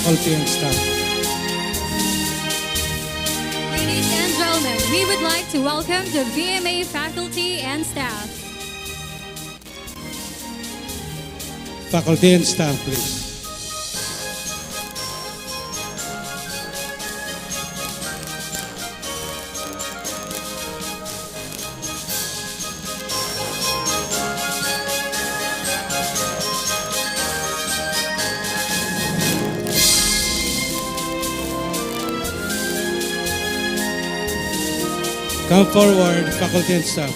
faculty and staff. Ladies and gentlemen, we would like to welcome the VMA faculty and staff. Faculty and staff, please. Come forward, faculty and staff.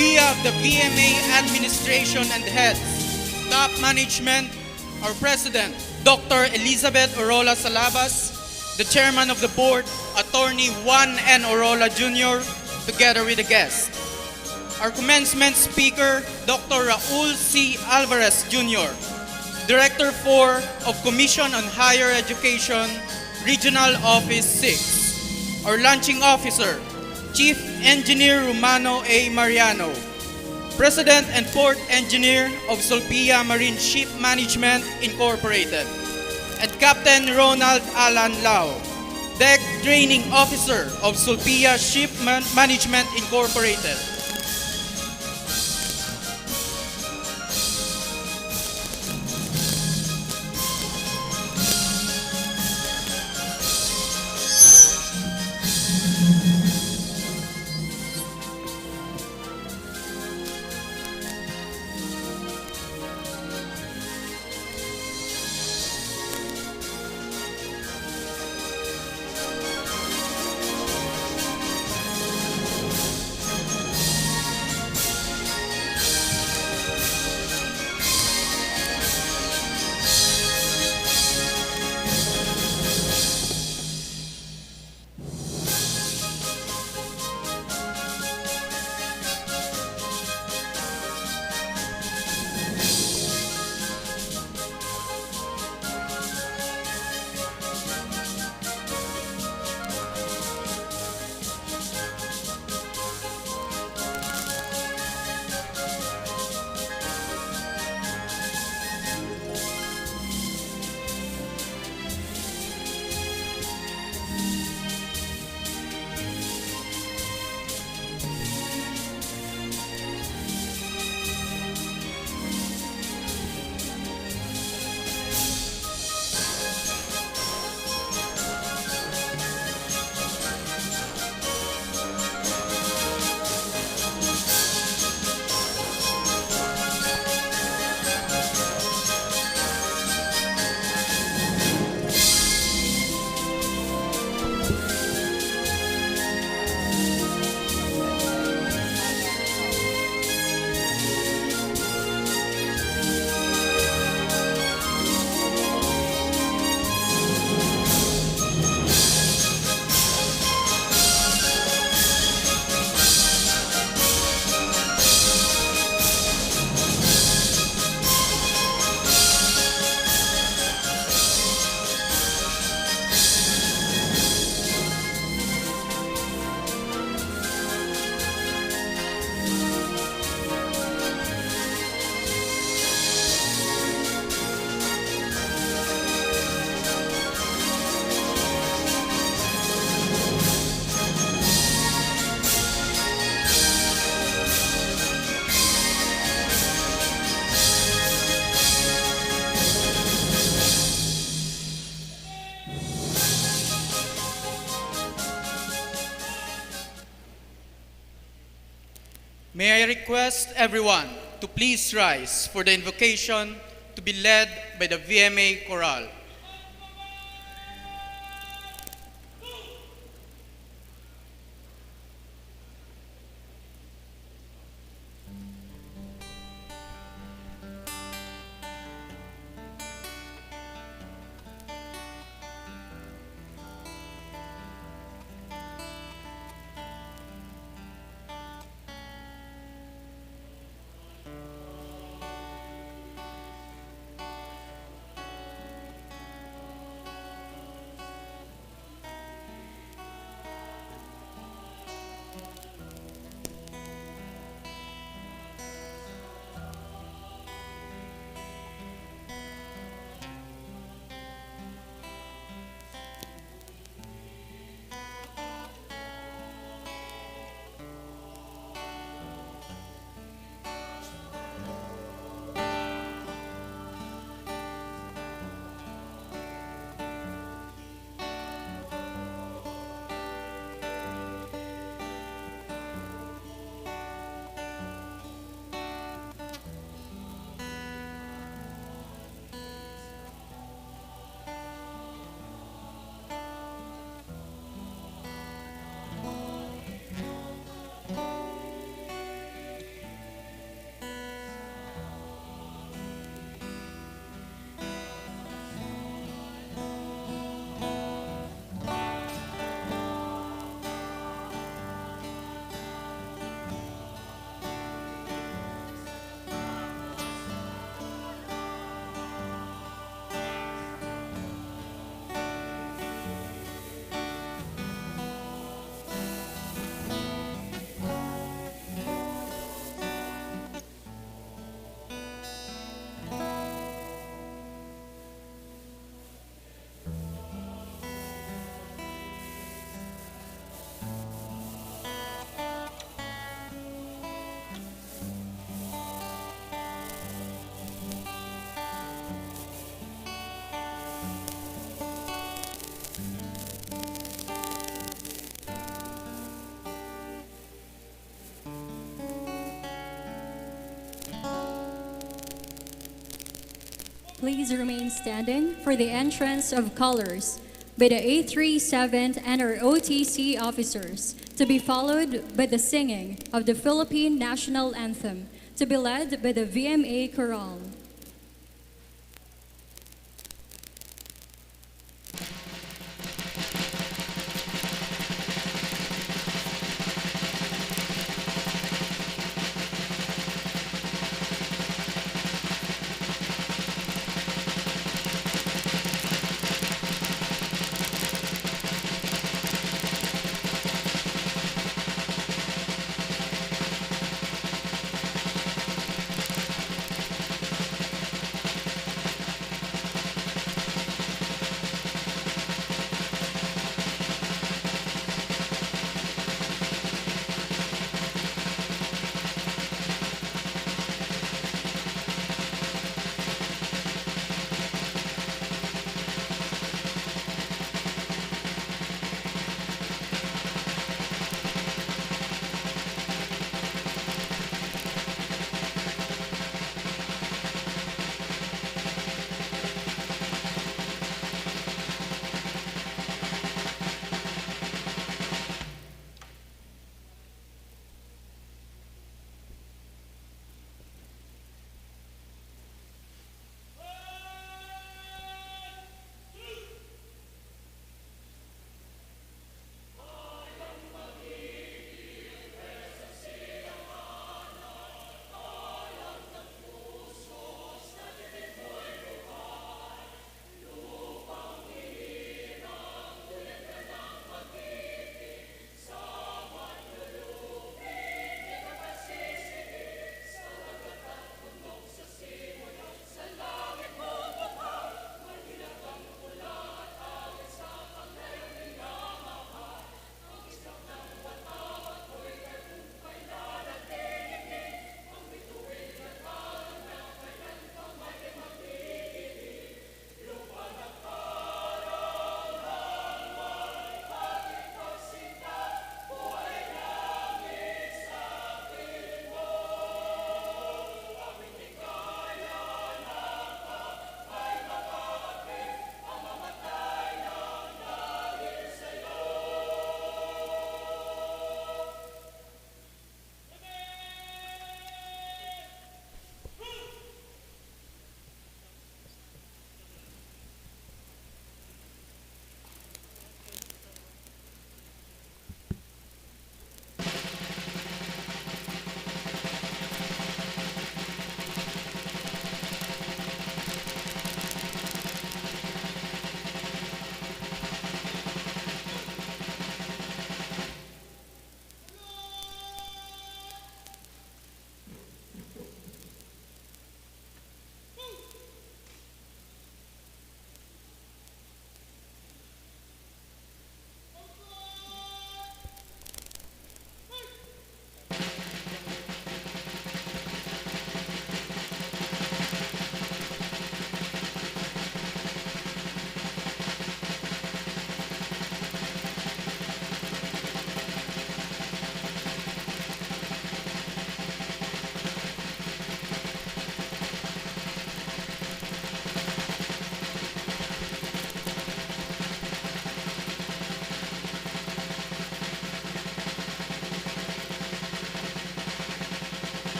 We have the VMA administration and heads, top management, our president, Dr. Elizabeth Orola Salabas, the chairman of the board, Attorney Juan N. Orola Jr., together with the guest. Our commencement speaker, Dr. Raul C. Alvarez Jr., Director 4 of Commission on Higher Education, Regional Office 6. Our launching officer, Chief Engineer Romano A. Mariano, President and Port Engineer of Solpia Marine Ship Management Incorporated, and Captain Ronald Alan Lau, Deck Training Officer of Solpia Ship Management Incorporated. May I request everyone to please rise for the invocation to be led by the VMA Chorale. Please remain standing for the entrance of colors by the 8th, 7th, and our OTC officers, to be followed by the singing of the Philippine National Anthem, to be led by the VMA Chorale.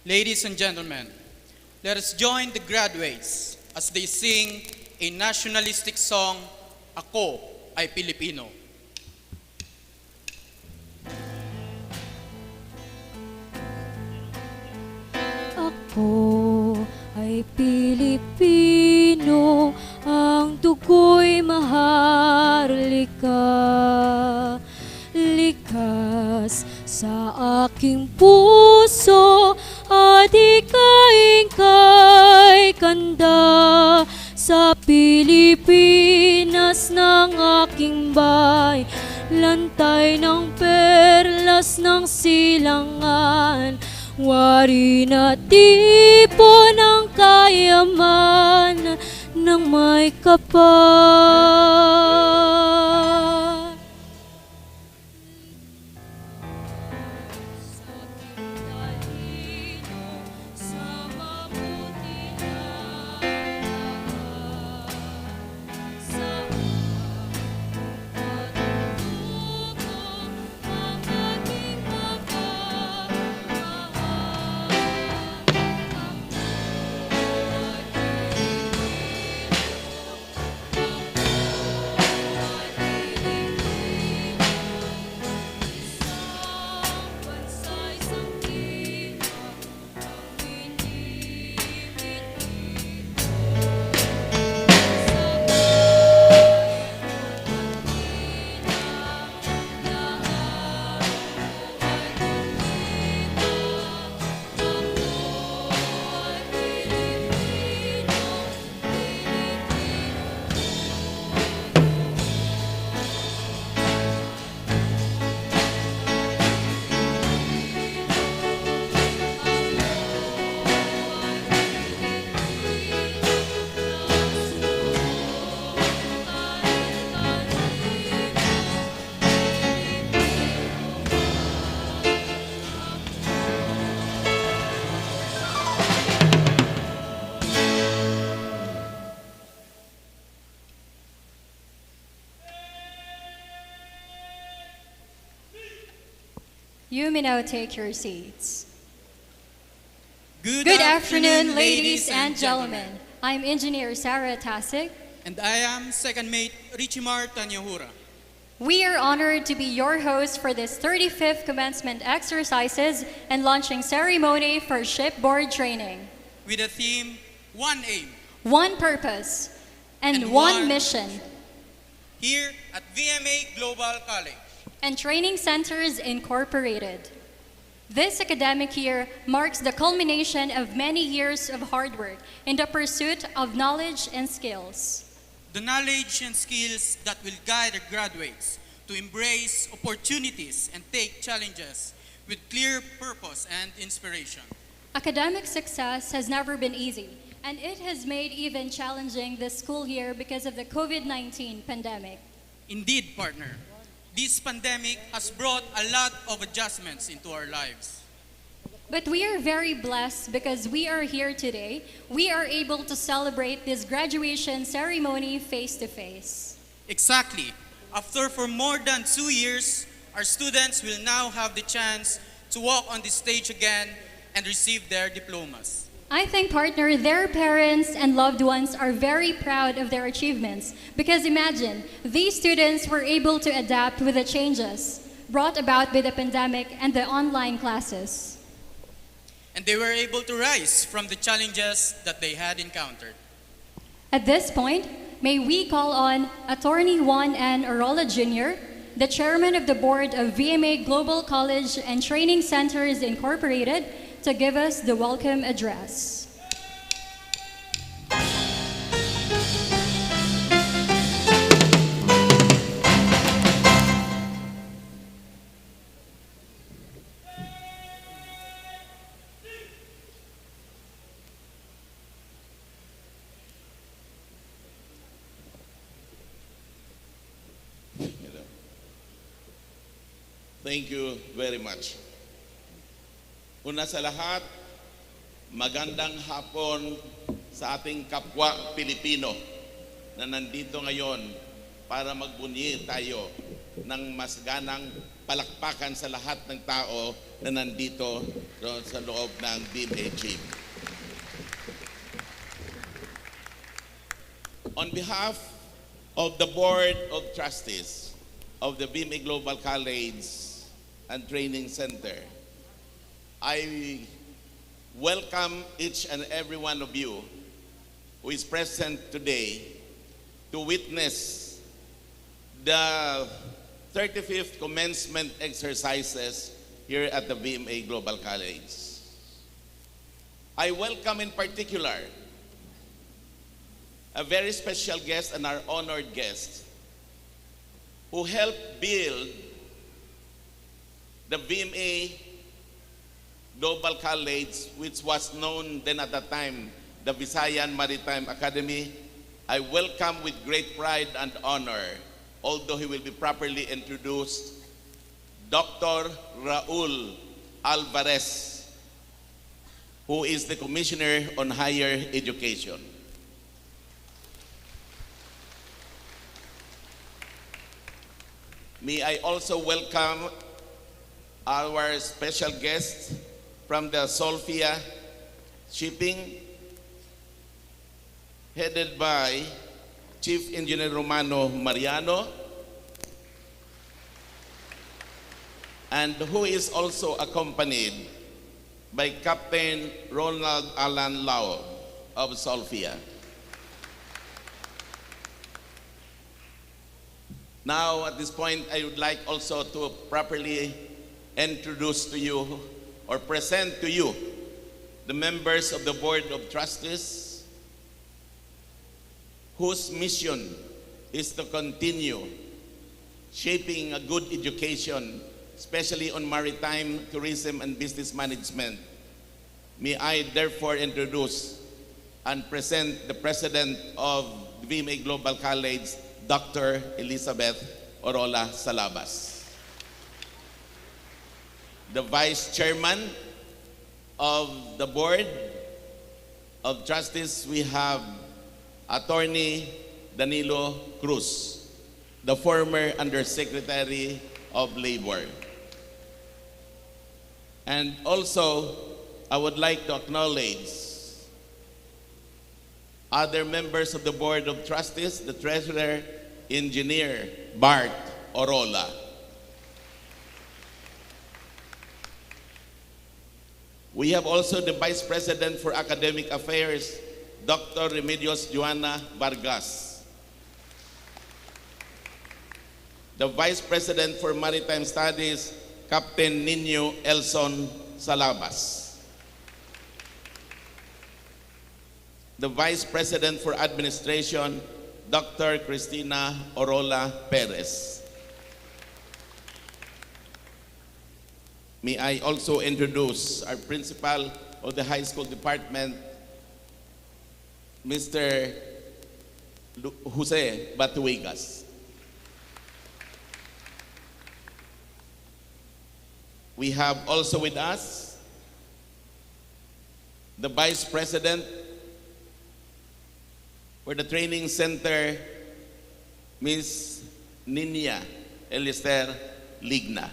Ladies and gentlemen, let us join the graduates as they sing a nationalistic song, Ako ay Pilipino. Ako ay Pilipino, ang dugo'y maharlika. Likas sa aking puso at ikain kay kanda sa Pilipinas ng aking bahay. Lantay ng perlas ng silangan, wari na tipo ng kayaman ng may kapal. Sa mabuti na sa pagtutulong ang ating You may now take your seats. Good Good afternoon, ladies and gentlemen. I'm Engineer Sarah Tasik. And I am second mate Richimar Tanyahura. We are honored to be your host for this 35th Commencement Exercises and launching ceremony for shipboard training. With a theme, One Aim, One purpose and And one one mission. here at VMA Global College. And Training Centers Incorporated. This academic year marks the culmination of many years of hard work in the pursuit of knowledge and skills. The knowledge and skills that will guide our graduates to embrace opportunities and take challenges with clear purpose and inspiration. Academic success has never been easy, and it has made even challenging this school year because of the COVID-19 pandemic. Indeed, partner, this pandemic has brought a lot of adjustments into our lives. But we are very blessed because we are here today. We are able to celebrate this graduation ceremony face to face. Exactly. After for more than 2 years, our students will now have the chance to walk on the stage again and receive their diplomas. I think, partner, their parents and loved ones are very proud of their achievements because imagine, these students were able to adapt with the changes brought about by the pandemic and the online classes. And they were able to rise from the challenges that they had encountered. At this point, may we call on Attorney Juan N. Arola Jr., the chairman of the board of VMA Global College and Training Centers Incorporated, to give us the welcome address. Thank you very much. Una sa lahat, magandang hapon sa ating kapwa Pilipino na nandito ngayon para magbunyi tayo ng masganang palakpakan sa lahat ng tao na nandito doon sa loob ng BMA Gym. On behalf of the Board of Trustees of the BMA Global College and Training Center, I welcome each and every one of you who is present today to witness the 35th Commencement Exercises here at the BMA Global College. I welcome in particular a very special guest and our honored guest who helped build the BMA Global College, which was known then at that time, the Visayan Maritime Academy. I welcome with great pride and honor, although he will be properly introduced, Dr. Raul Alvarez, who is the Commissioner on Higher Education. May I also welcome our special guest from the Solfia Shipping, headed by Chief Engineer Romano Mariano, and who is also accompanied by Captain Ronald Alan Lau of Solfia. Now, at this point, I would like also to properly introduce to you or present to you the members of the Board of Trustees whose mission is to continue shaping a good education, especially on maritime, tourism, and business management. May I therefore introduce and present the President of the BMA Global College, Dr. Elizabeth Orola Salabas. The Vice Chairman of the Board of Trustees, we have Attorney Danilo Cruz, the former Undersecretary of Labor. And also, I would like to acknowledge other members of the Board of Trustees, the Treasurer, Engineer Bart Orola. We have also the Vice President for Academic Affairs, Dr. Remedios Joanna Vargas. The Vice President for Maritime Studies, Captain Nino Elson Salabas. The Vice President for Administration, Dr. Cristina Orola Perez. May I also introduce our Principal of the High School Department, Mr. Jose Batuigas. We have also with us the Vice President for the Training Center, Ms. Ninia Elister Ligna.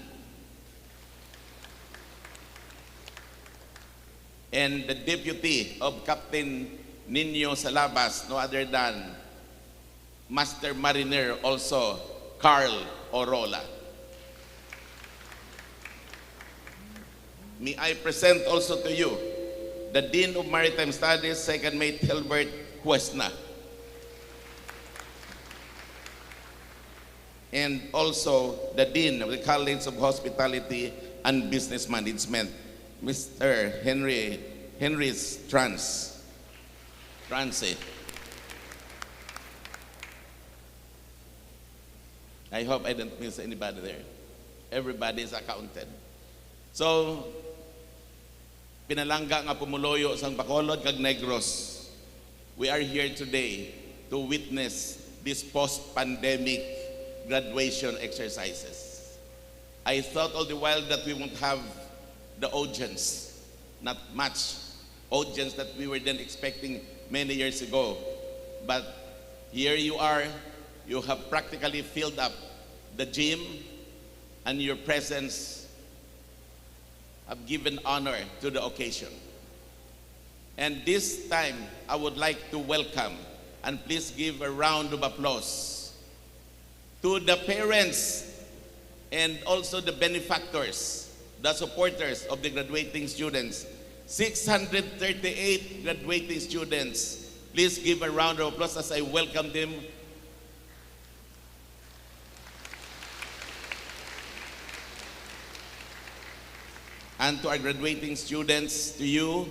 And the Deputy of Captain Nino Salabas, no other than Master Mariner also, Carl Orola. May I present also to you the Dean of Maritime Studies, Second Mate Hilbert Cuesna. And also the Dean of the College of Hospitality and Business Management, Mr. Henry's Transe. I hope I didn't miss anybody there. Everybody is accounted. So, pinalangga nga pumuloyo sang Bacolod kag Negros. We are here today to witness this post-pandemic graduation exercises. I thought all the while that we won't have the audience, not much audience that we were then expecting many years ago. But here you are, you have practically filled up the gym, and your presence have given honor to the occasion. And this time, I would like to welcome, and please give a round of applause, to the parents and also the benefactors, the supporters of the graduating students. 638 graduating students. Please give a round of applause as I welcome them. And to our graduating students, to you,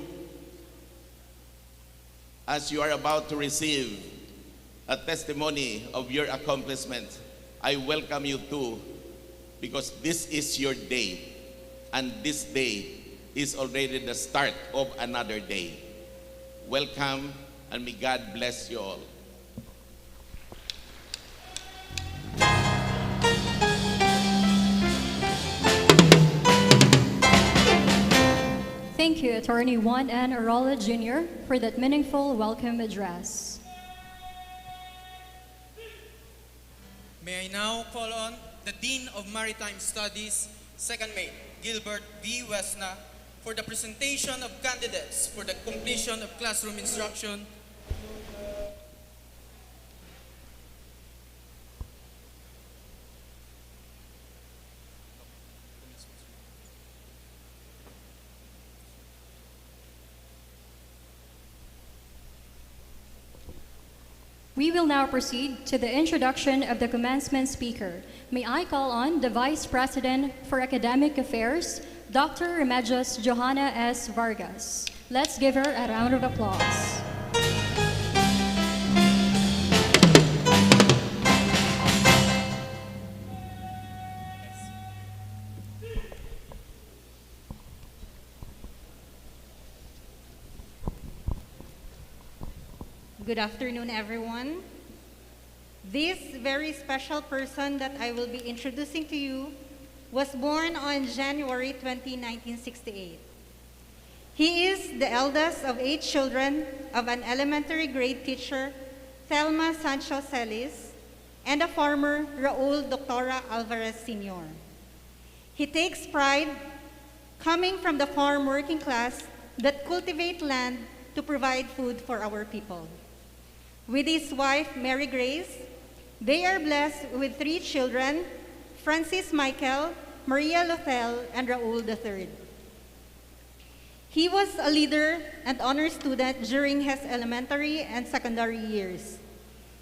as you are about to receive a testimony of your accomplishment, I welcome you too, because this is your day, and this day is already the start of another day. Welcome, and may God bless you all. Thank you, Attorney Juan N. Arola Jr., for that meaningful welcome address. May I now call on the Dean of Maritime Studies, Second Mate Gilbert V. Wesna, for the presentation of candidates for the completion of classroom instruction. We will now proceed to the introduction of the commencement speaker. May I call on the Vice President for Academic Affairs, Dr. Remedios Johanna S. Vargas. Let's give her a round of applause. Good afternoon, everyone. This very special person that I will be introducing to you was born on January 20, 1968. He is the eldest of 8 children of an elementary grade teacher, Thelma Sancho Celis, and a farmer, Raul Doctora Alvarez Sr. He takes pride coming from the farm working class that cultivate land to provide food for our people. With his wife, Mary Grace, they are blessed with 3 children, Francis Michael, Maria Lothel, and Raul III. He was a leader and honor student during his elementary and secondary years.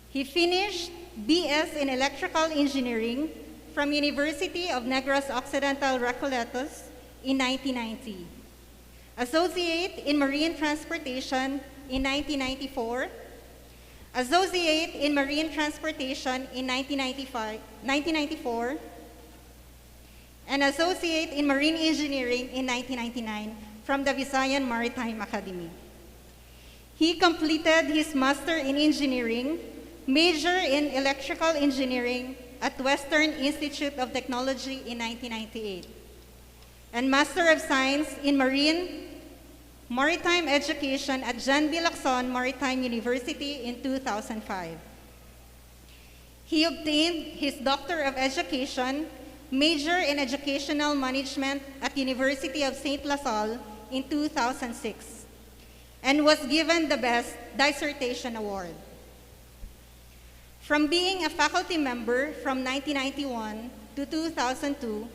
He finished BS in Electrical Engineering from University of Negros Occidental Recoletos in 1990. Associate in Marine Transportation in 1994, Associate in Marine Transportation in 1994, and Associate in Marine Engineering in 1999 from the Visayan Maritime Academy. He completed his Master in Engineering, major in Electrical Engineering at Western Institute of Technology in 1998, and Master of Science in Maritime Education at John B. Lacson Maritime University in 2005. He obtained his Doctor of Education, major in Educational Management at University of St. La Salle in 2006, and was given the Best Dissertation Award. From being a faculty member from 1991 to 2002,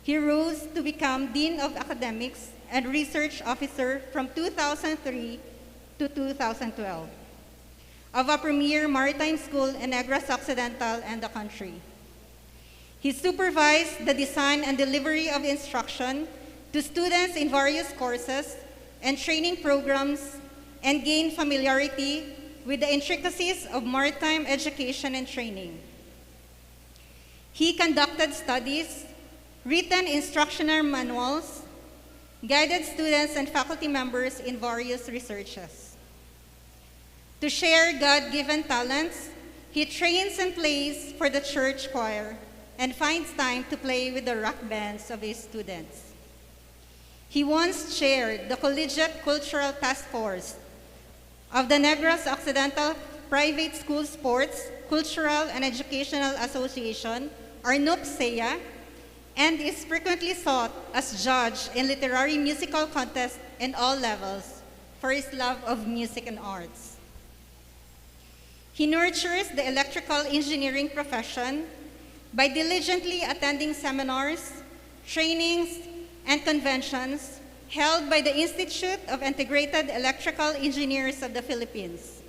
he rose to become Dean of Academics and Research Officer from 2003 to 2012 of a premier maritime school in Negros Occidental and the country. He supervised the design and delivery of instruction to students in various courses and training programs and gained familiarity with the intricacies of maritime education and training. He conducted studies, written instructional manuals, guided students and faculty members in various researches. To share God-given talents, he trains and plays for the church choir and finds time to play with the rock bands of his students. He once chaired the Collegiate Cultural Task Force of the Negros Occidental Private School Sports, Cultural and Educational Association, Arnopsea, and is frequently sought as judge in literary musical contests in all levels for his love of music and arts. He nurtures the electrical engineering profession by diligently attending seminars, trainings, and conventions held by the Institute of Integrated Electrical Engineers of the Philippines.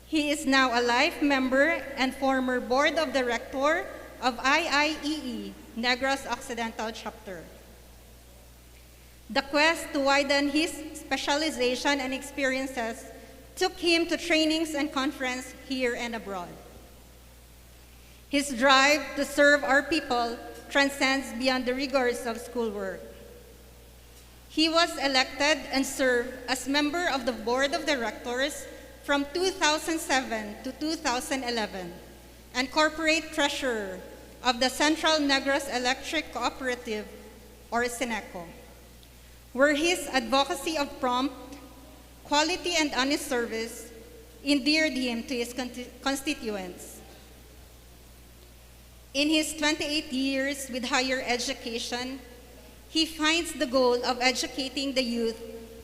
He is now a life member and former board of director of IIEE, Negros Occidental Chapter. The quest to widen his specialization and experiences took him to trainings and conferences here and abroad. His drive to serve our people transcends beyond the rigors of schoolwork. He was elected and served as member of the board of directors from 2007 to 2011 and corporate treasurer of the Central Negros Electric Cooperative, or SENECO, where his advocacy of prompt, quality, and honest service endeared him to his constituents. In his 28 years with higher education, he finds the goal of educating the youth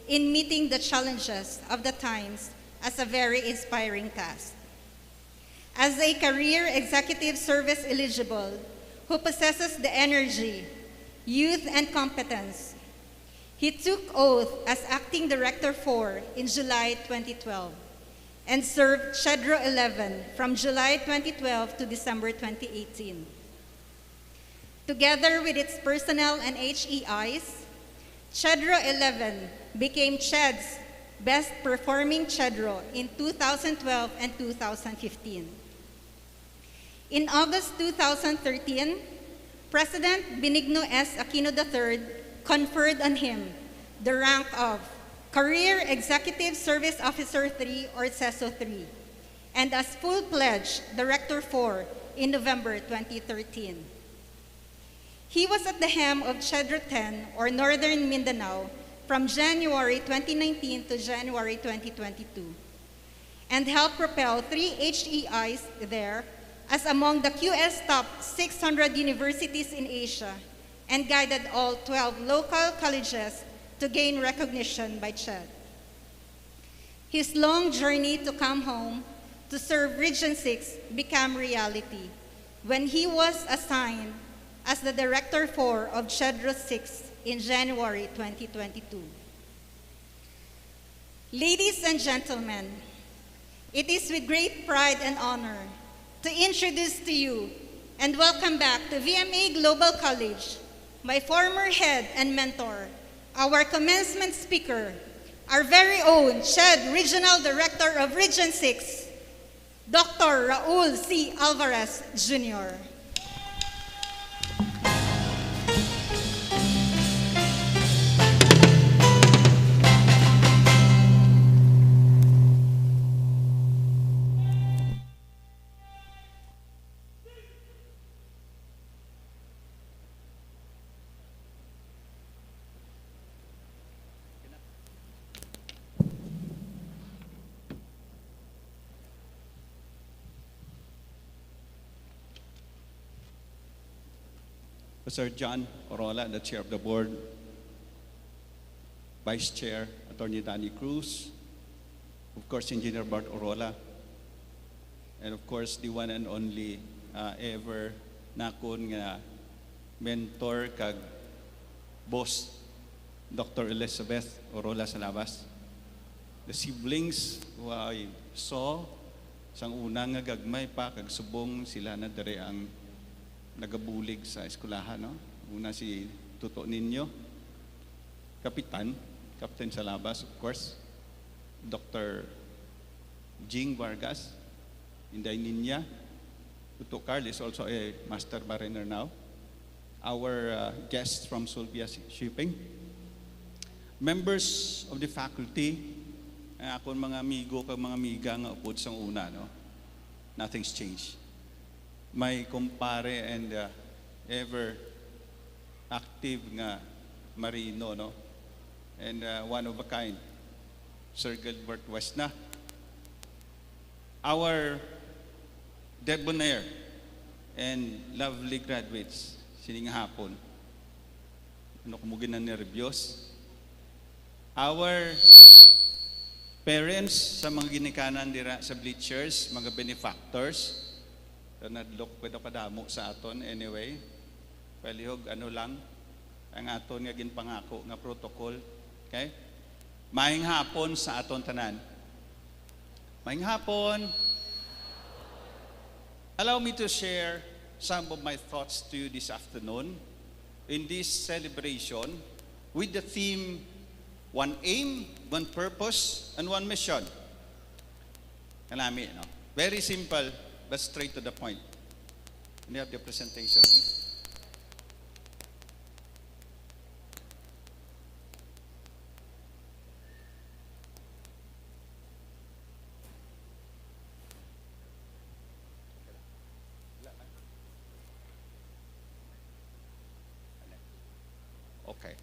in meeting the challenges of the times as a very inspiring task. As a career executive service eligible who possesses the energy, youth, and competence, he took oath as acting director 4 in July 2012 and served CHEDRO 11 from July 2012 to December 2018. Together with its personnel and HEIs, CHEDRO 11 became CHED's best performing CHEDRO in 2012 and 2015. In August 2013, President Benigno S. Aquino III conferred on him the rank of Career Executive Service Officer 3 or CESO 3 and as full-pledged Director 4 in November 2013. He was at the helm of CHEDRO 10 or Northern Mindanao from January 2019 to January 2022 and helped propel 3 HEIs there as among the QS top 600 universities in Asia and guided all 12 local colleges to gain recognition by CHED. His long journey to come home to serve Region 6 became reality when he was assigned as the Director 4 of CHEDRO 6 in January 2022. Ladies and gentlemen, it is with great pride and honor to introduce to you and welcome back to VMA Global College, my former head and mentor, our commencement speaker, our very own CHED Regional Director of Region 6, Dr. Raul C. Alvarez, Jr. Sir John Orola, the Chair of the Board, Vice Chair, Attorney Danny Cruz, of course, Engineer Bart Orola, and of course, the one and only ever nakon nga mentor kag boss, Dr. Elizabeth Orola Salabas. The siblings who I saw sang una nga gagmay pa kag subong sila na dere ang nagabulig sa eskwelahan, no? Una si Tuto Ninyo, Captain Salabas, of course, Dr. Jing Vargas, Inday Ninya, Tuto Carl is also a master mariner now, our guests from Sulvia Shipping, members of the faculty, akong mga amigo kag mga amiga nga upod sang una, no? Nothing's changed. My kumpare and ever active nga marino, no? And one of a kind, Sir Gilbert Westna. Our debonair and lovely graduates, sining hapon. Ano kumugin na nervyos? Our parents sa mga ginikanan dira sa bleachers, mga benefactors, nadlok pwede padamo sa aton anyway. Palihog ano lang, ang aton nga ginpangako nga protocol. Okay? Maayong hapon sa aton tanan. Maayong hapon. Allow me to share some of my thoughts to you this afternoon in this celebration with the theme one aim, one purpose, and one mission. Kalami, no? Very simple, but straight to the point. Can you have the presentation, please? Okay.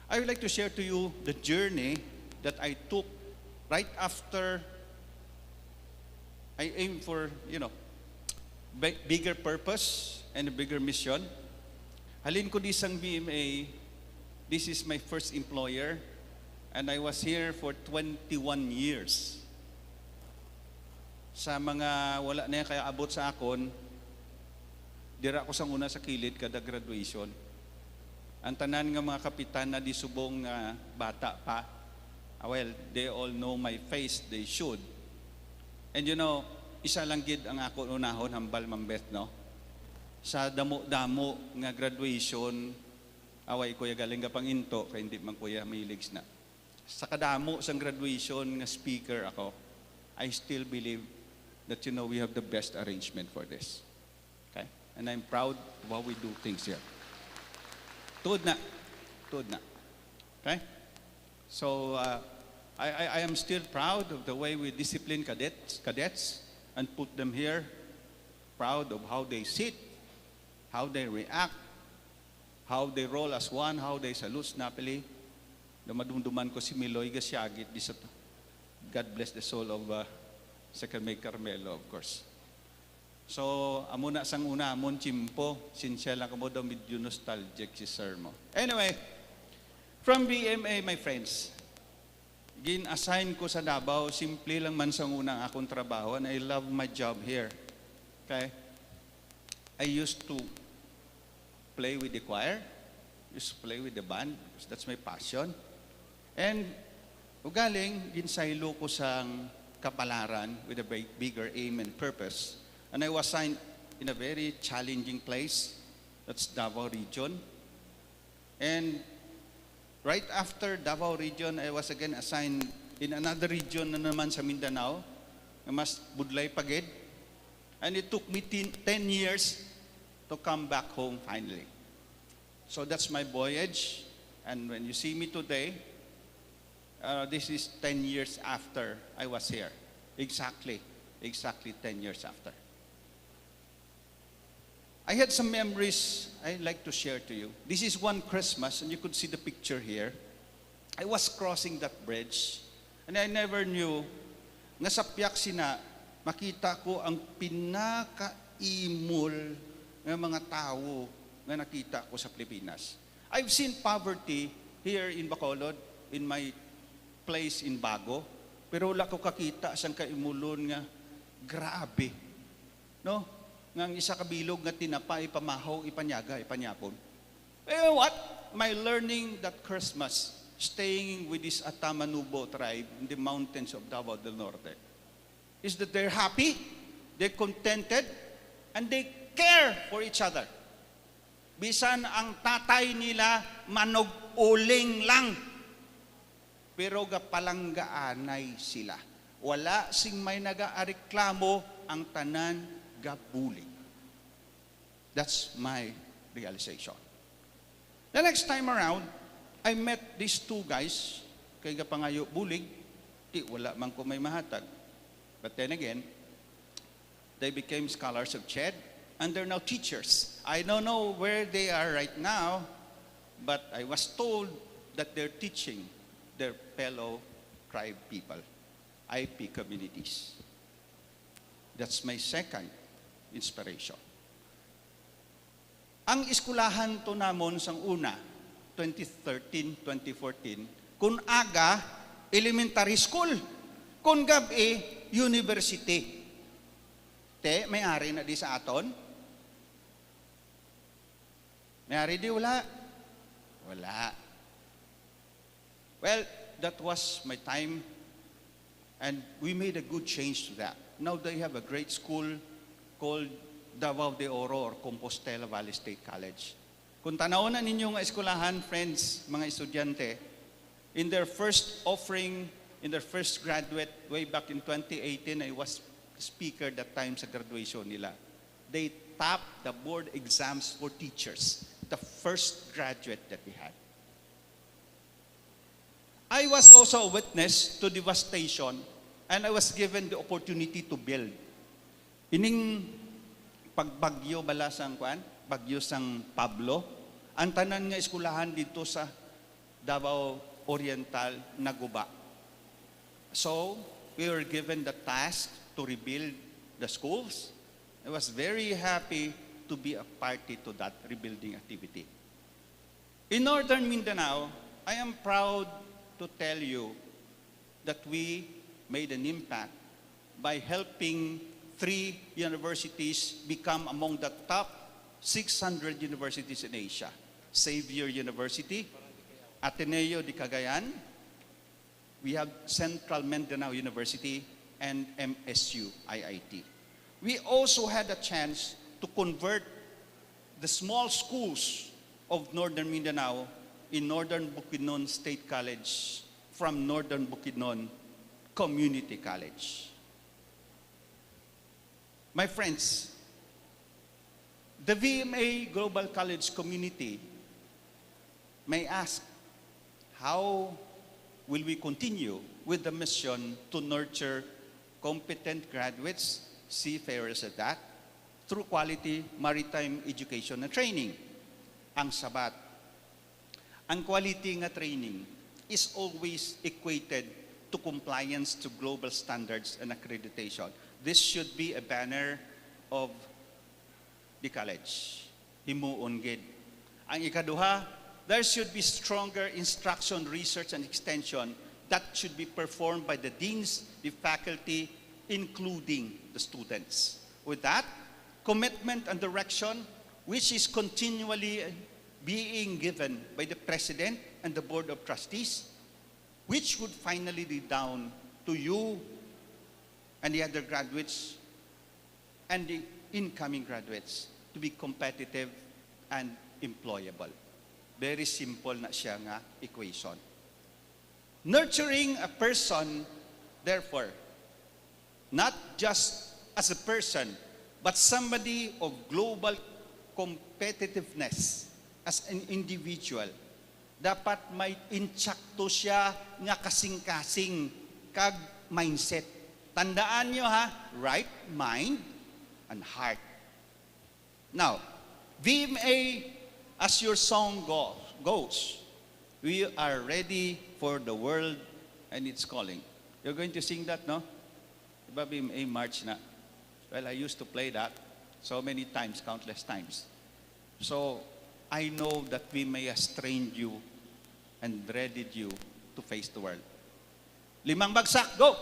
I would like to share to you the journey that I took right after I aimed for, bigger purpose and a bigger mission. Halin ko disang BMA, this is my first employer, and I was here for 21 years. Sa mga wala na kaya abot sa akon, dira ko sang una sa kilid kada graduation. Ang tanan nga mga kapitan na disubong nga bata pa, well, they all know my face, they should. And isa lang gid ang ako unahon hambal mambet, no? Sa damo-damo nga graduation, away kuya galing ka panginto, kaya hindi man kuya mahilig na. Sa kadamo sang graduation nga speaker ako, I still believe that we have the best arrangement for this. Okay? And I'm proud of how we do things here. Tuod na. Okay? So, I am still proud of the way we discipline cadets and put them here. Proud of how they sit, how they react, how they roll as one, how they salute snappily. Dumadumduman ko si Miloy Gasyagit. God bless the soul of Second May Carmelo, of course. So, amuna sang una, amon chimpo, sinsya lang kamo daw medyo nostalgic si sir mo. Anyway, from BMA, my friends, gin-assign ko sa Davao, simple lang man sang una ang akong trabaho, and I love my job here. Okay? I used to play with the choir, used to play with the band, because that's my passion. And, ugaling, ginsaylo ko sang kapalaran with a bigger aim and purpose. And I was assigned in a very challenging place, that's Davao region. And right after Davao region, I was again assigned in another region na naman sa Mindanao, na mas budlay pagid. And it took me 10 years to come back home finally. So that's my voyage. And when you see me today, this is 10 years after I was here. Exactly 10 years after. I had some memories I'd like to share to you. This is one Christmas, and you could see the picture here. I was crossing that bridge, and I never knew nga sa piyak sina, makita ko ang pinakaimol ng mga tao na nakita ko sa Pilipinas. I've seen poverty here in Bacolod, in my place in Bago, pero wala ko kakita sang kaimulon nga grabe. No? Ngang isa kabilog nga tinapa, ipamahaw, ipanyaga, ipanyapon. You know what? My learning that Christmas, staying with this Atamanubo tribe in the mountains of Davao del Norte, is that they're happy, they're contented, and they care for each other. Bisan ang tatay nila manog-uling lang, pero gapalanggaanay sila. Wala sing may nagaareklamo, ang tanan gabuling. That's my realization. The next time around, I met these two guys, kay gapangayo bulig, di wala man ko may mahatag. But then again, they became scholars of CHED, and they're now teachers. I don't know where they are right now, but I was told that they're teaching their fellow tribe people, IP communities. That's my second inspiration. Ang iskulahan to namon sang una, 2013, 2014, kun aga, elementary school. Kun gabi, university. Te, may-ari na di sa aton? May-ari di wala? Wala. Well, that was my time, and we made a good change to that. Now they have a great school called Davao de Oro or Compostela Valley State College. Kung tanawon na ninyo nga eskulahan, friends, mga estudyante, in their first offering, in their first graduate, way back in 2018, I was speaker that time sa graduation nila. They topped the board exams for teachers, the first graduate that we had. I was also a witness to devastation, and I was given the opportunity to build. Ining pagbagyo bala sang kwan, bagyo sang Pablo, ang tanan nga eskulahan dito sa Davao Oriental naguba. So, we were given the task to rebuild the schools. I was very happy to be a party to that rebuilding activity. In Northern Mindanao, I am proud to tell you that we made an impact by helping 3 universities become among the top 600 universities in Asia. Xavier University, Ateneo de Cagayan, we have Central Mindanao University, and MSU IIT. We also had a chance to convert the small schools of Northern Mindanao in Northern Bukidnon State College from Northern Bukidnon Community College. My friends, the VMA Global College community may ask, how will we continue with the mission to nurture competent graduates, seafarers at that, through quality maritime education and training? Ang sabat, ang quality nga training is always equated to compliance to global standards and accreditation. This should be a banner of the college. Himuon gid. Ang ikaduha, there should be stronger instruction, research, and extension that should be performed by the deans, the faculty, including the students. With that, commitment and direction, which is continually being given by the President and the Board of Trustees, which would finally be down to you and the other graduates and the incoming graduates to be competitive and employable. Very simple na siya nga equation. Nurturing a person, therefore, not just as a person, but somebody of global competitiveness as an individual, dapat may insakto siya nga kasing-kasing kag mindset. Tandaan nyo ha, right mind and heart. Now, VMA, as your song goes, we are ready for the world and its calling. You're going to sing that, no? Diba VMA March na? Well, I used to play that so many times, countless times. So, I know that VMA has trained you and readied you to face the world. 5 bagsak, go!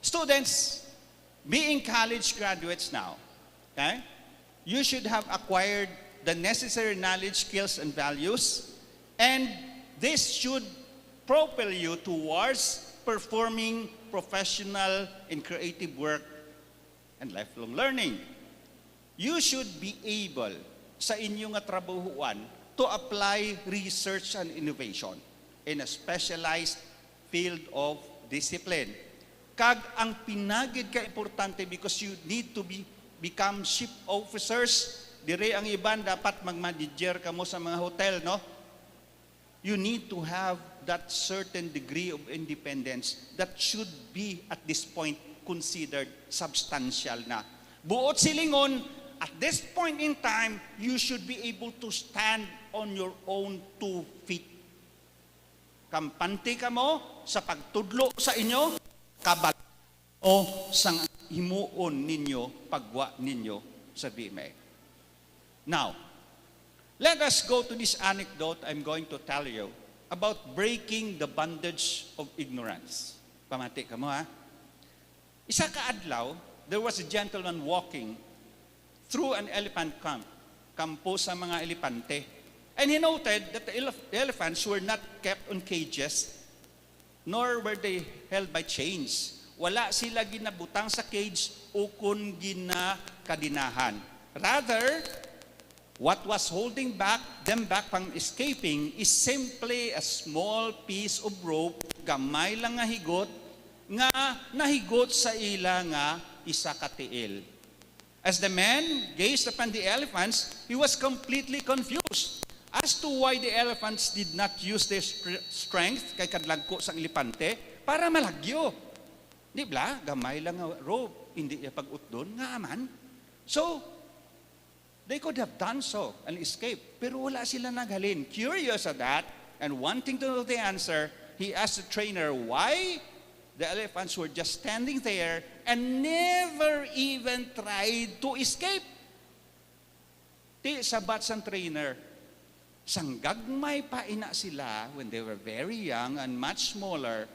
Students, being college graduates now, okay, you should have acquired the necessary knowledge, skills, and values, and this should propel you towards performing professional and creative work and lifelong learning. You should be able sa inyong trabahuan to apply research and innovation in a specialized field of discipline. Kag ang pinagid ka importante because you need to become ship officers. Dire ang iban dapat mag-manager ka mo sa mga hotel, no? You need to have that certain degree of independence that should be at this point considered substantial na. Buot silingon, at this point in time, you should be able to stand on your own 2 feet. Kampante ka mo sa pagtudlo sa inyo, kabal o sang himuon ninyo, pagwa ninyo sa BMA. Now, let us go to this anecdote I'm going to tell you about breaking the bondage of ignorance. Pamati ka mo, ha? Isa ka adlaw, there was a gentleman walking through an elephant camp, kampo sa mga elepante. And he noted that the elephants were not kept on cages, nor were they held by chains. Wala sila ginabutang sa cage o kun ginakadinahan. Rather, what was holding them back from escaping is simply a small piece of rope, gamay lang nga higot, nga nahigot sa ila nga isa ka tiil. As the man gazed upon the elephants, he was completely confused as to why the elephants did not use their strength kay kadlagko sa elepante para malagyo. Di ba? Gamay lang nga rope, hindi pag-utdon nga aman. So, they could have done so and escaped, pero wala sila naghalin. Curious at that, and wanting to know the answer, he asked the trainer why the elephants were just standing there and never even tried to escape. Ti sabat sang trainer, sanggagmay pa ina sila when they were very young and much smaller,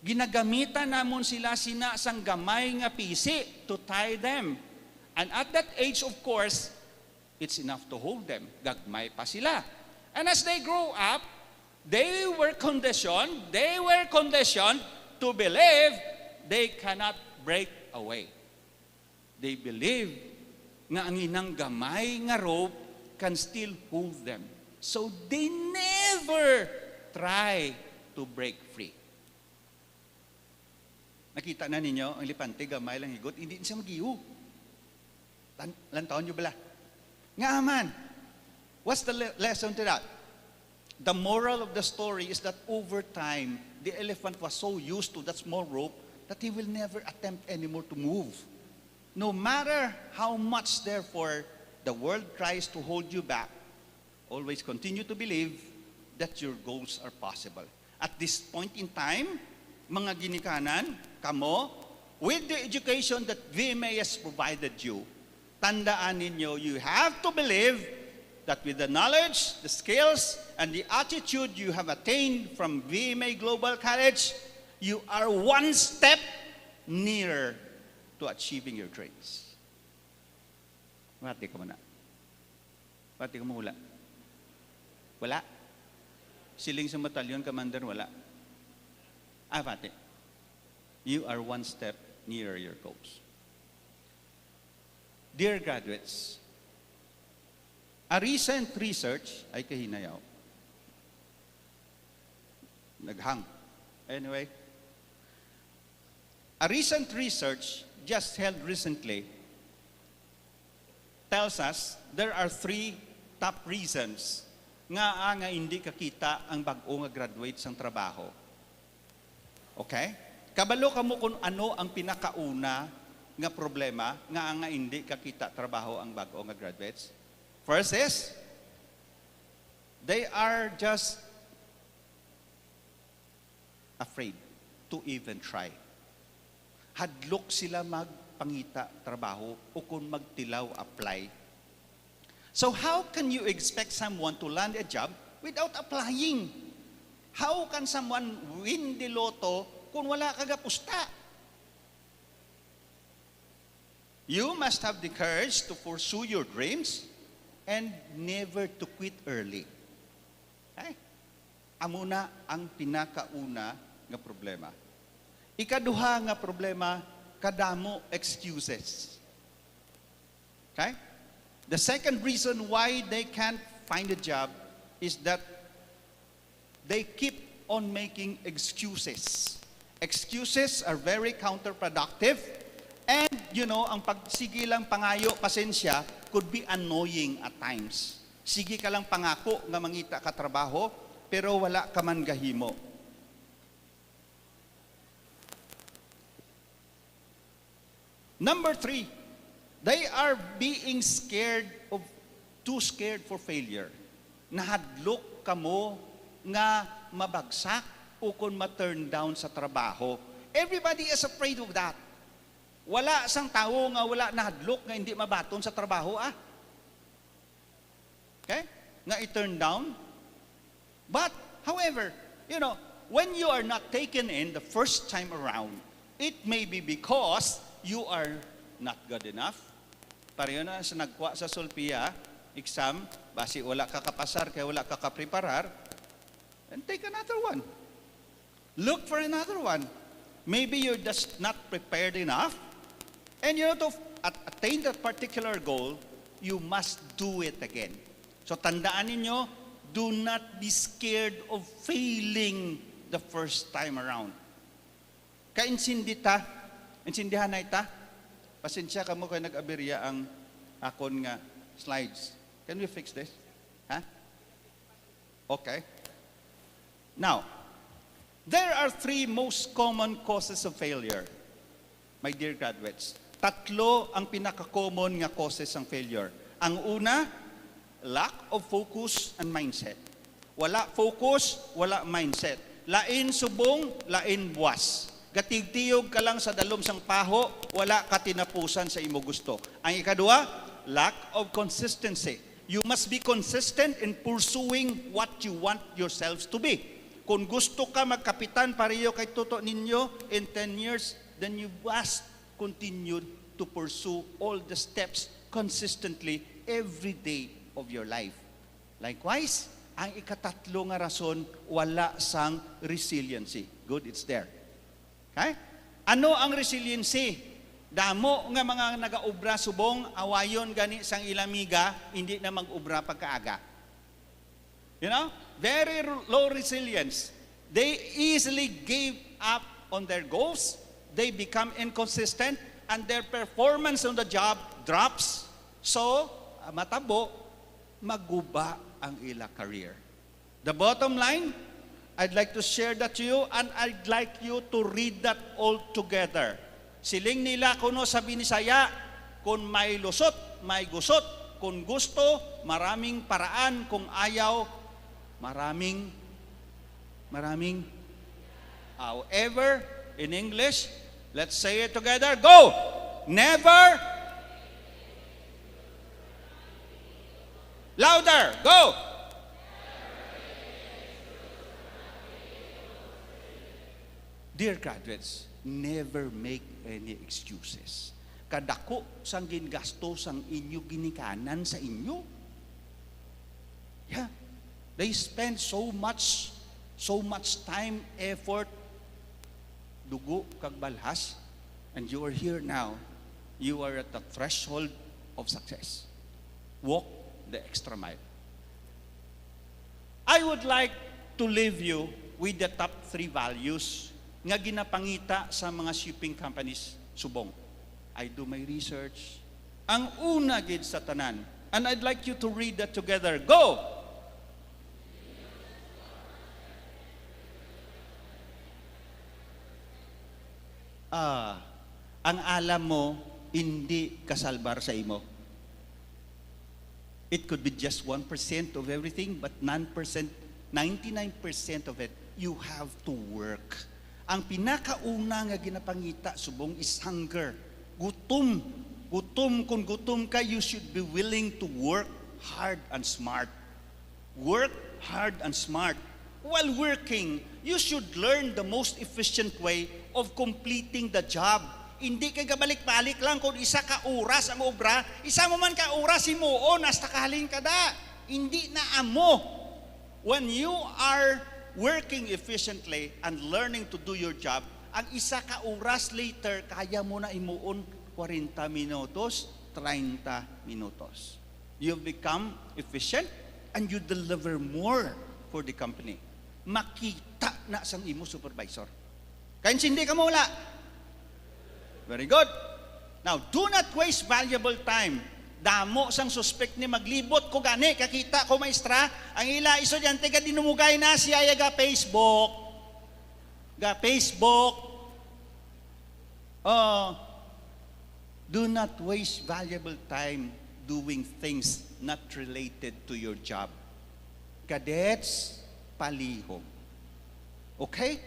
ginagamitan namon sila sina sang gamay nga pisi to tie them. And at that age, of course, it's enough to hold them. Gagmay pa sila. And as they grow up, they were conditioned to believe they cannot break away. They believe nga ang inang gamay nga rope can still hold them. So they never try to break free. Nakita na ninyo, ang elepante, gamay lang higot, hindi siya mag-iu. Lantaon nyo bala? Nga aman. What's the lesson to that? The moral of the story is that over time, the elephant was so used to that small rope that he will never attempt anymore to move. No matter how much, therefore, the world tries to hold you back, always continue to believe that your goals are possible. At this point in time, mga ginikanan, kamo, with the education that VMA has provided you, tandaan ninyo, you have to believe that with the knowledge, the skills, and the attitude you have attained from VMA Global College, you are one step nearer to achieving your dreams. Pati ka muna. Pati ka mo wala. Wala. Siling sa batalyon, commander, wala. Pati. You are one step nearer your goals. Dear graduates, a recent research, ay kahinayaw. Naghang. Anyway, a recent research just held recently tells us there are 3 top reasons nga hindi kakita ang bag-o nga graduate sang trabaho. Okay? Kabalo ka mo kung ano ang pinakauna nga problema nga hindi kakita trabaho ang bag-o nga graduates. First is, they are just afraid to even try. Hadlok sila magpangita trabaho o kung magtilaw apply. So how can you expect someone to land a job without applying? How can someone win the lotto kung wala kagapusta? You must have the courage to pursue your dreams and never to quit early. Okay? Amuna ang pinakauna nga problema. Ikaduha nga problema, kadamo excuses. Okay? The second reason why they can't find a job is that they keep on making excuses. Excuses are very counterproductive. And, ang pagsige lang pangayo, pasensya, could be annoying at times. Sige ka lang pangako nga mangita ka trabaho, pero wala ka man gahimo. Number 3, they are being too scared for failure. Nahadlok kamo nga mabagsak o kung ma-turn down sa trabaho. Everybody is afraid of that. Wala sang tao nga wala nahadlok nga hindi mabaton sa trabaho Okay? Nga i-turn down. But, however, when you are not taken in the first time around, it may be because you are not good enough. Pareho na sa nagkuha sa Solpia, exam, basi wala ka kapasar, kaya wala ka kapreparar, and take another one. Look for another one. Maybe you're just not prepared enough, and to attain that particular goal, you must do it again. So tandaan ninyo, do not be scared of failing the first time around. Insindihan na ita, pasensya ka mo kaya nag-aberya ang akon nga slides. Can we fix this? Okay. Now, there are 3 most common causes of failure. My dear graduates, 3 ang pinaka-common nga causes ng failure. Ang una, lack of focus and mindset. Wala focus, wala mindset. Lain subong, lain buwas. Gatigtiyog ka lang sa dalom sang paho, wala ka tinapusan sa imo gusto. Ang ikadua, lack of consistency. You must be consistent in pursuing what you want yourselves to be. Kung gusto ka magkapitan pareho kay tuto ninyo in 10 years, then you must continue to pursue all the steps consistently every day of your life. Likewise, ang ikatatlo nga rason, wala sang resiliency. Good, it's there. Okay? Ano ang resiliency? Damo nga mga nagaobra subong, awayon gani sang ilamiga, hindi na mag-obra pagkaaga. Very low resilience. They easily gave up on their goals, they become inconsistent, and their performance on the job drops. So, matabo, maguba ang ila career. The bottom line, I'd like to share that to you, and I'd like you to read that all together. Siling nila kuno sa Binisaya, kung may lusot, may gusot. Kung gusto, maraming paraan. Kung ayaw, maraming. However, in English, let's say it together. Go! Never. Louder. Go! Dear graduates, never make any excuses. Kadako sang gingasto sang inyo ginikanan sa inyo. Yeah. They spend so much time, effort, dugo kag balhas, and you are here now. You are at the threshold of success. Walk the extra mile. I would like to leave you with the top 3 values nga ginapangita sa mga shipping companies subong. I do my research. Ang una gid sa tanan. And I'd like you to read that together. Go! Ang alam mo, hindi kasalbar sa imo. It could be just 1% of everything, but 99% of it, you have to work. Ang pinakauna nga ginapangita subong is hunger. Gutom. Kung gutom ka, you should be willing to work hard and smart. Work hard and smart. While working, you should learn the most efficient way of completing the job. Hindi kay gabalik-balik lang kung isa ka oras ang obra, isa mo man ka oras himuon hasta kahalin ka da. Hindi na amo. When you are working efficiently and learning to do your job, ang isa ka oras later, kaya mo na imuon 40 minutos, 30 minutos. You become efficient and you deliver more for the company. Makita na sang imo supervisor. Kaya hindi ka mawala. Very good. Now, do not waste valuable time. Damo sang suspect ni maglibot ko gani, kakita ko maestra, ang ila estudyante ka dinumugay na siya ga Facebook. Do not waste valuable time doing things not related to your job. Cadets, palihog. Okay?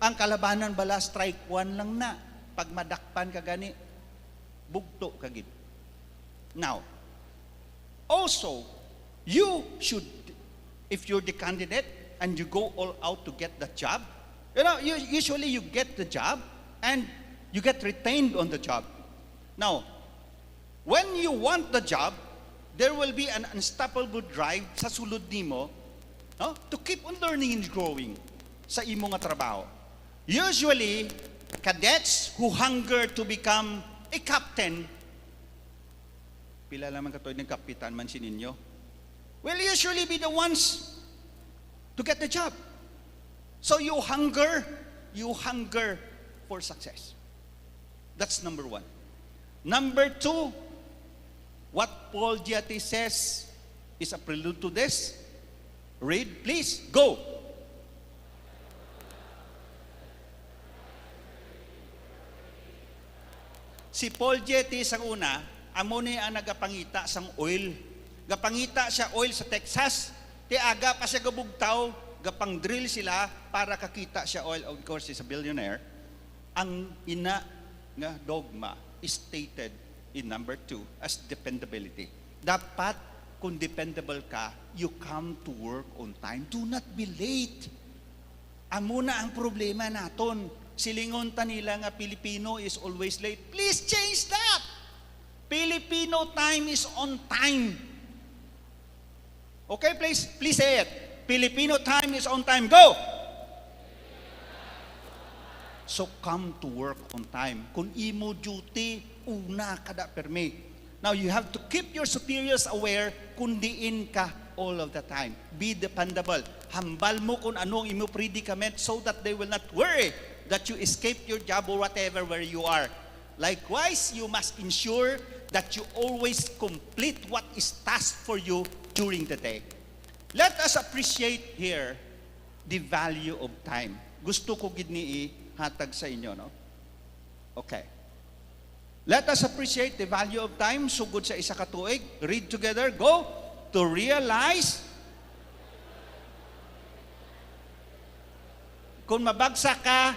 Ang kalabanan bala, strike one lang na. Pag madakpan ka gani, bugto ka gid. Now, also, you should, if you're the candidate and you go all out to get the job, usually you get the job and you get retained on the job. Now, when you want the job, there will be an unstoppable drive sa sulod nimo, no, to keep on learning and growing sa imo nga trabaho. Usually, cadets who hunger to become a captain, pila naman katoy ng kapitan man sininyo, will usually be the ones to get the job. So you hunger for success. That's number one. Number two, what Paul Giatti says is a prelude to this. Read, please, go. Si Paul Giatti sang una, amo ni ang nagapangita sang oil. Gapangita siya oil sa Texas. Ti aga pa siya gabugtaw, gapang drill sila para kakita siya oil. Of course, he's a billionaire. Ang ina nga dogma is stated in number 2 as dependability. Dapat kung dependable ka, you come to work on time. Do not be late. Amo na ang problema naton. Silingon ta nila nga Pilipino is always late. Please change that. Filipino time is on time. Okay, please say it. Filipino time is on time. Go! So come to work on time. Kung imo duty, una kada permi. Now you have to keep your superiors aware kung diin ka all of the time. Be dependable. Hambal mo kung anong imo predicament so that they will not worry that you escape your job or whatever where you are. Likewise, you must ensure that you always complete what is tasked for you during the day. Let us appreciate here the value of time. Gusto ko gid ni hatag sa inyo, no? Okay. Let us appreciate the value of time. Sugod sa isa ka tuig. Read together. Go. To realize. Kung mabagsak ka,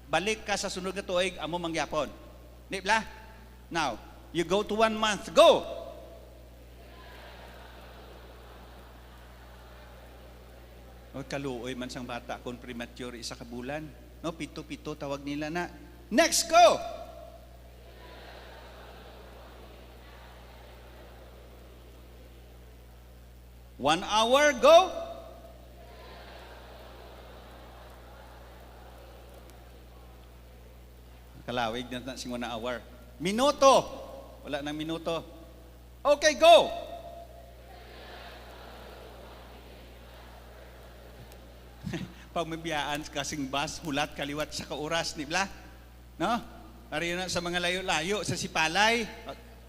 balik ka sa sunod na tuig, amo mangyapon. Di ba? Now, you go to 1 month. Go! O kaluoy man sang bata kung premature isa ka bulan. No, pito-pito tawag nila na. Next, go! One hour, go! Kalawig na sing 1 hour. Minuto! Wala nang minuto. Okay, go! Pag mabiyaan kasing bus, hulat kaliwat sa kauras, ni Bla? No? Ari na sa mga layo-layo, sa Sipalay,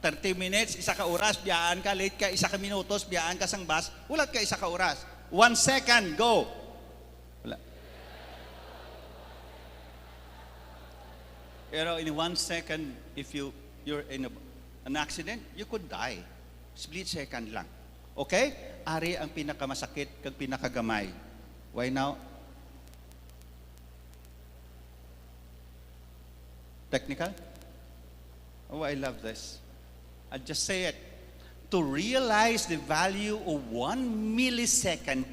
30 minutes, isa ka oras, biyaan ka, late ka, isa ka minutos, biyaan ka sang bus, hulat ka isa ka oras. 1 second, go! Wala. Pero in 1 second, if you're in an accident, you could die. Split second lang. Okay? Ari ang pinakamasakit kag pinakagamay. Why now? Technical? Oh, I love this. I'll just say it. To realize the value of 1 millisecond,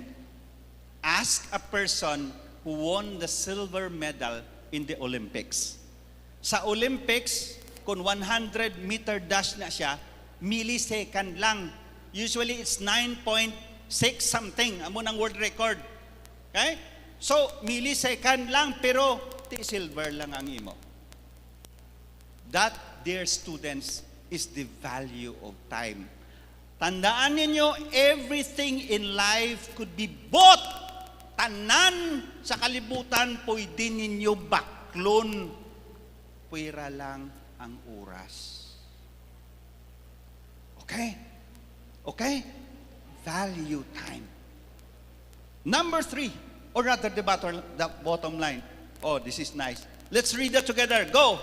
ask a person who won the silver medal in the Olympics. Sa Olympics, kung 100-meter dash na siya, millisecond lang. Usually, it's 9.6 something. Amo ng world record. Okay? So, millisecond lang, pero silver lang ang imo. That, dear students, is the value of time. Tandaan ninyo, everything in life could be bought. Tanan sa kalibutan, pwede ninyo baklon. Pwera lang ang oras. Okay? Okay? Value time. Number 3, or rather the bottom line. Oh, this is nice. Let's read that together. Go!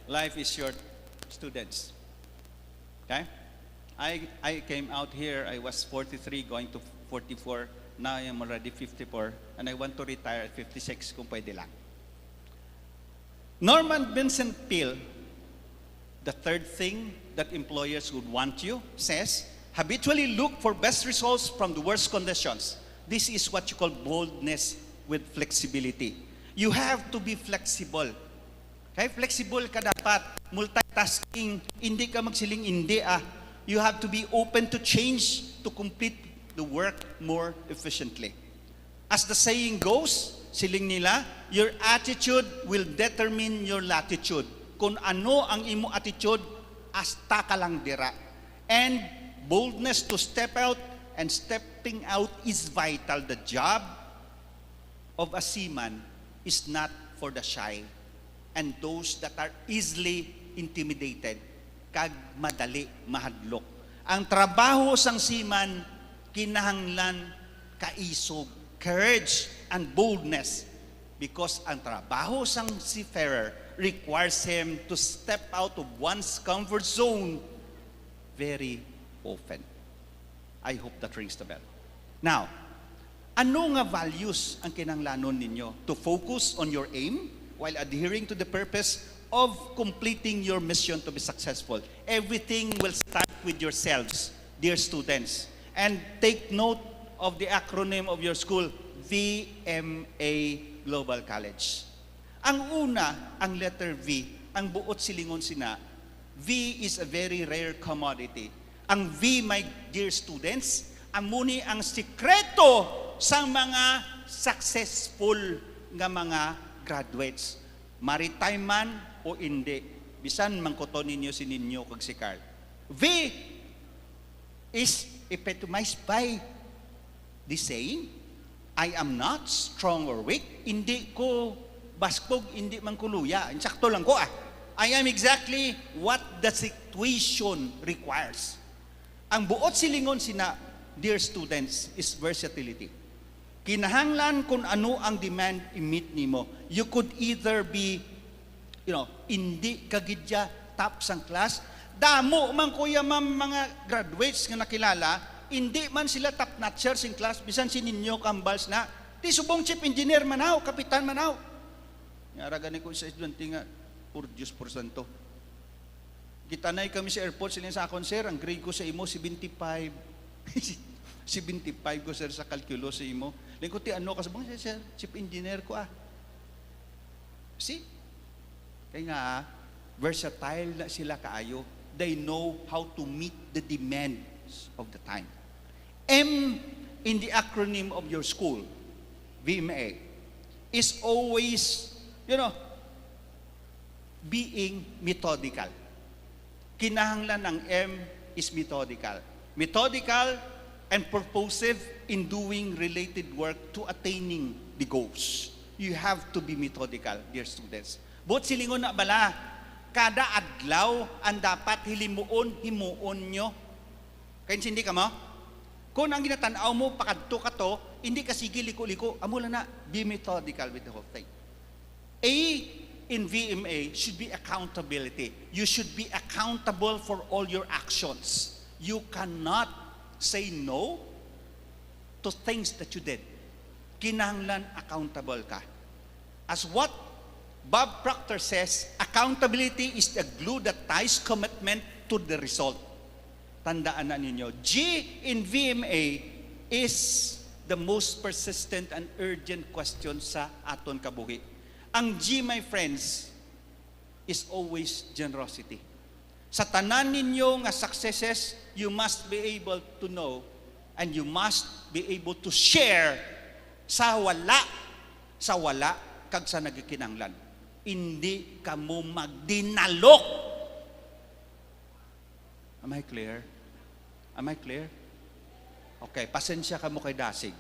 Life is short, students. Okay? I came out here, I was 43, going to 44. Now I am already 54, and I want to retire at 56 kung pwede lang. Norman Vincent Peale, the third thing that employers would want you, says, habitually look for best results from the worst conditions. This is what you call boldness with flexibility. You have to be flexible. Okay? Flexible ka dapat. Multitasking. Hindi ka magsiling hindi You have to be open to change to complete the work more efficiently. As the saying goes, siling nila, your attitude will determine your latitude. Kung ano ang imo attitude, hasta ka lang dira. And boldness to step out, and stepping out is vital. The job of a seaman is not for the shy and those that are easily intimidated, kag madali mahadlok. Ang trabaho sang seaman, kinahanglan kaisog, courage and boldness, because ang trabaho sang seafarer requires him to step out of one's comfort zone very often. I hope that rings the bell. Now, ano nga values ang kinahanglanon ninyo? To focus on your aim while adhering to the purpose of completing your mission to be successful. Everything will start with yourselves, dear students. And take note of the acronym of your school, VMA Global College. Ang una, ang letter V, ang buot silingon sina, V is a very rare commodity. Ang V, my dear students, amuni ang sikreto sa mga successful nga mga graduates. Maritime man o hindi, bisan mangkoto ninyo si ninyo kag si Carl. V is epitomized by the saying, I am not strong or weak. Hindi ko baskog, hindi man kuluya. Insakto lang ko I am exactly what the situation requires. Ang buot silingon sina, dear students, is versatility. Kinahanglan kung ano ang demand i-meet nimo. You could either be, hindi kagidya top sang class. Damo man kuya ma'am mga graduates nga nakilala, hindi man sila top notchers in class, bisan si ninyo kambals na, di subong chief engineer manaw, kapitan manaw. Ngaragan ko sa estudyante nga, por Diyos por santo. Gitanay kami sa airport, sila sa akon, sir, ang grade ko sa imo, 75. 75 ko, sir, sa kalkulo sa imo. Lingkuti, ano ka sa bang, sir, chief engineer ko See? Kaya nga, versatile na sila kaayo. They know how to meet the demands of the time. M in the acronym of your school, VMA, is always, being methodical. Kinahanglan ng M is methodical. Methodical and purposive in doing related work to attaining the goals. You have to be methodical, dear students. But silingon na bala, kada adlaw ang dapat himuon nyo. Kaya hindi ka mo? Kung ang ginatanaw mo, pakadto ka to, hindi ka sige liko-liko, amula na, be methodical with the whole thing. A in VMA should be accountability. You should be accountable for all your actions. You cannot say no to things that you did. Kinahanglan accountable ka. As what Bob Proctor says, accountability is the glue that ties commitment to the result. Tandaan na ninyo. G in VMA is the most persistent and urgent question sa aton kabuhi. Ang G, my friends, is always generosity. Sa tanan ninyo nga successes, you must be able to know and you must be able to share sa wala kag sa nagkinanglan. Hindi ka mo magdinalok. Am I clear? Am I clear? Okay, pasensya ka mo kay Dasig.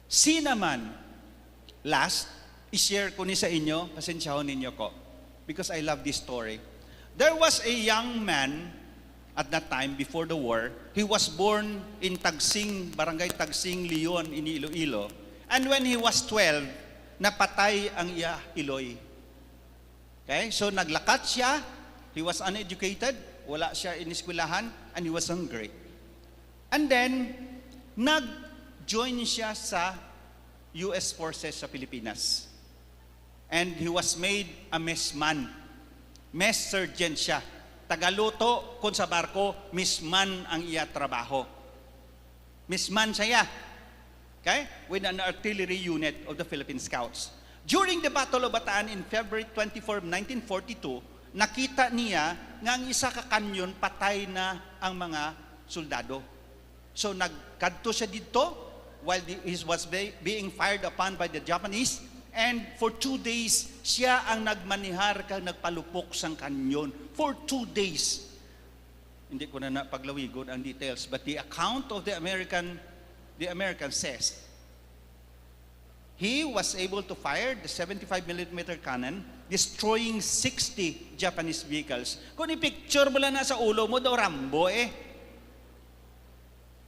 Si naman, last, i-share ko ni sa inyo, pasensyahon ninyo ko. Because I love this story. There was a young man at that time, before the war. He was born in Tagsing, Barangay Tagsing, Leon, in Iloilo. And when he was 12, napatay ang iya Iloy. Okay? So naglakat siya, he was uneducated, wala siya in eskwelahan, and he was hungry. And then, join siya sa US Forces sa Pilipinas. And he was made a messman. Mess sergeant siya. Tagaluto kung sa barko, messman ang iya trabaho. Messman siya. Okay? With an artillery unit of the Philippine Scouts. During the Battle of Bataan in February 24, 1942, nakita niya nga ang isa ka kanyon patay na ang mga soldado. So nagkadto siya dito while he was being fired upon by the Japanese, and for 2 days siya ang nagmanihar kag nagpalupok sang kanyon for 2 days. Hindi ko na paglawigon ang details, but the account of the American says he was able to fire the 75mm cannon, destroying 60 Japanese vehicles. Kung i-picture mo lang na sa ulo mo, daw Rambo eh.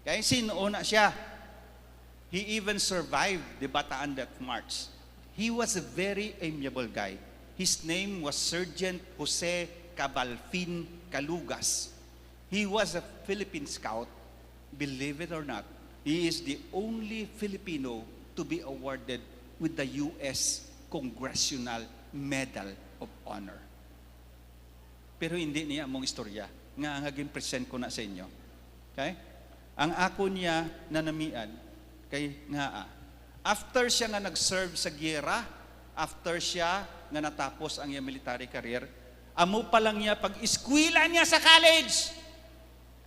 Okay, sinuuna siya. He even survived the Bataan Death March. He was a very amiable guy. His name was Sergeant Jose Cabalfin Calugas. He was a Philippine Scout. Believe it or not, he is the only Filipino to be awarded with the U.S. Congressional Medal of Honor. Pero hindi niya among istorya. Nga haging present ko na sa inyo. Okay? Ang ako niya nanamian, kay nga after siya nga nag-serve sa giyera, after siya nga natapos ang iyang military career, amo pa lang niya pag-eskwela niya sa college.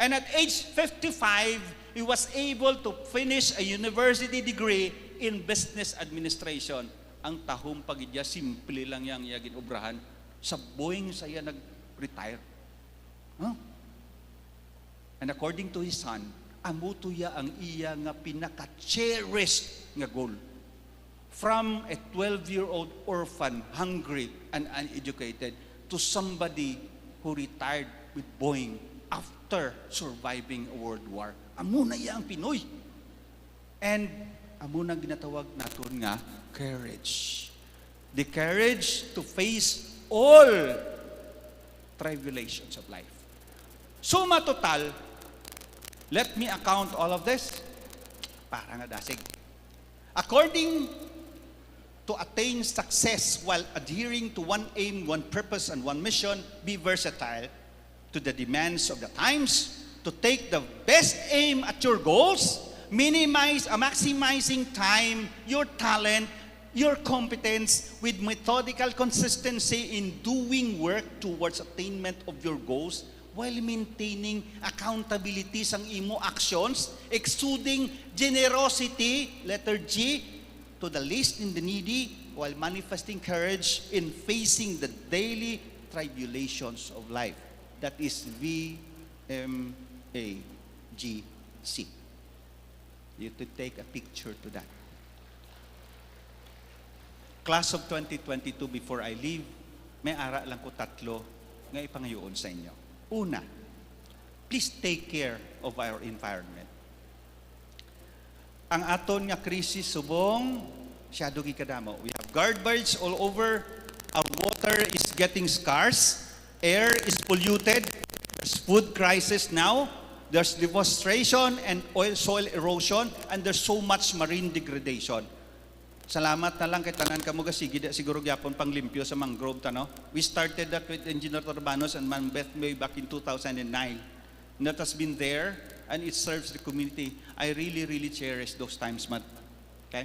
And at age 55, he was able to finish a university degree in business administration. Ang tahong pagidya, simple lang yang iya ginobrahan. Sa Boeing sa iya nag-retire. Huh? And according to his son, amo tuya ang iya nga pinaka-cherished nga goal. From a 12-year-old orphan, hungry and uneducated, to somebody who retired with Boeing after surviving a world war. Amo na iya ang Pinoy. And amo na ginatawag naton nga courage. The courage to face all tribulations of life. Suma total, let me account all of this. Para nga dasig. According to attain success while adhering to one aim, one purpose, and one mission, be versatile to the demands of the times, to take the best aim at your goals, maximizing time, your talent, your competence with methodical consistency in doing work towards attainment of your goals while maintaining accountability sa imo actions, exuding generosity, letter G, to the least and the needy, while manifesting courage in facing the daily tribulations of life. That is VMAGC. You have to take a picture to that. Class of 2022, before I leave, may ara lang ko tatlo nga ipangayoon sa inyo. Una, please take care of our environment. Ang aton nga krisis subong, syado gikadamo. We have garbage all over. Our water is getting scarce. Air is polluted. There's food crisis now. There's deforestation and soil erosion. And there's so much marine degradation. Salamat na lang kay tanan kamo gasigi siguro gyapon panglimpyo sa mangrove tano. We started that with Engineer Torbanos and Ma'am Beth May back in 2009. And that has been there and it serves the community. I really cherish those times, Ma'am. Okay?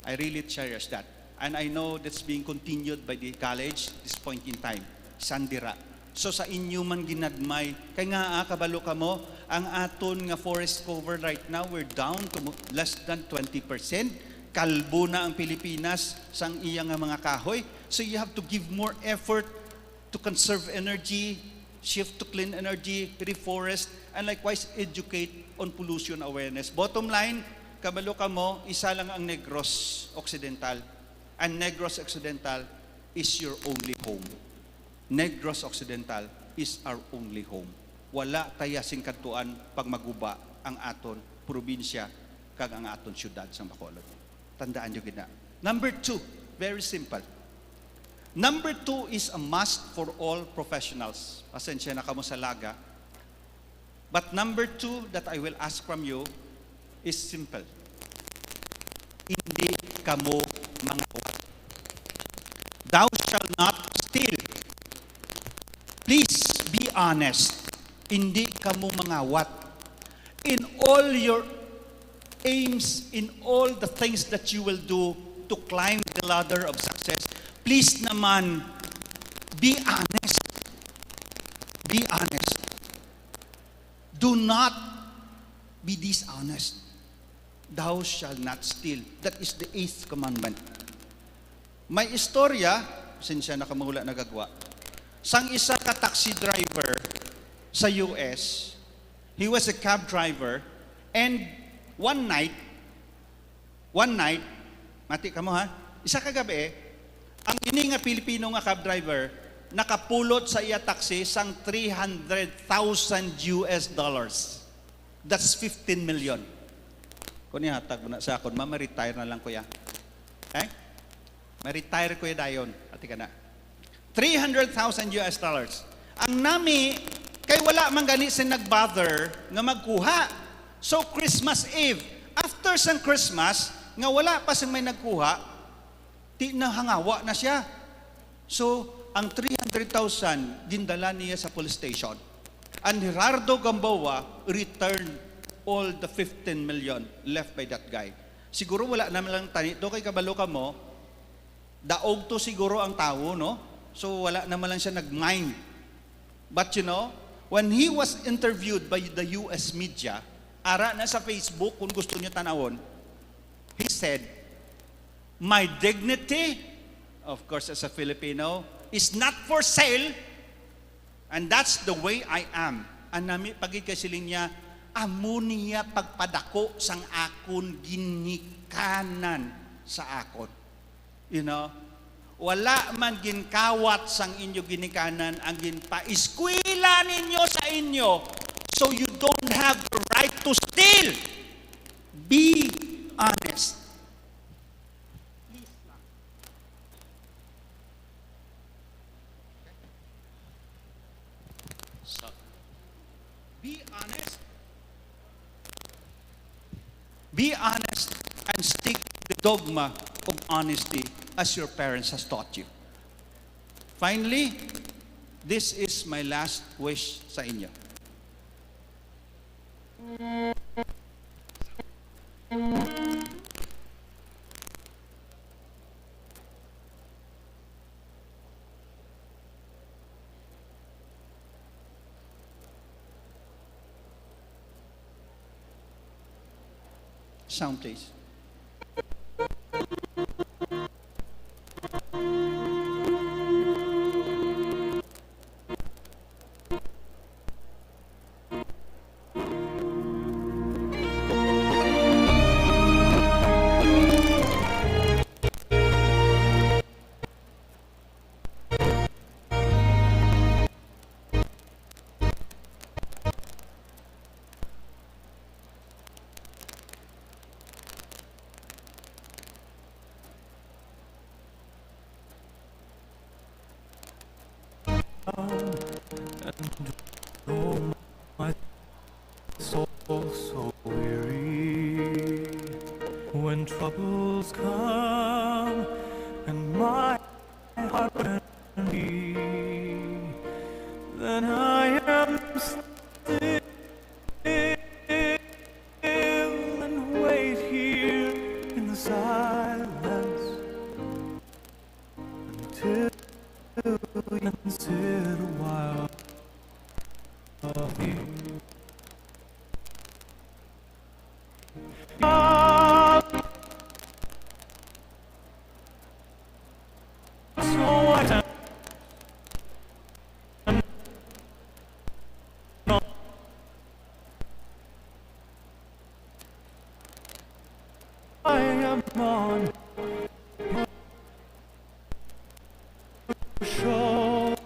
I really cherish that. And I know that's being continued by the college this point in time. Sandira. So sa inyo man ginagmay, kay nga kabalo kamo, ang aton nga forest cover right now, we're down to less than 20%. Kalbo na ang Pilipinas sang iyang mga kahoy. So you have to give more effort to conserve energy, shift to clean energy, reforest, and likewise educate on pollution awareness. Bottom line, kabalo kamo, isa lang ang Negros Occidental. And Negros Occidental is your only home. Negros Occidental is our only home. Wala taya sing kadtuan pag maguba ang aton probinsya kag ang aton syudad sa Bacolod. Tandaan nyo gina. Number 2, very simple. Number 2 is a must for all professionals. Pasensya na kamo sa laga. But number 2 that I will ask from you is simple. hindi kamo mga wat. Thou shall not steal. Please be honest. Hindi kamo mga wat. In all your aims, in all the things that you will do to climb the ladder of success, please naman, be honest. Be honest. Do not be dishonest. Thou shall not steal. That is the 8th commandment. May istorya, sinsya nakamahula nagagwa, sang isa ka taxi driver sa US, he was a cab driver, and one night, mati ka mo ha, isa ka gabi, ang ini nga Pilipino nga cab driver, nakapulot sa iya taxi sang $300,000 US. That's 15 million. Kung nihatag mo na sa akon, ma-retire na lang kuya. Okay? Ma-retire kuya dayon. Ati ka na. $300,000 US. Ang nami, kay wala man gani sin nag-bother nga magkuha. So Christmas Eve, after sang Christmas, nga wala pa siyang may nagkuha, ti na hangawa na siya. So, ang 300,000 gindala niya sa police station. And Gerardo Gamboa returned all the 15 million left by that guy. Siguro wala naman lang tani. Do kay kabalo ka mo, daog to siguro ang tao, no? So wala naman lang siya nag-mind. But you know, when he was interviewed by the US media, ara na sa Facebook, kung gusto niyo tanawon, he said, my dignity, of course as a Filipino, is not for sale, and that's the way I am. Ang nami pagid kay siling niya, amo niya pagpadako sang akon ginikanan sa akon. You know, wala man ginkawat sang inyo ginikanan ang ginpaiskwela ninyo sa inyo, so you don't have the right to steal. Be honest. Be honest. Be honest and stick to the dogma of honesty as your parents has taught you. Finally, this is my last wish sa inyo. Sound, please. So weary when troubles come and my heart be, then I am still and wait here in the silence until you can sit a while here. I am on your shore.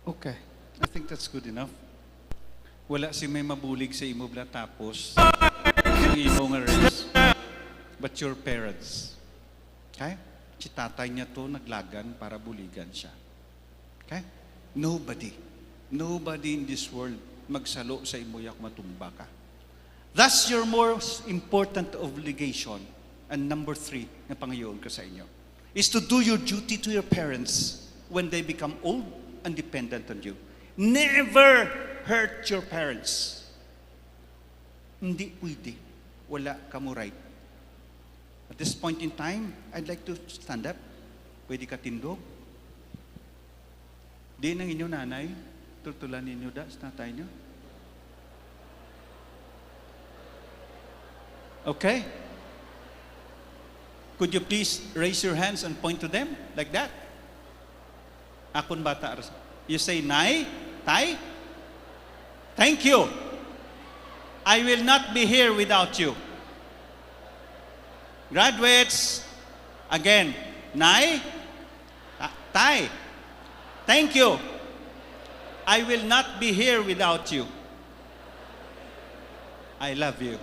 Okay, I think that's good enough. Wala si may mabulig sa imo bla tapos ang imo nga race, but your parents. Okay? Si tatay niya to naglagan para buligan siya. Okay? Nobody in this world magsalo sa imo yak matumba ka. That's your most important obligation. And number 3 na pangayoon ko sa inyo is to do your duty to your parents when they become old and dependent on you. Never hurt your parents. Hindi pwede. Wala ka mo right. At this point in time, I'd like to stand up. Pwede ka tindog. Di ng inyo nanay, tutulan ninyo da sa tatay nyo. Okay? Could you please raise your hands and point to them like that? Akon bata. You say, Nay, Tay, thank you. I will not be here without you. Graduates, again, Nay, Tay, thank you. I will not be here without you. I love you.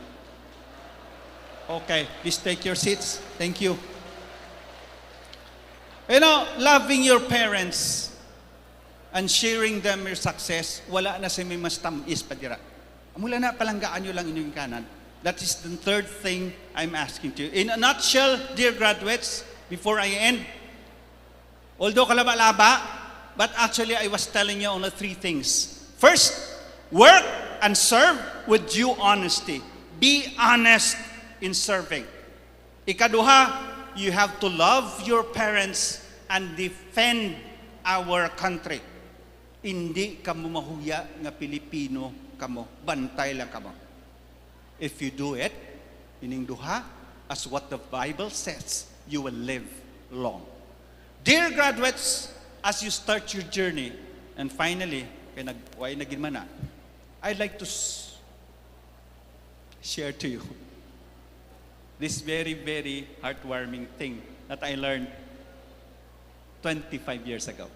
Okay, please take your seats. Thank you. You know, loving your parents and sharing them your success, wala na sa may mas tamis pa dira. Mula na palanggaan nyo lang inyong kanan. That is the third thing I'm asking to you. In a nutshell, dear graduates, before I end, although kalaba-laba, but actually I was telling you only 3 things. First, work and serve with due honesty. Be honest in serving. Ikaduha, you have to love your parents and defend our country. Hindi kamo mahuya nga Pilipino kamo, bantay lang kamo. If you do it, ining duha, as what the Bible says, you will live long. Dear graduates, as you start your journey, and finally, kay nagway na gid man na, I'd like to share to you this very, very heartwarming thing that I learned 25 years ago.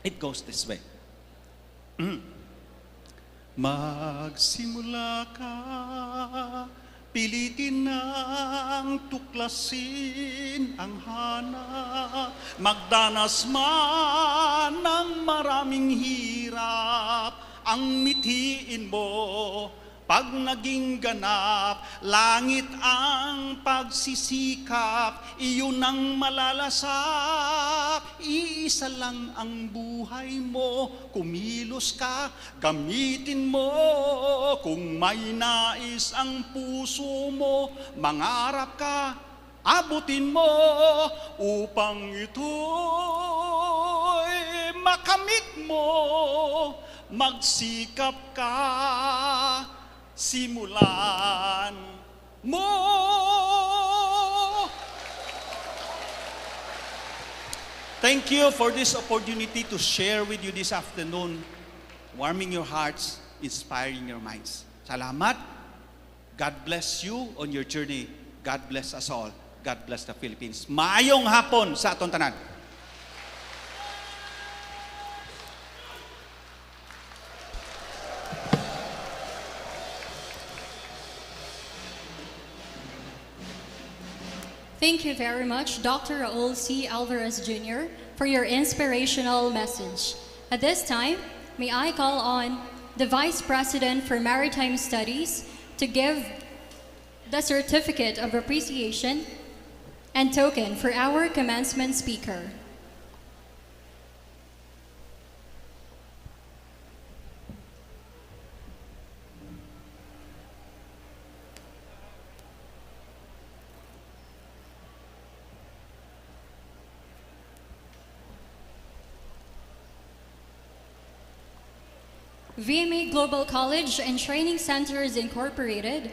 It goes this way. Magsimula ka, pilitin ng tuklasin ang hanap, magdanas man ng maraming hirap, ang mithiin mo. Pag naging ganap, langit ang pagsisikap, iyon ang malalasak. Iisa lang ang buhay mo, kumilos ka, gamitin mo. Kung may nais ang puso mo, mangarap ka, abutin mo. Upang ito'y makamit mo, magsikap ka. Simulan mo. Thank you for this opportunity to share with you this afternoon, warming your hearts, inspiring your minds. Salamat. God bless you on your journey. God bless us all. God bless the Philippines. Maayong hapon sa atong tanan. Thank you very much, Dr. Raul C. Alvarez Jr., for your inspirational message. At this time, may I call on the Vice President for Maritime Studies to give the certificate of appreciation and token for our commencement speaker. VMA Global College and Training Centers Incorporated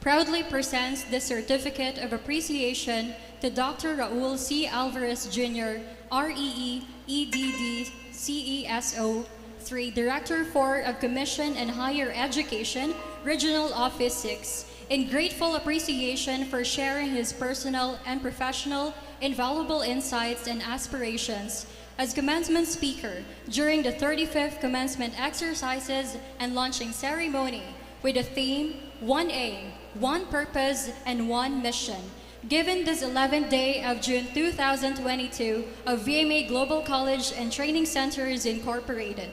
proudly presents the Certificate of Appreciation to Dr. Raul C. Alvarez Jr., REE, EDD, CESO, 3, Director 4 of Commission and Higher Education, Regional Office 6, in grateful appreciation for sharing his personal and professional invaluable insights and aspirations as commencement speaker during the 35th Commencement Exercises and launching ceremony with the theme One Aim, One Purpose, and One Mission, given this 11th day of June 2022 of VMA Global College and Training Centers Incorporated.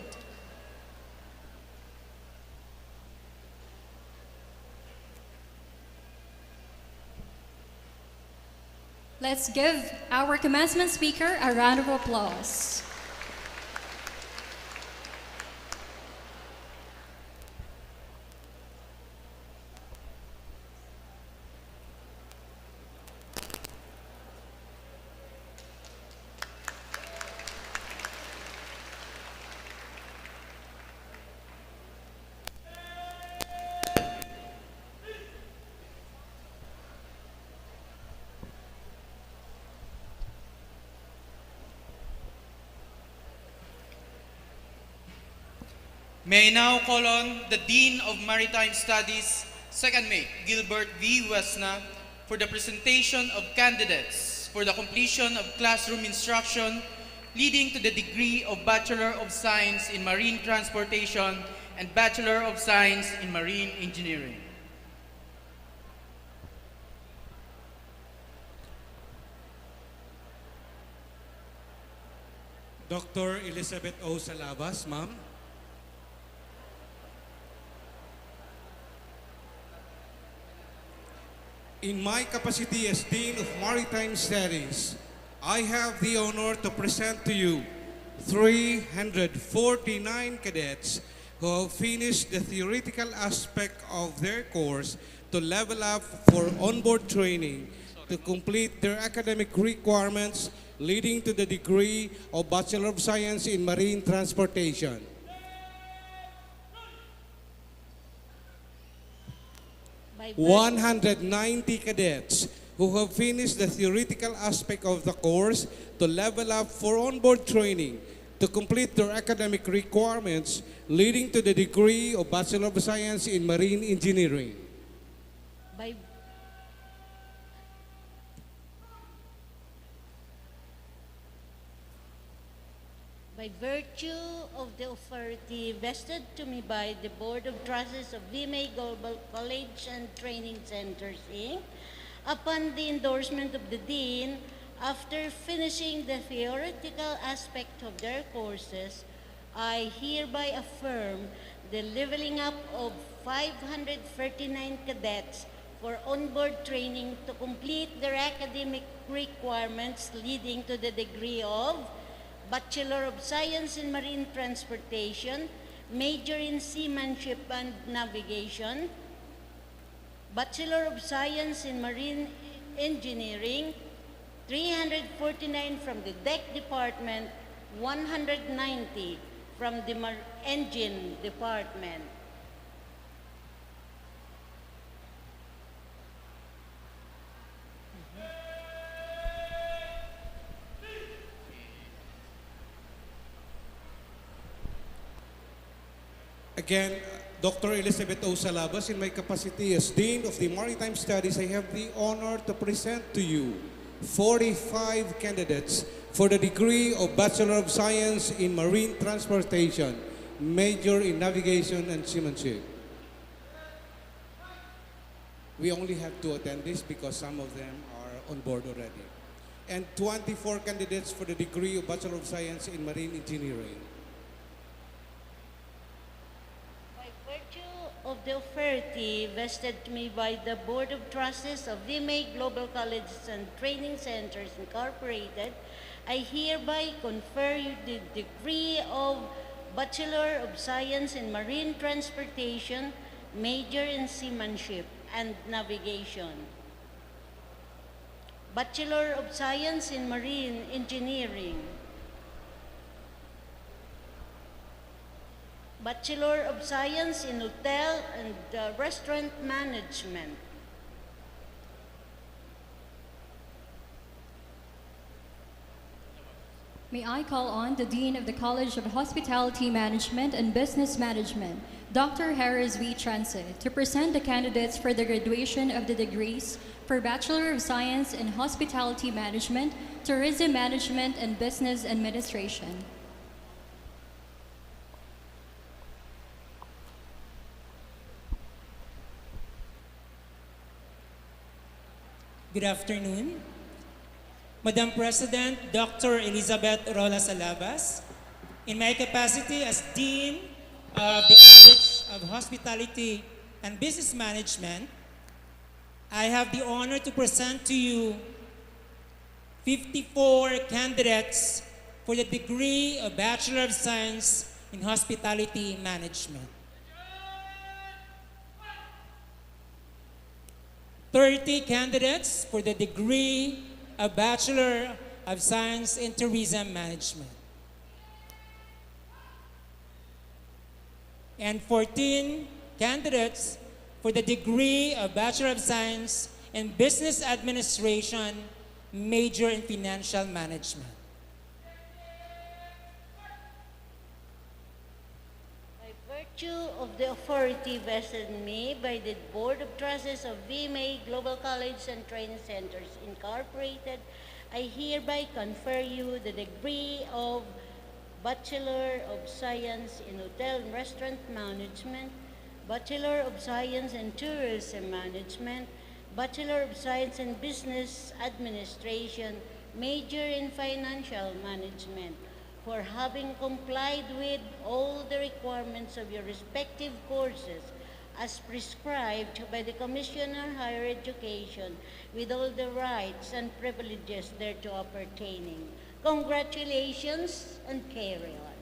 Let's give our commencement speaker a round of applause. May I now call on the Dean of Maritime Studies, Second Mate Gilbert V. Wesna, for the presentation of candidates for the completion of classroom instruction leading to the degree of Bachelor of Science in Marine Transportation and Bachelor of Science in Marine Engineering. Dr. Elizabeth O. Salabas, ma'am. In my capacity as Dean of Maritime Studies, I have the honor to present to you 349 cadets who have finished the theoretical aspect of their course to level up for onboard training to complete their academic requirements leading to the degree of Bachelor of Science in Marine Transportation. By 190 cadets who have finished the theoretical aspect of the course to level up for onboard training to complete their academic requirements leading to the degree of Bachelor of Science in Marine Engineering. by By virtue of the authority vested to me by the Board of Trustees of VMA Global College and Training Centers, Inc., upon the endorsement of the Dean, after finishing the theoretical aspect of their courses, I hereby affirm the leveling up of 539 cadets for onboard training to complete their academic requirements leading to the degree of Bachelor of Science in Marine Transportation, Major in Seamanship and Navigation, Bachelor of Science in Marine Engineering, 349 from the Deck Department, 190 from the Engine Department. Again, Dr. Elizabeth O. Salabas, in my capacity as Dean of the Maritime Studies, I have the honor to present to you 45 candidates for the degree of Bachelor of Science in Marine Transportation, Major in Navigation and Seamanship. We only have to attend this because some of them are on board already. And 24 candidates for the degree of Bachelor of Science in Marine Engineering. By virtue of the authority vested to me by the Board of Trustees of VMA Global Colleges and Training Centers Incorporated, I hereby confer you the degree of Bachelor of Science in Marine Transportation, Major in Seamanship and Navigation, Bachelor of Science in Marine Engineering, Bachelor of Science in Hotel and Restaurant Management, May I call on the Dean of the College of Hospitality Management and Business Management, Dr. Harris V. Transit, to present the candidates for the graduation of the degrees for Bachelor of Science in Hospitality Management, Tourism Management and Business Administration. Good afternoon. Madam President, Dr. Elizabeth Rola Salabas, in my capacity as Dean of the College of Hospitality and Business Management, I have the honor to present to you 54 candidates for the degree of Bachelor of Science in Hospitality Management. 30 candidates for the degree of Bachelor of Science in Tourism Management. And 14 candidates for the degree of Bachelor of Science in Business Administration, major in Financial Management. By virtue of the authority vested in me by the Board of Trustees of VMA Global College and Training Centers Incorporated, I hereby confer you the degree of Bachelor of Science in Hotel and Restaurant Management, Bachelor of Science in Tourism Management, Bachelor of Science in Business Administration, major in Financial Management, for having complied with all the requirements of your respective courses as prescribed by the Commissioner of Higher Education, with all the rights and privileges thereto appertaining. Congratulations and carry on.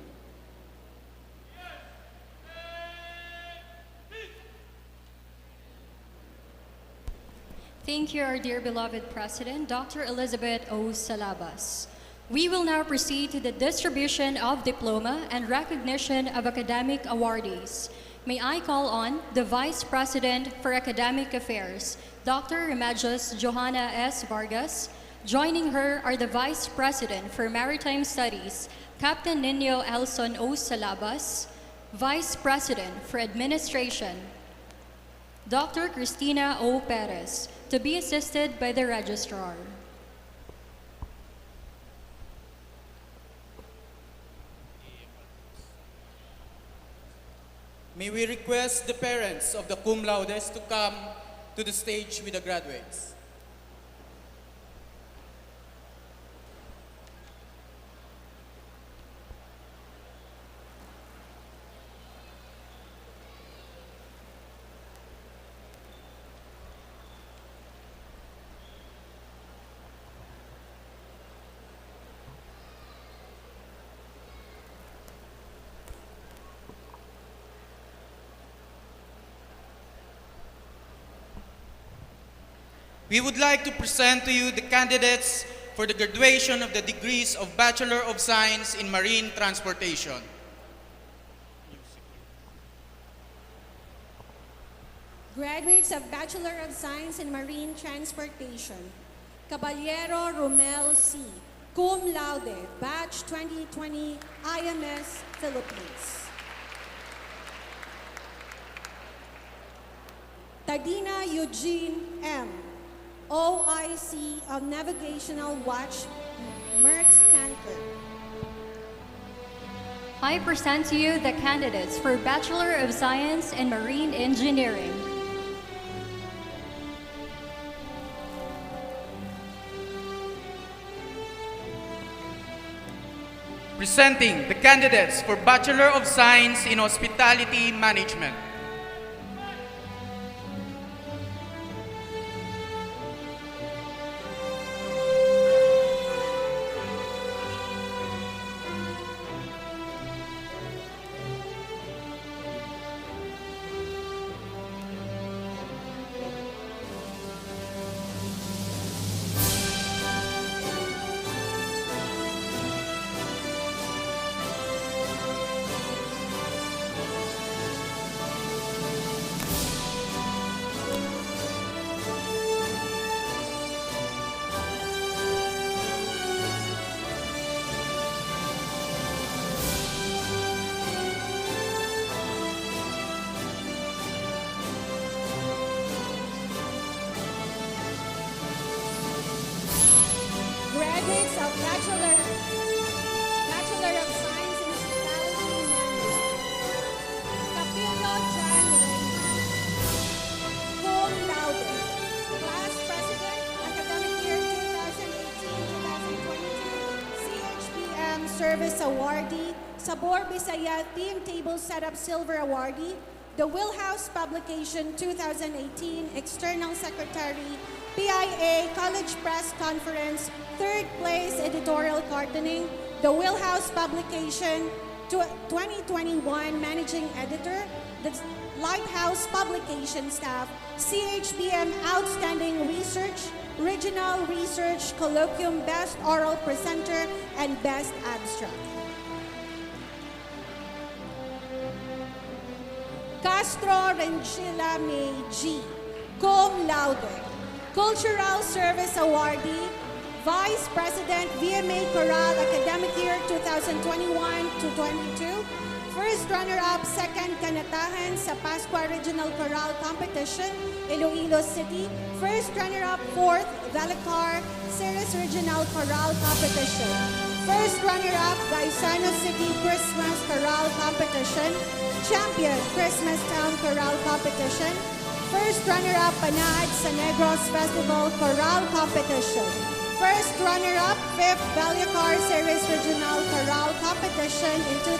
Thank you, our dear beloved President, Dr. Elizabeth O. Salabas. We will now proceed to the distribution of diploma and recognition of academic awardees. May I call on the Vice President for Academic Affairs, Dr. Remedios Johanna S. Vargas. Joining her are the Vice President for Maritime Studies, Captain Nino Elson O. Salabas, Vice President for Administration, Dr. Cristina O. Perez, to be assisted by the Registrar. May we request the parents of the cum laudes to come to the stage with the graduates. We would like to present to you the candidates for the graduation of the degrees of Bachelor of Science in Marine Transportation. Graduates of Bachelor of Science in Marine Transportation, Caballero Romel C., cum laude, batch 2020, IMS, Philippines. Tadina Eugene M., OIC of Navigational Watch, Merck's Tanker. I present to you the candidates for Bachelor of Science in Marine Engineering. Presenting the candidates for Bachelor of Science in Hospitality Management. Service Awardee, Sabor Bisaya Team Table Setup Silver Awardee, the Wheelhouse Publication 2018 External Secretary, PIA College Press Conference, third place editorial cartooning, the Wheelhouse Publication 2021 Managing Editor, the Lighthouse Publication Staff, CHBM Outstanding Research, Regional Research Colloquium Best Oral Presenter, and Best Abstract. Castro Renchila May G, cum laude, Cultural Service Awardee, Vice President VMA Chorale Academic Year 2021-22, First Runner-Up Second Kanatahan sa Pascua Regional Chorale Competition, Iloilo City, First Runner-Up Fourth Valedictory Series Regional Chorale Competition, First Runner-Up Gaisano City Christmas Chorale Competition, Champion Christmas Town Chorale Competition, First Runner-Up Panahad sa Negros Festival Chorale Competition, First Runner-Up 5th Valedictory Series Regional Chorale Competition in 2019,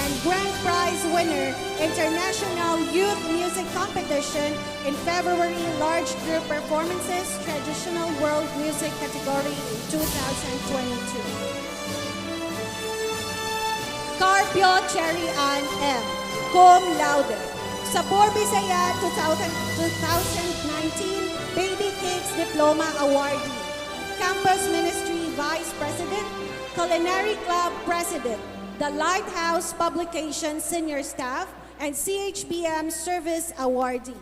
and Grand Prize winner International Youth Music Competition in February Large Group Performances Traditional World Music category in 2022. Carpio Cherry Ann M, cum laude, Sabor Bisaya 2019 Baby Cakes Diploma Awardee, Campus Ministry Vice President, Culinary Club President, the Lighthouse Publication Senior Staff, and CHBM Service Awardee.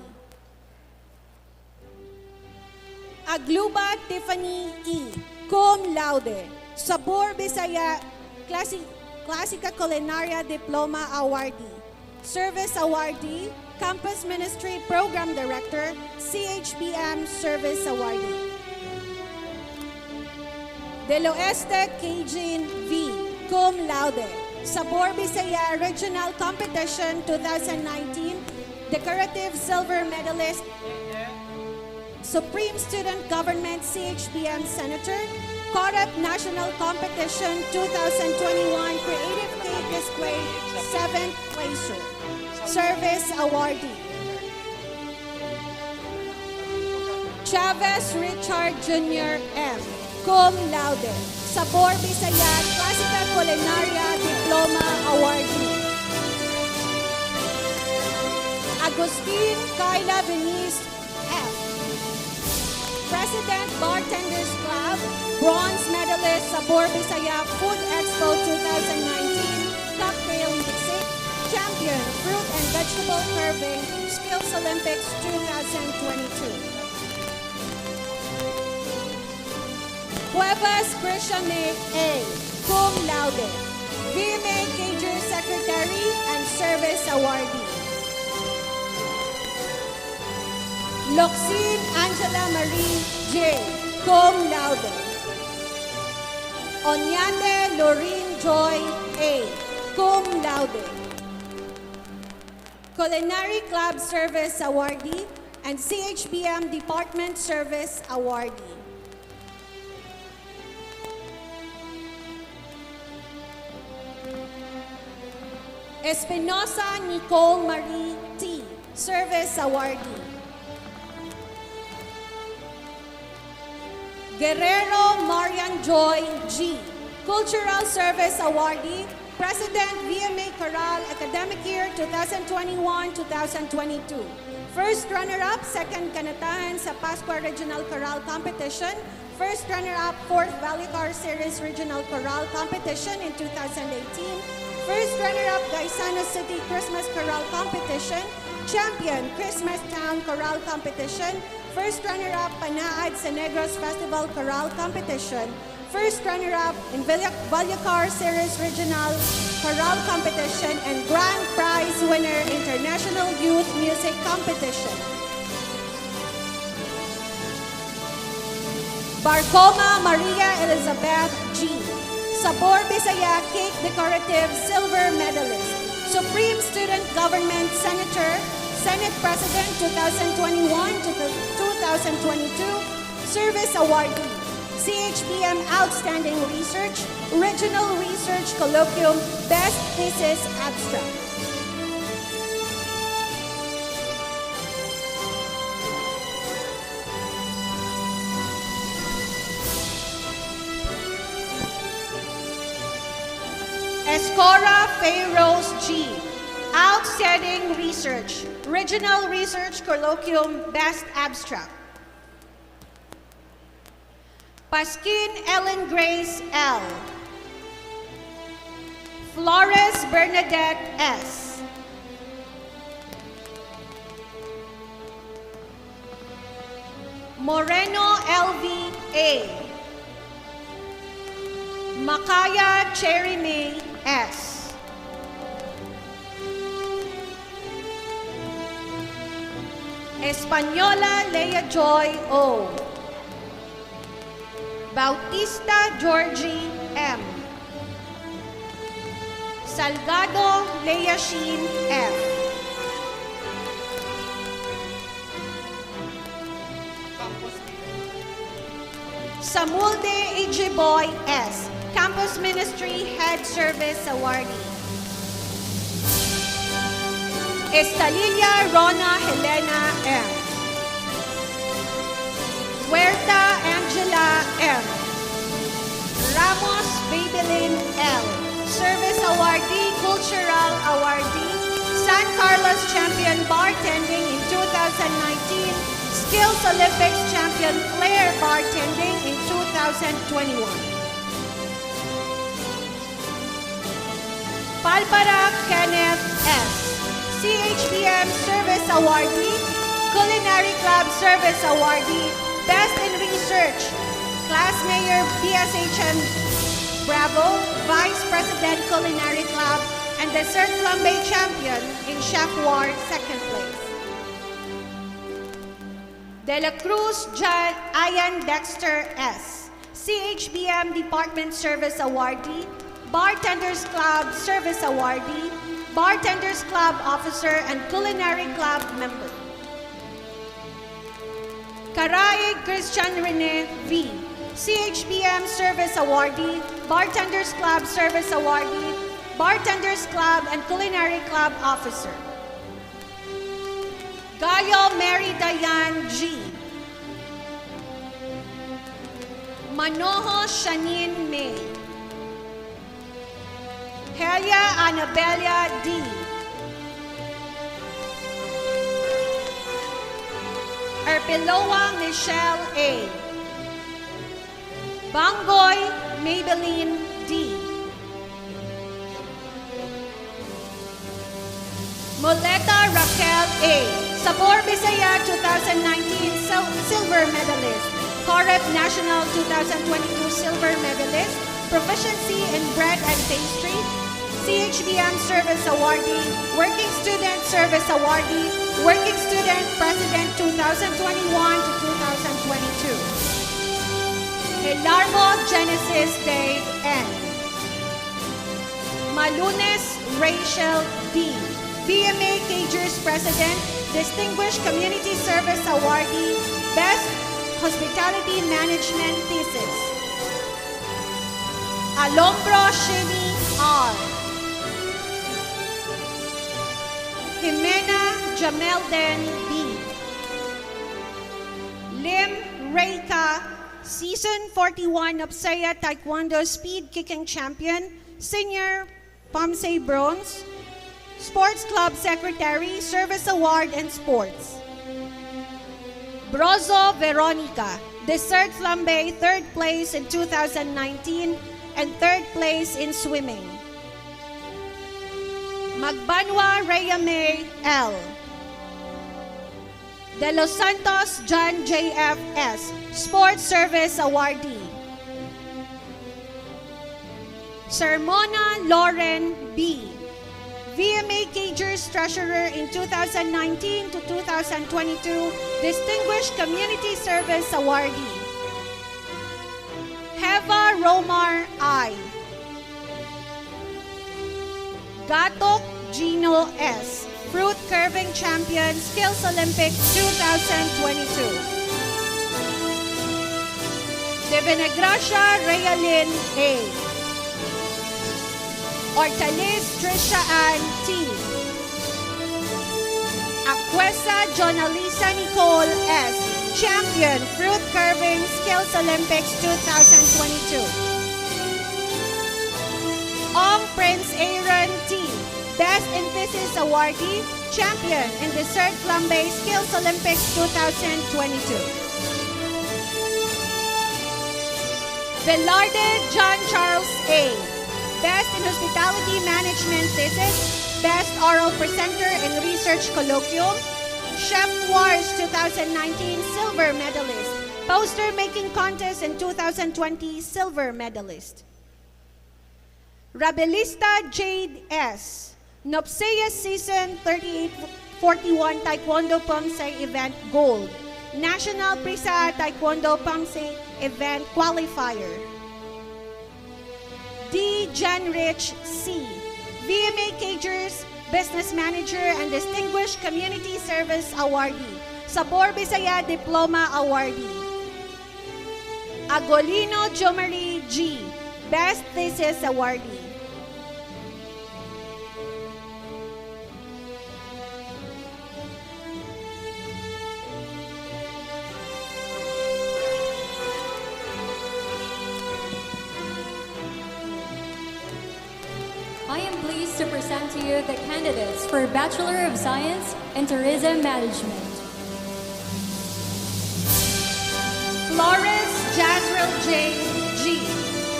Agluba Tiffany E, cum laude, Sabor Bisaya Classica Culinaria Diploma Awardee, Service Awardee, Campus Ministry Program Director, CHBM Service Awardee. Del Oeste Cajun V, cum laude, Sabor Bisaya Regional Competition 2019, Decorative Silver Medalist, Supreme Student Government CHBM Senator, Corrupt National Competition 2021 Creative Cake Display 7th Placer, Service Awardee. Chavez Richard Jr. M, cum laude, Sabor Bisaya Classica Culinaria Diploma Awardee. Agustin Kyla Venice F, President Bartenders Club, Bronze Medalist Sabor Bisaya Food Expo 2019, Cocktail Mixing, Champion Fruit and Vegetable Curving, Skills Olympics 2022. Cuevas Christiane A, cum laude, VMA Cager Secretary and Service Awardee. Loxin Angela Marie J, cum laude. Onyate Lorene Joy A, cum laude. Culinary Club Service Awardee and CHBM Department Service Awardee. Espinosa Nicole Marie T, Service Awardee. Guerrero Marian Joy G, Cultural Service Awardee, President VMA Chorale Academic Year 2021-2022. First runner-up, second kanatahan sa Pascua Regional Chorale Competition. First runner-up, fourth Valedictory Series Regional Chorale Competition in 2018. First runner-up, Gaisano City Christmas Chorale Competition. Champion, Christmas Town Chorale Competition. First runner-up, Panaad sa Negros Festival Chorale Competition. First runner-up in Valedictory Series Regional Chorale Competition and Grand Prize winner International Youth Music Competition. Barcoma Maria Elizabeth G, Sabor Bisaya Cake Decorative Silver Medalist, Supreme Student Government Senator, Senate President 2021 to 2022, Service Awardee, CHBM Outstanding Research, Regional Research Colloquium, Best Thesis Abstract. Escora Fayros G. Outstanding Research, Regional Research Colloquium, Best Abstract. Pasquin Ellen Grace L. Flores Bernadette S. Moreno LV A. Makaya Cherry May S. Española Leia Joy O. Bautista Georgie M. Salgado Leia Sheen F. Samulde Ijiboy S. Campus Ministry Head Service Awardee. Estalilla Rona Helena M. Huerta Angela M. Ramos Babylin L. Service Awardee, Cultural Awardee, San Carlos Champion Bartending in 2019, Skills Olympics Champion Flair Bartending in 2021. Palpara Kenneth S. CHBM Service Awardee, Culinary Club Service Awardee, Best in Research, Class Mayor BSHM Bravo, Vice President Culinary Club, and Dessert Flambe Champion in Chef War, 2nd place. De la Cruz John Ian Dexter S. CHBM Department Service Awardee, Bartenders Club Service Awardee, Bartenders Club Officer, and Culinary Club member. Caray Christian Rene V. CHBM Service Awardee, Bartenders Club Service Awardee, Bartenders Club and Culinary Club Officer. Gayo Mary Dayan G. Manoho Shanin May. Helia Anabella D. Erpiloa Michelle A. Bangoy Maybelline D. Moleta Raquel A. Sabor Bisaya 2019 Silver Medalist. Corep National 2022 Silver Medalist. Proficiency in Bread and Pastry. CHBM Service Awardee. Working Student Service Awardee. Working Student President 2021 to 2022. Hilarmo Genesis Dave N. Malunes Rachel D. BMA Cagers President, Distinguished Community Service Awardee, Best Hospitality Management Thesis. Alombro Shimi R. Jimena Jamelden B. Lim Reika, Season 41 Apsaya Taekwondo Speed Kicking Champion, Senior Pamsay Bronze, Sports Club Secretary, Service Award and Sports. Brozo Veronica, Dessert Flambe, 3rd place in 2019 and 3rd place in swimming. Magbanwa Rhea May L. De Los Santos John JFS, Sports Service Awardee. Sermona Lauren B. VMA Cagers Treasurer in 2019 to 2022, Distinguished Community Service Awardee. Heva Romar I. Gatok Gino S. Fruit Curving Champion, Skills Olympics 2022. De Venegracia Realin A. Hortaliz Trisha Ann T. Aquesta Jonalisa Nicole S. Champion Fruit Curving Skills Olympics 2022. Ong Prince Aaron T. Best in Thesis Awardee, Champion in Dessert Flambe Skills Olympics 2022. Velarde John Charles A. Best in Hospitality Management Thesis, Best Oral Presenter in Research Colloquium, Chef Wars 2019 Silver Medalist, Poster Making Contest in 2020 Silver Medalist. Rabelista Jade S. Nopseya Season 38-41 Taekwondo Pumse Event Gold, National Prisa Taekwondo Pumse Event Qualifier. D. Janrich C. VMA Cagers Business Manager and Distinguished Community Service Awardee, Sabor Bisaya Diploma Awardee. Agolino Jomari G. Best Thesis Awardee. I am pleased to present to you the candidates for Bachelor of Science in Tourism Management. Flores Jazril J. G.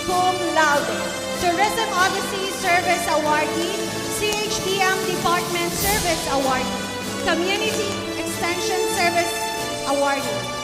Cum laude. Tourism Odyssey Service Awardee, CHBM Department Service Awardee, Community Extension Service Awardee.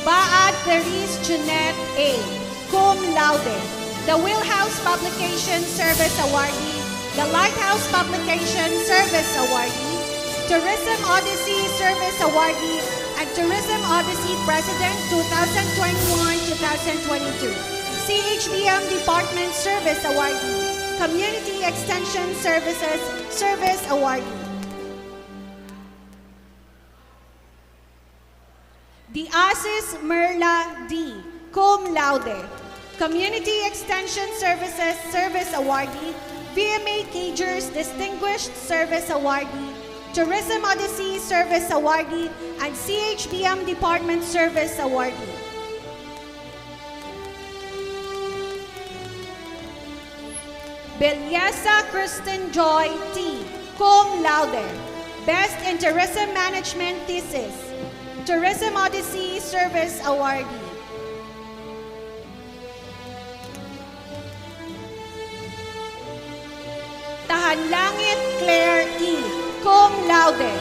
Baad Therese Jeanette A. Cum laude. The Wheelhouse Publication Service Awardee, the Lighthouse Publication Service Awardee, Tourism Odyssey Service Awardee, and Tourism Odyssey President 2021-2022. CHBM Department Service Awardee, Community Extension Services Service Awardee. The Asis Merla D. Cum laude. Community Extension Services Service Awardee, VMA Cagers Distinguished Service Awardee, Tourism Odyssey Service Awardee, and CHBM Department Service Awardee. Bilyesa Kristen Joy T. Cum laude. Best in Tourism Management Thesis, Tourism Odyssey Service Awardee. Tahanlangit Claire E. Cum laude.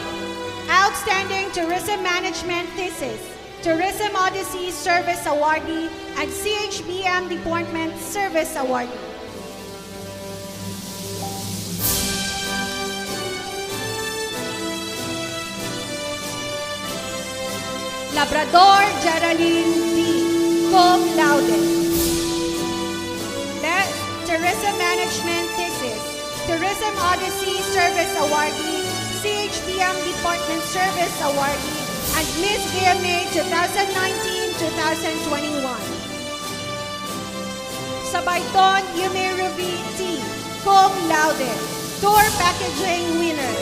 Outstanding Tourism Management Thesis, Tourism Odyssey Service Awardee, and CHBM Department Service Awardee. Labrador Geraldine D. Cum laude. Best Tourism Management Thesis, Tourism Odyssey Service Awardee, CHBM Department Service Awardee, and Miss VMA 2019-2021. Sabayton Yumirubi T. Cum laude. Tour Packaging Winner.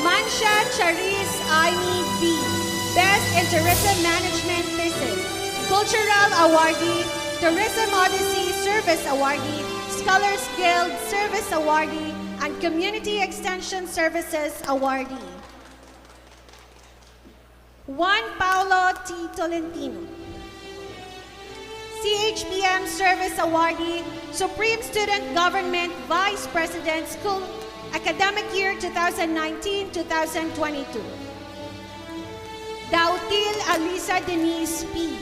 Mansha Charis Aini B. Best in Tourism Management Thesis, Cultural Awardee, Tourism Odyssey Service Awardee, Scholars Guild Service Awardee, and Community Extension Services Awardee. Juan Paulo T. Tolentino. CHBM Service Awardee, Supreme Student Government Vice President School, Academic Year 2019-2022. Dautil Alisa Denise P.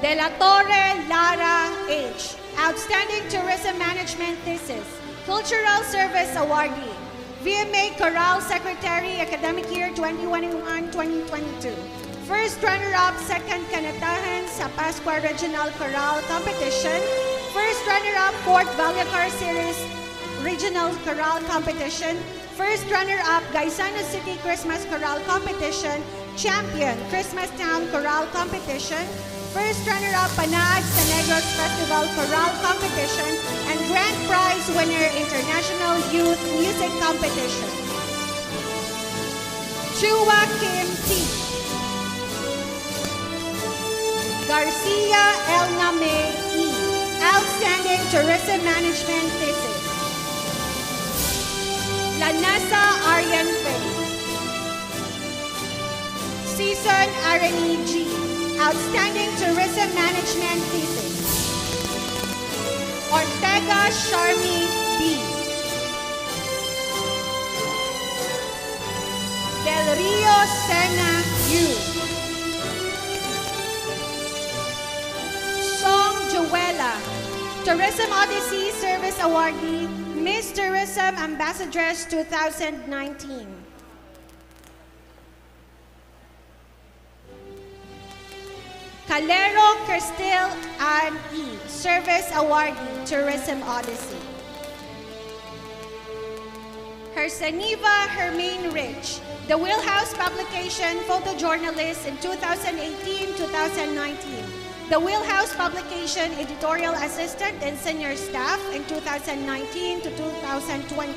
De la Torre Lara H. Outstanding Tourism Management Thesis, Cultural Service Awardee, VMA Chorale Secretary, Academic Year 2021-2022. First runner-up, second kanatahan sa Pascua Regional Chorale Competition. First runner-up, fourth Valedictory Series Regional Chorale Competition. First runner-up, Gaisano City Christmas Chorale Competition. Champion, Christmas Town Chorale Competition. First runner-up, Panaad Sa Negros Festival Chorale Competition. And grand prize winner, International Youth Music Competition. Chua Kim T. Garcia Elna May E. Outstanding Tourism Management Thesis. Lanasa Aryan Faye. Season Arani G. Outstanding Tourism Management Thesis. Ortega Sharmi B. Del Rio Sena U. Song Joella, Tourism Odyssey Service Awardee, Miss Tourism Ambassadress 2019. Calero Cristil Ann E, Service Awardee, Tourism Odyssey. Hersaniva Hermine Rich, The Wheelhouse Publication Photojournalist in 2018-2019. The Wheelhouse Publication Editorial Assistant and Senior Staff in 2019 to 2020.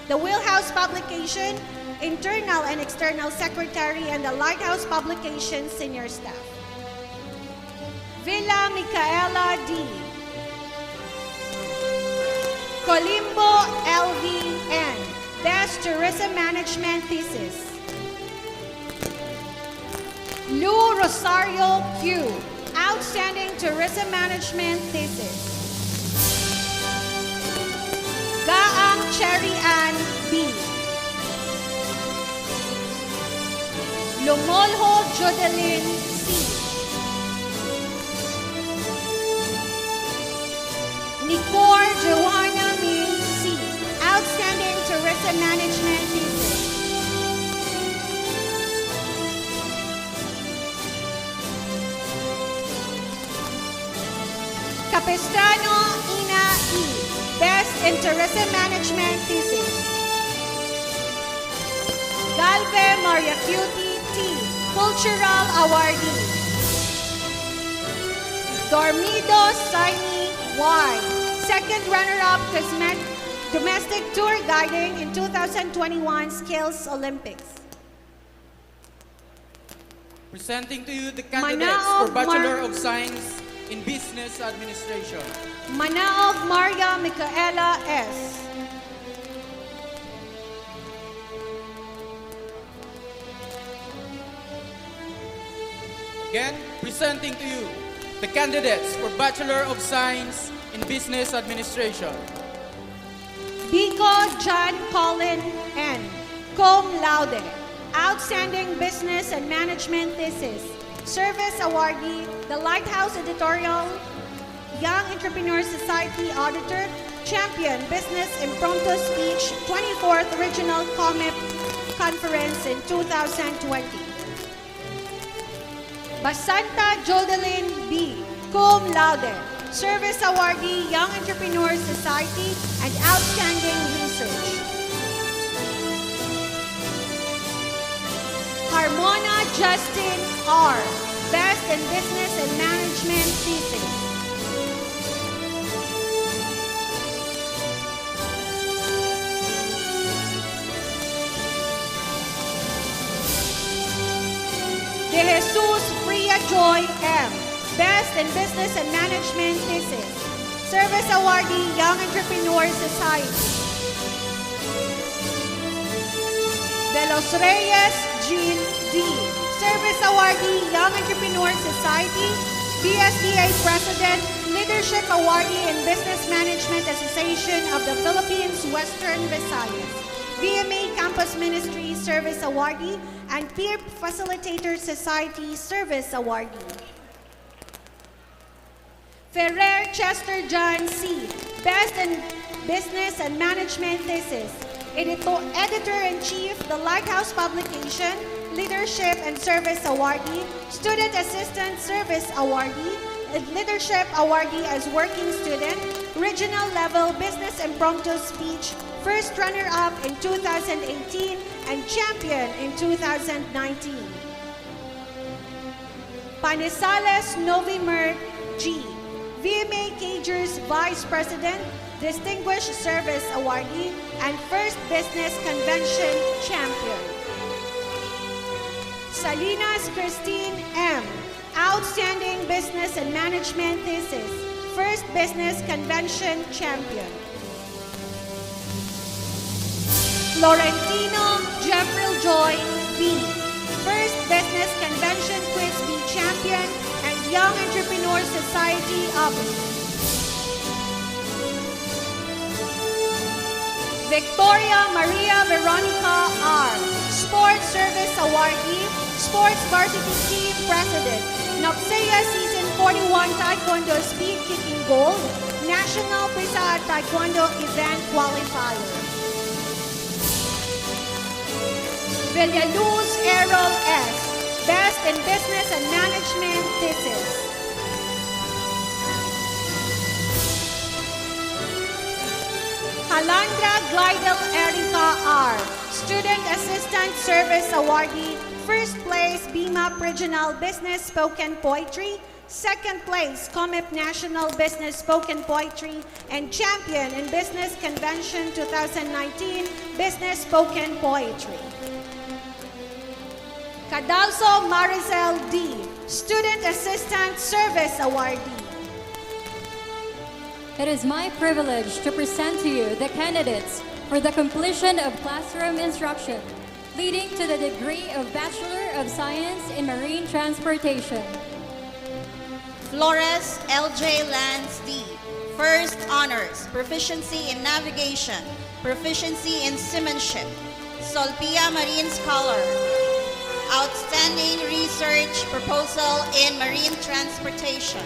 The Wheelhouse Publication Internal and External Secretary and the Lighthouse Publication Senior Staff. Villa Micaela D. Colimbo LVN, Best Tourism Management Thesis. Lou Rosario Q, Outstanding Tourism Management Thesis. Gaang Cherry Ann B. Lumolho Jodeline C. Nicor Joanna Min C. Outstanding Tourism Management Thesis. Capistrano Ina E. Best in Tourism Management Thesis. Galve Maria Cutie T. Cultural Awardee. Dormido Saini Y. Second runner-up domestic tour guiding in 2021 Skills Olympics. Presenting to you the candidates for Bachelor of Science in Business Administration. Manaog Maria Micaela S. Again, presenting to you the candidates for Bachelor of Science in Business Administration. Biko John Colin N. Cum Laude. Outstanding Business and Management Thesis. Service Awardee, the Lighthouse Editorial, Young Entrepreneur Society Auditor, Champion Business Impromptu Speech, 24th Regional COMEP Conference in 2020. Basanta Jodeline B. Cum Laude. Service Awardee, Young Entrepreneur Society, and Outstanding Research. Harmona Justin R. Best in Business and Management Thesis. De Jesus Fria Joy M. Best in Business and Management Thesis. Service Awardee, Young Entrepreneur Society. De Los Reyes Jean D. Service Awardee, Young Entrepreneur Society. BSDA President, Leadership Awardee in Business Management Association of the Philippines Western Visayas. VMA Campus Ministry Service Awardee and Peer Facilitator Society Service Awardee. Ferrer Chester John C. Best in Business and Management Thesis. Editor-in-Chief, The Lighthouse Publication, Leadership and Service Awardee, Student Assistant Service Awardee, Leadership Awardee as Working Student, Regional Level Business Impromptu Speech, First Runner-Up in 2018, and Champion in 2019. Panisales Novimer G, VMA Cagers Vice President, Distinguished Service Awardee, and First Business Convention Champion. Salinas Christine M, Outstanding Business and Management Thesis, First Business Convention Champion. Florentino Jeffrey Joy B, First Business Convention Quiz B Champion and Young Entrepreneur Society Officer. Victoria Maria Veronica R, Sports Service Awardee, Sports Varsity Team President, NOPSEA Season 41 Taekwondo Speed Kicking Gold, National Prisa Taekwondo Event Qualifier. Villaluz Errol S, Best in Business and Management Thesis. Halandra Glidel Erica R, Student Assistant Service Awardee, First Place BMAP Regional Business Spoken Poetry, Second Place COMEP National Business Spoken Poetry, and Champion in Business Convention 2019 Business Spoken Poetry. Cadalso Maricel D, Student Assistant Service Awardee. It is my privilege to present to you the candidates for the completion of classroom instruction, leading to the degree of Bachelor of Science in Marine Transportation. Flores L.J. Lance D, First Honors, Proficiency in Navigation, Proficiency in Seamanship, Solpia Marine Scholar, Outstanding Research Proposal in Marine Transportation.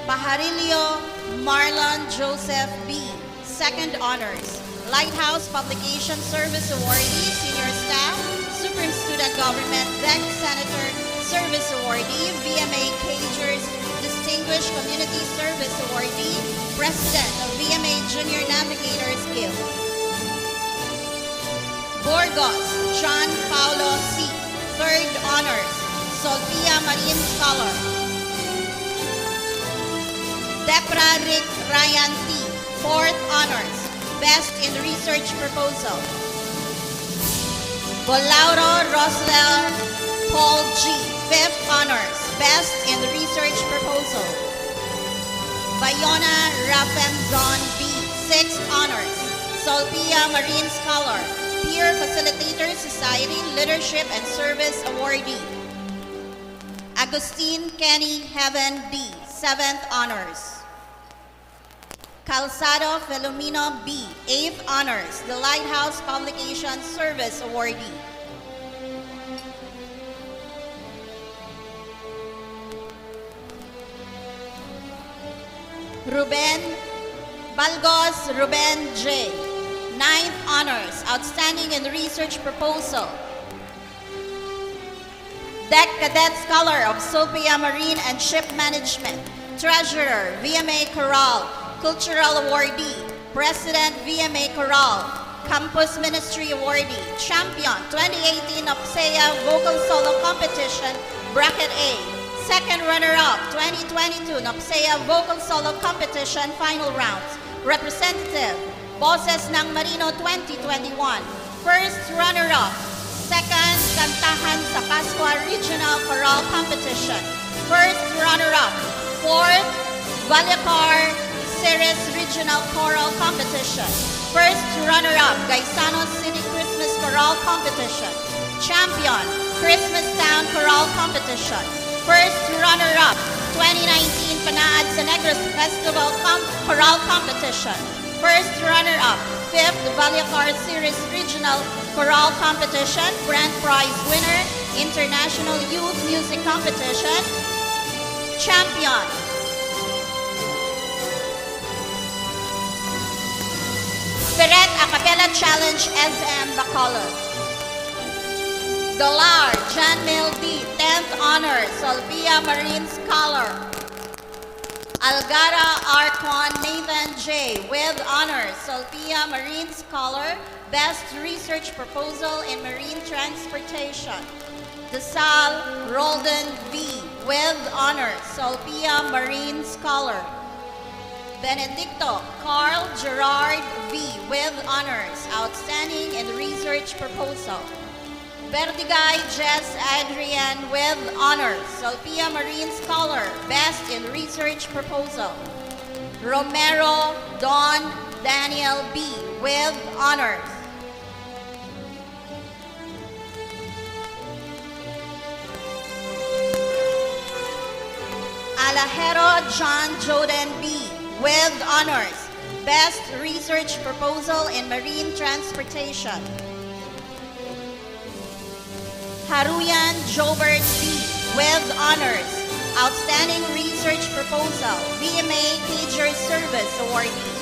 Pajarillo Marlon Joseph B, Second Honors, Lighthouse Publication Service Awardee, Senior Staff, Supreme Student Government, DEC Senator, Service Awardee, VMA Cagers, Distinguished Community Service Awardee, President of VMA Junior Navigators Guild. Burgos John Paulo C, Third Honors, Solpia Marine Scholar. Depra Rick Ryan T, Fourth Honors, Best in Research Proposal. Bolauro Rosler Paul G, Fifth Honors, Best in Research Proposal. Bayona Rafemzon B, Sixth Honors, Solpia Marine Scholar, Peer Facilitator Society Leadership and Service Awardee. Agustin Kenny Heaven D, Seventh Honors. Calzado Filomeno B, 8th Honors, the Lighthouse Publication Service Awardee. Ruben Balgos Ruben J, 9th Honors, Outstanding in Research Proposal. DEC Cadet Scholar of Solpia Marine and Ship Management. Treasurer, VMA Coral, Cultural Awardee, President VMA Coral, Campus Ministry Awardee, Champion 2018 NOPSEA Vocal Solo Competition, Bracket A, Second Runner-Up 2022 NOPSEA Vocal Solo Competition Final Rounds, Representative, Boses ng Marino 2021, First Runner-Up, Second Kantahan sa Pascua Regional Choral Competition, First Runner-Up, Fourth Valedictory Series Regional Choral Competition, First Runner-Up, Gaisano City Christmas Choral Competition, Champion, Christmas Town Choral Competition, First Runner-Up, 2019 Panaad sa Negros Festival Choral Competition, First Runner-Up, 5th Valedictory Series Regional Choral Competition, Grand Prize Winner, International Youth Music Competition, Champion, Spirit Acapella Challenge SM Bacolod. Dolar John Mil D, 10th honor, Solvia Marine Scholar. Algara Arcon Nathan J. with honors, Solvia Marine Scholar, Best Research Proposal in Marine Transportation. Desal Roldan V. with honors, Solvia Marine Scholar. Benedicto Carl Gerard V. with honors, Outstanding in Research Proposal. Verdigay Jess Adrian with honors, Solvia Marine Scholar, Best in Research Proposal. Romero Don Daniel B. with honors. Alajero John Joden B. with honors, Best Research Proposal in Marine Transportation. Haruyan Jobert B. with honors, Outstanding Research Proposal, VMA Pager Service Awardee.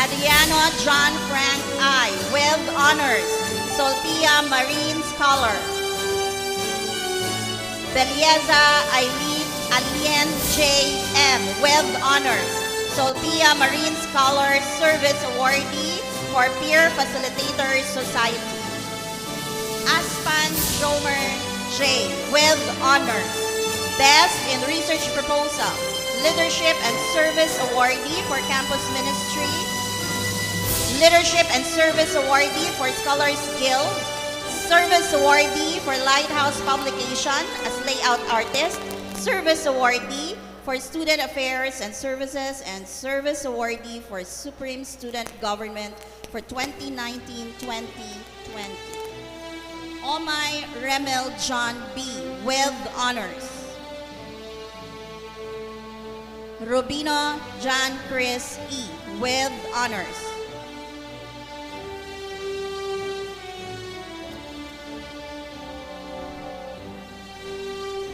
Adriano John Frank I. with honors, Solvia Marine Scholar. Belieza Eileen Alien J. M. with honors, Solvia Marine Scholar Service Awardee for Peer Facilitators Society. Aspan Jomer J. with honors, Best in Research Proposal, Leadership and Service Awardee for Campus Ministry, Leadership and Service Awardee for Scholars Guild, Service Awardee for Lighthouse Publication as Layout Artist, Service Awardee for Student Affairs and Services, and Service Awardee for Supreme Student Government for 2019-2020. Omai Remel John B. with honors. Rubino John Chris E. with honors.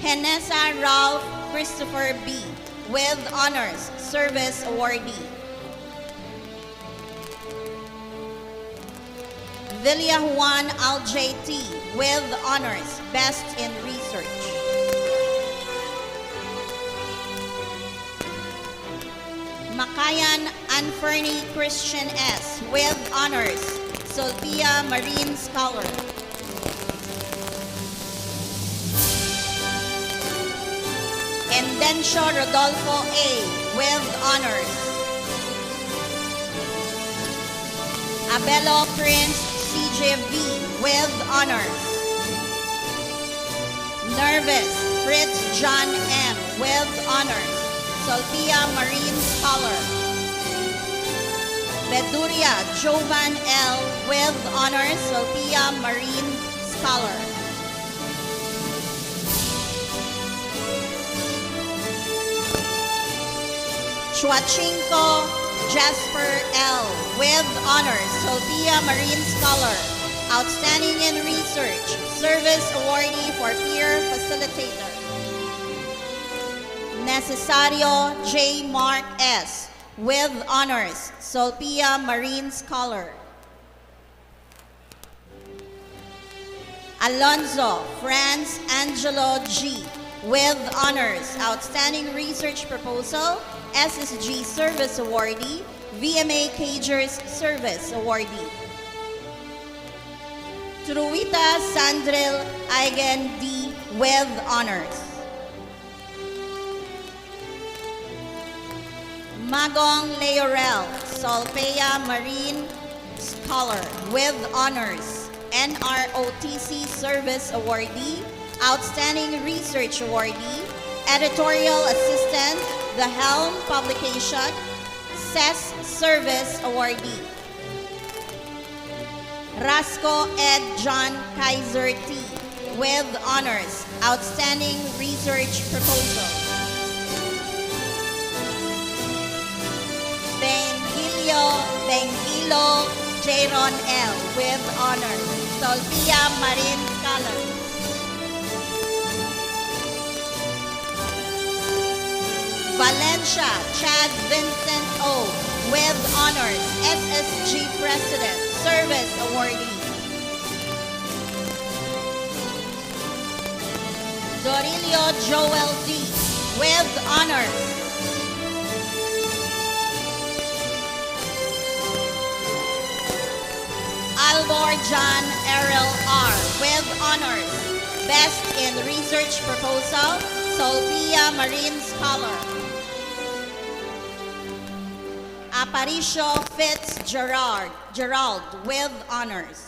Henessa Ralph Christopher B. with honors, Service Awardee. Villa Juan Aljt with honors, Best in Research. Makayan Anferny Christian S. with honors, Solvia Marine Scholar. Endencio Rodolfo A. with honors. Abelo Prince CJV with honors. Nervous Fritz John M. with honors, Solvia Marine Scholar. Beduria Jovan L. with honors, Solvia Marine Scholar. Chuachinko Jasper L. with honors, Solvia Marine Scholar, Outstanding in Research, Service Awardee for Peer Facilitator. Necesario J. Mark S. with honors, Solvia Marine Scholar. Alonzo Franz Angelo G. with honors, Outstanding Research Proposal, SSG Service Awardee, VMA Cagers Service Awardee. Truita Sandril Aigen D. with honors. Magong Leorel Solpeya Marine Scholar with honors, NROTC Service Awardee, Outstanding Research Awardee, Editorial Assistant, The Helm Publication, CES Service Awardee. Rasco Ed John Kaiser T. with honors, Outstanding Research Proposal. Bengilo Jaron L. with honors, Solvia Marine Scholar. Valencia Chad Vincent O. with honors, SSG President, Service Awardee. Dorilio Joel D. with honors. Albor John Errol R. with honors. Best in Research Proposal, Sophia Marine Scholar. Aparicio Fitzgerald with honors.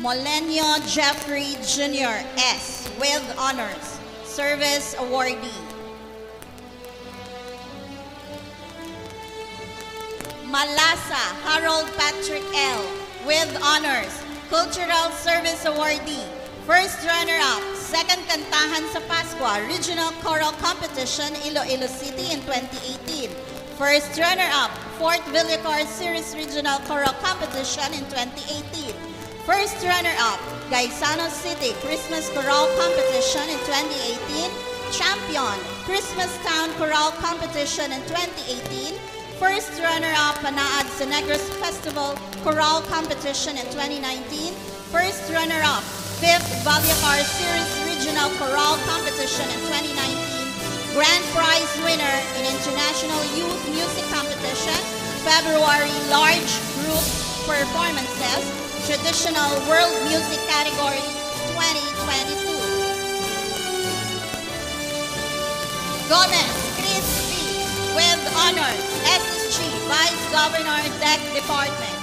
Molenio Jeffrey Jr. S. with honors. Service awardee. Malasa Harold Patrick L. with honors. Cultural Service awardee. First runner-up, second kantahan sa Pascua Regional Choral Competition, Iloilo City in 2018. First runner-up, 4th Villacar Series Regional Choral Competition in 2018. First runner-up, Gaisano City Christmas Choral Competition in 2018. Champion, Christmas Town Choral Competition in 2018. First runner-up, Panaad sa Negros Festival Choral Competition in 2019. First runner-up, 5th Villacar Series Regional Choral Competition in 2019. Grand prize winner in International Youth Music Competition, February Large Group Performances, Traditional World Music Category 2022. Gomez Chris B. with honors, SSG Vice Governor Deck Department.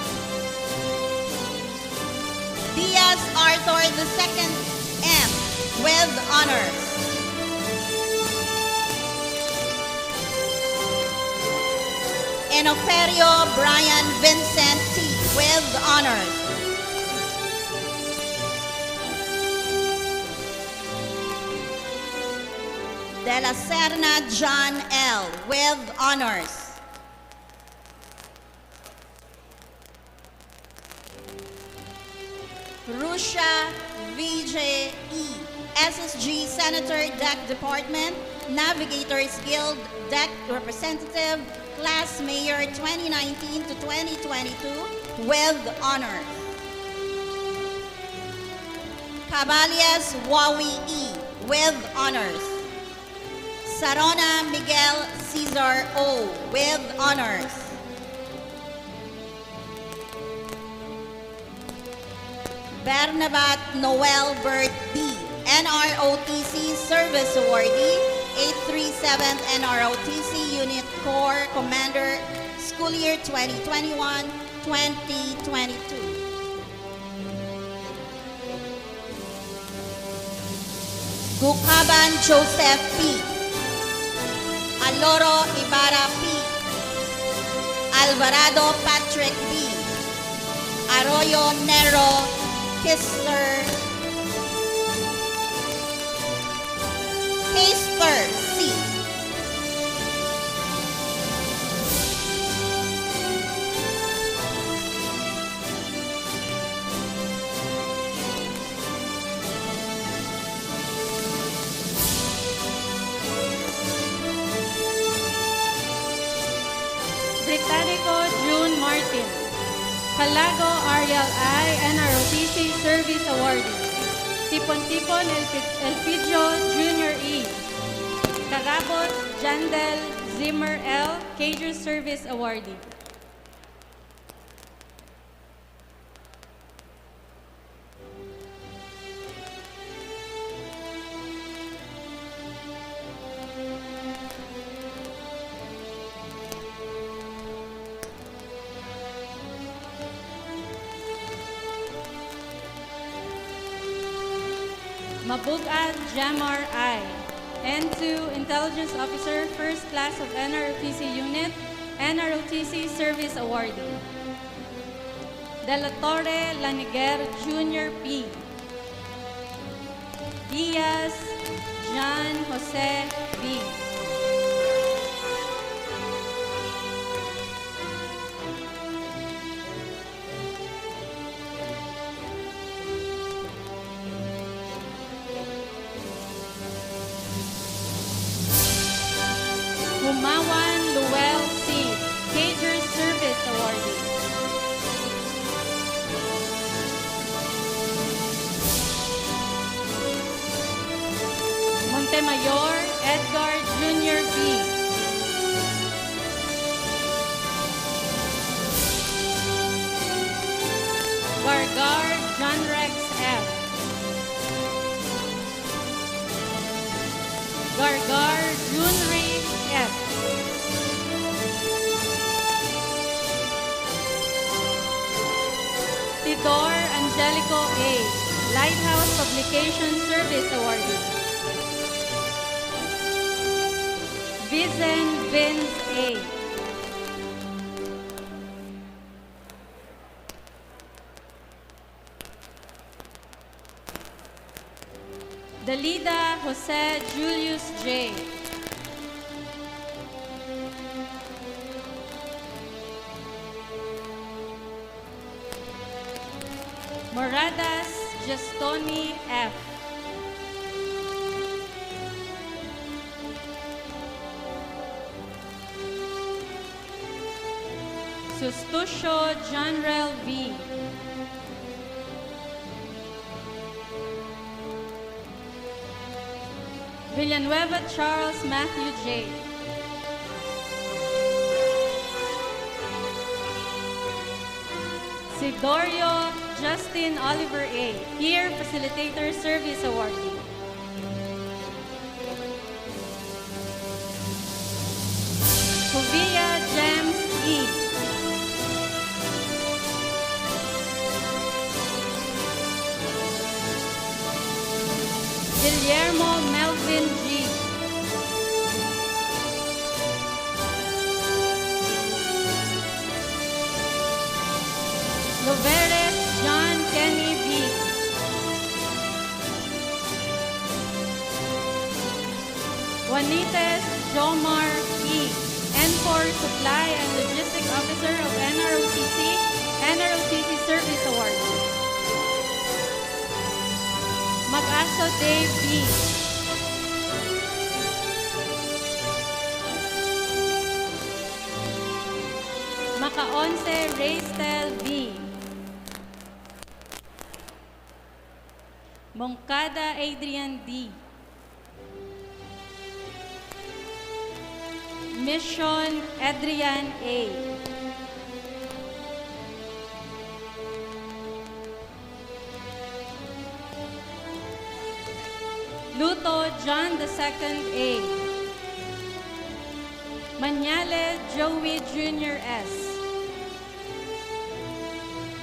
Diaz Arthur II M. with honors. Enoferio Brian Vincent T. with honors. De la Serna John L. with honors. Rusha VJ E. SSG Senator Deck Department, Navigators Guild Deck Representative, Class Mayor 2019 to 2022 with honors. Cabalias Wawi E. with honors. Sarona Miguel Cesar O. with honors. Bernabat Noel Bert D. NROTC Service Awardee, 837th NROTC Unit Corps Commander, School Year 2021-2022. Gukaban Joseph P. Aloro Ibarra P. Alvarado Patrick B. Arroyo Nero Kistler C. Británico June Martin. Calago Ariel I. NROTC Service Awardee. Tipon-Tipon Elpidio Jr. E. Carabot Jandel Zimmer L. Cager Service Awardee. Mabugad Jamar I. N2 Intelligence Officer, First Class of NROTC Unit, NROTC Service Awardee. De la Torre Laniguer Jr. P. Diaz Jean Jose B. Humawan Luel C. Cager Service Awardee. Montemayor Edgar Jr. B. Gargar John Rex F. Gargar Junri F. Tidor Angelico A. Lighthouse Publication Service Awardee. Vizen Vince A. Dalida Jose Julius J. Moradas Gestoni F. Sustusio Janrel V. Villanueva Charles Matthew J. Sidorio Justin Oliver A. Peer Facilitator Service Awardee. Covia James E. Guillermo Melvin G. Loveres John Kenny B. Juanites Jomar E. N4 Supply and Logistic Officer of NROTC Service Award. Mag-aso Dave B. Maka-11 Raystel B. Moncada Adrian D. Mission Adrian A. Luto John II A. Manyale Joey Jr. S.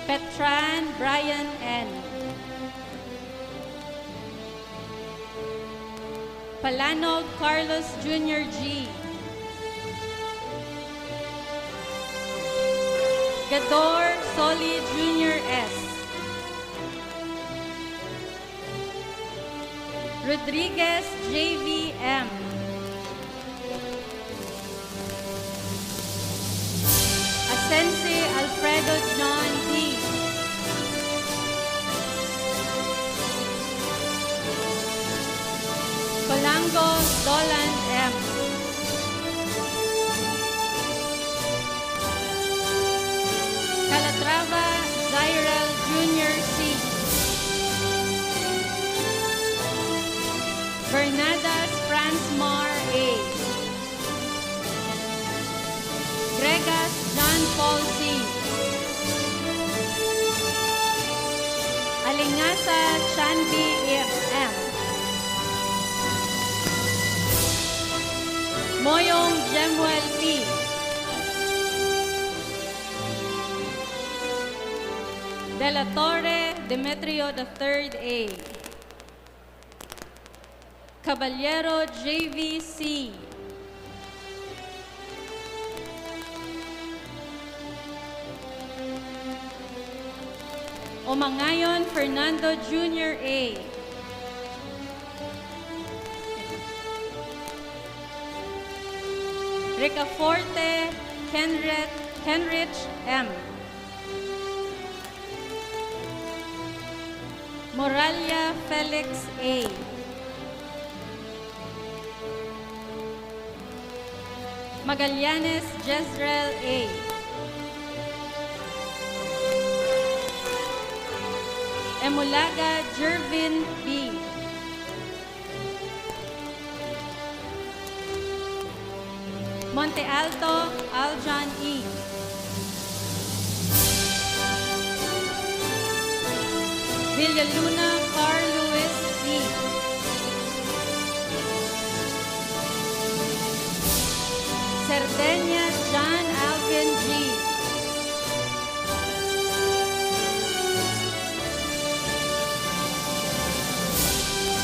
Petran Brian N. Palanog Carlos Jr. G. Gador Soli Jr. S. Rodriguez JVM. Asensi Alfredo John D. Colango Dolan M. Calatrava Zyrel Jr. C. Bernadas Franz Mar A. Gregas John Paul C. Alingasa Chanbi M. Moyong Jemuel P. De la Torre Demetrio III A. Caballero JVC. Omangayon Fernando Jr. A. Ricaforte Henrich M. Moralia Felix A. Magallanes Jezreel A. Emulaga Jervin B. Monte Alto, Aljan E. Villaluna, Carl Lewis E. Cerdeña, John Alvin G.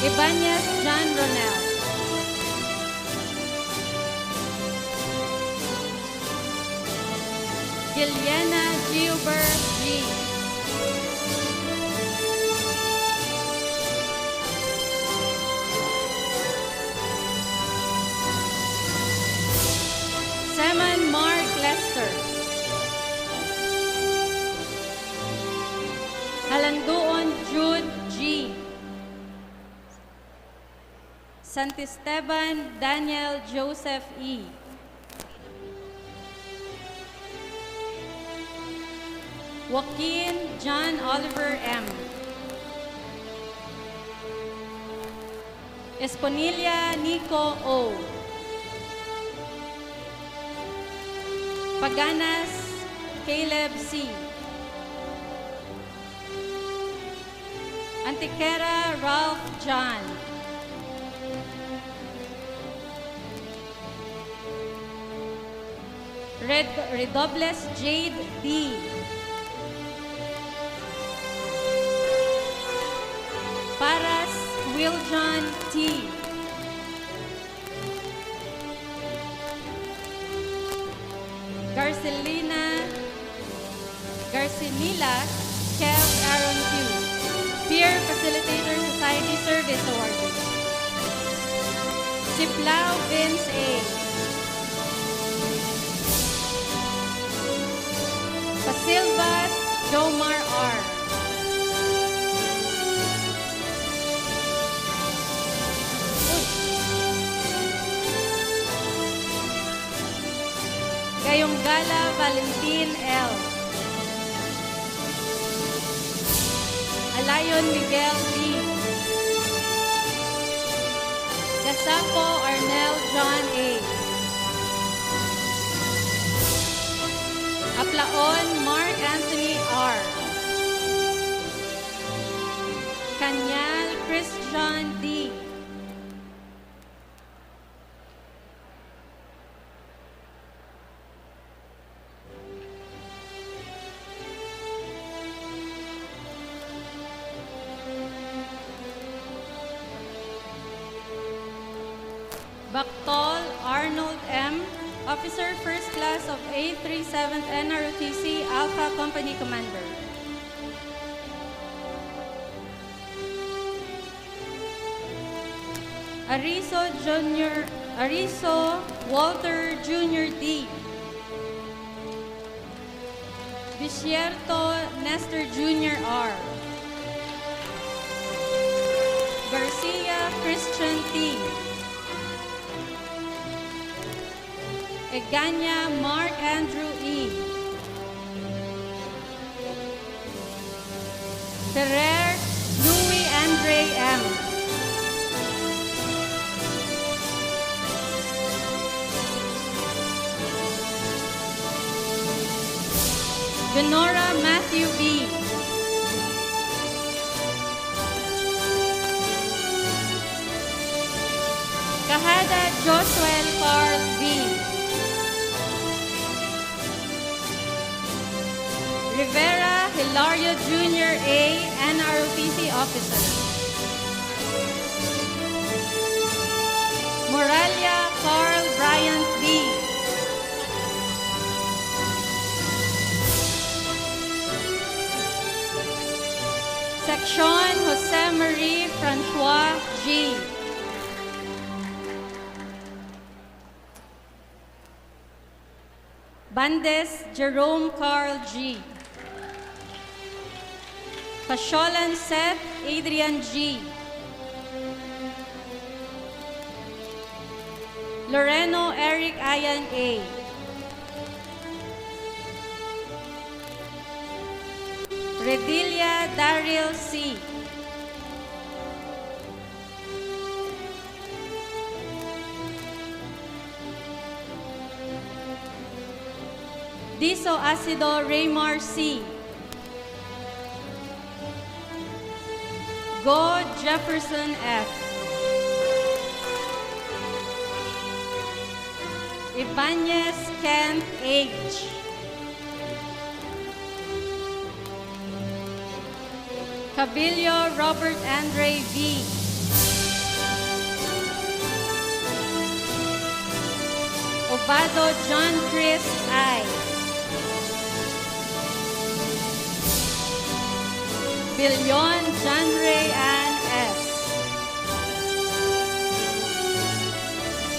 Ibanez, John Ronel. Giliana Gilbert G. Seman Mark Lester. Halanduon Jude G. Santisteban Daniel Joseph E. Joaquin John Oliver M. Esponilla Nico O. Paganas Caleb C. Antiquera Ralph John. Redobles Jade D. Paras Wiljon T. Garcinila Kev Aaron Q. Peer Facilitator Society Service Award. Siplao Vince A. Pasilvas Jomar R. Gayonggala Valentin L. Alayon Miguel B. Gasapo Arnel John A. Aplaon Mark Anthony R. Kanyal Christian D. Bactol Arnold M. Officer First Class of 837th NROTC Alpha Company Commander. Ariso Walter Jr. D. Bisierto Nestor Jr. R. Garcia Christian T. Eganya Mark Andrew E. Ferrer Louis Andre M. Venora Matthew B. Kahada Josuel Carl B. Rivera Hilario Jr. A. NROTC Officer. Moralia Carl Bryant B. Section Jose Marie Francois G. Bandes Jerome Carl G. Pasholan Seth Adrian G. Loreno Eric Ayan A. Redilia Daryl C. Diso Acido Raymar C. Go Jefferson F. Ibanez Kent H. Cabillo Robert Andre V. Obado John Chris I. Billion John Ray Ann S.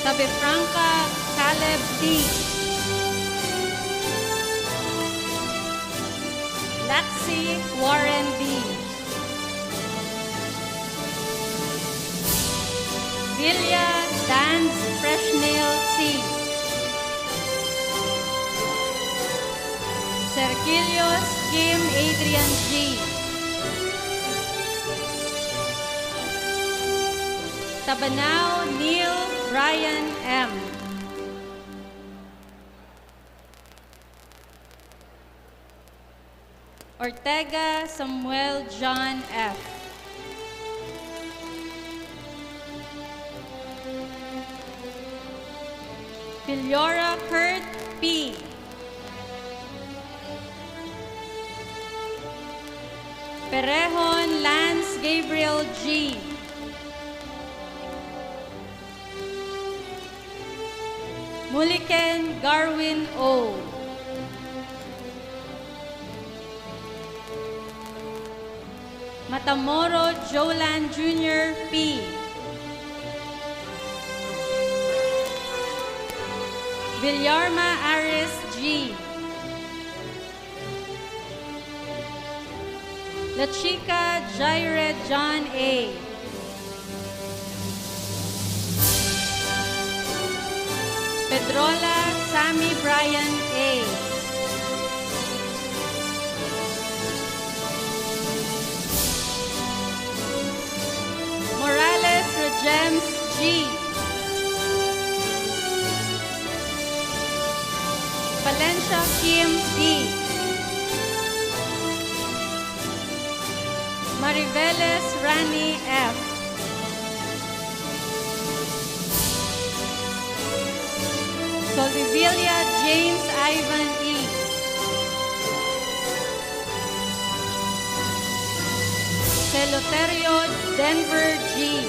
Tabifranca Caleb T. Laxi Warren B. Villa Danz Freshnell C. Sergilios Kim Adrian G. Tabanao Neil Ryan M. Ortega Samuel John F. Filiora Kurt P. Perejon Lance Gabriel G. Muliken Garwin O. Matamoro Jolan Jr. P. Villarma Aris G. La Chica Jaire John A. Pedrola Sammy Brian A. Morales Regems G. Valencia Kim D. Mariveles Rani F. Soldevilla James Ivan E. Celoterio Denver G.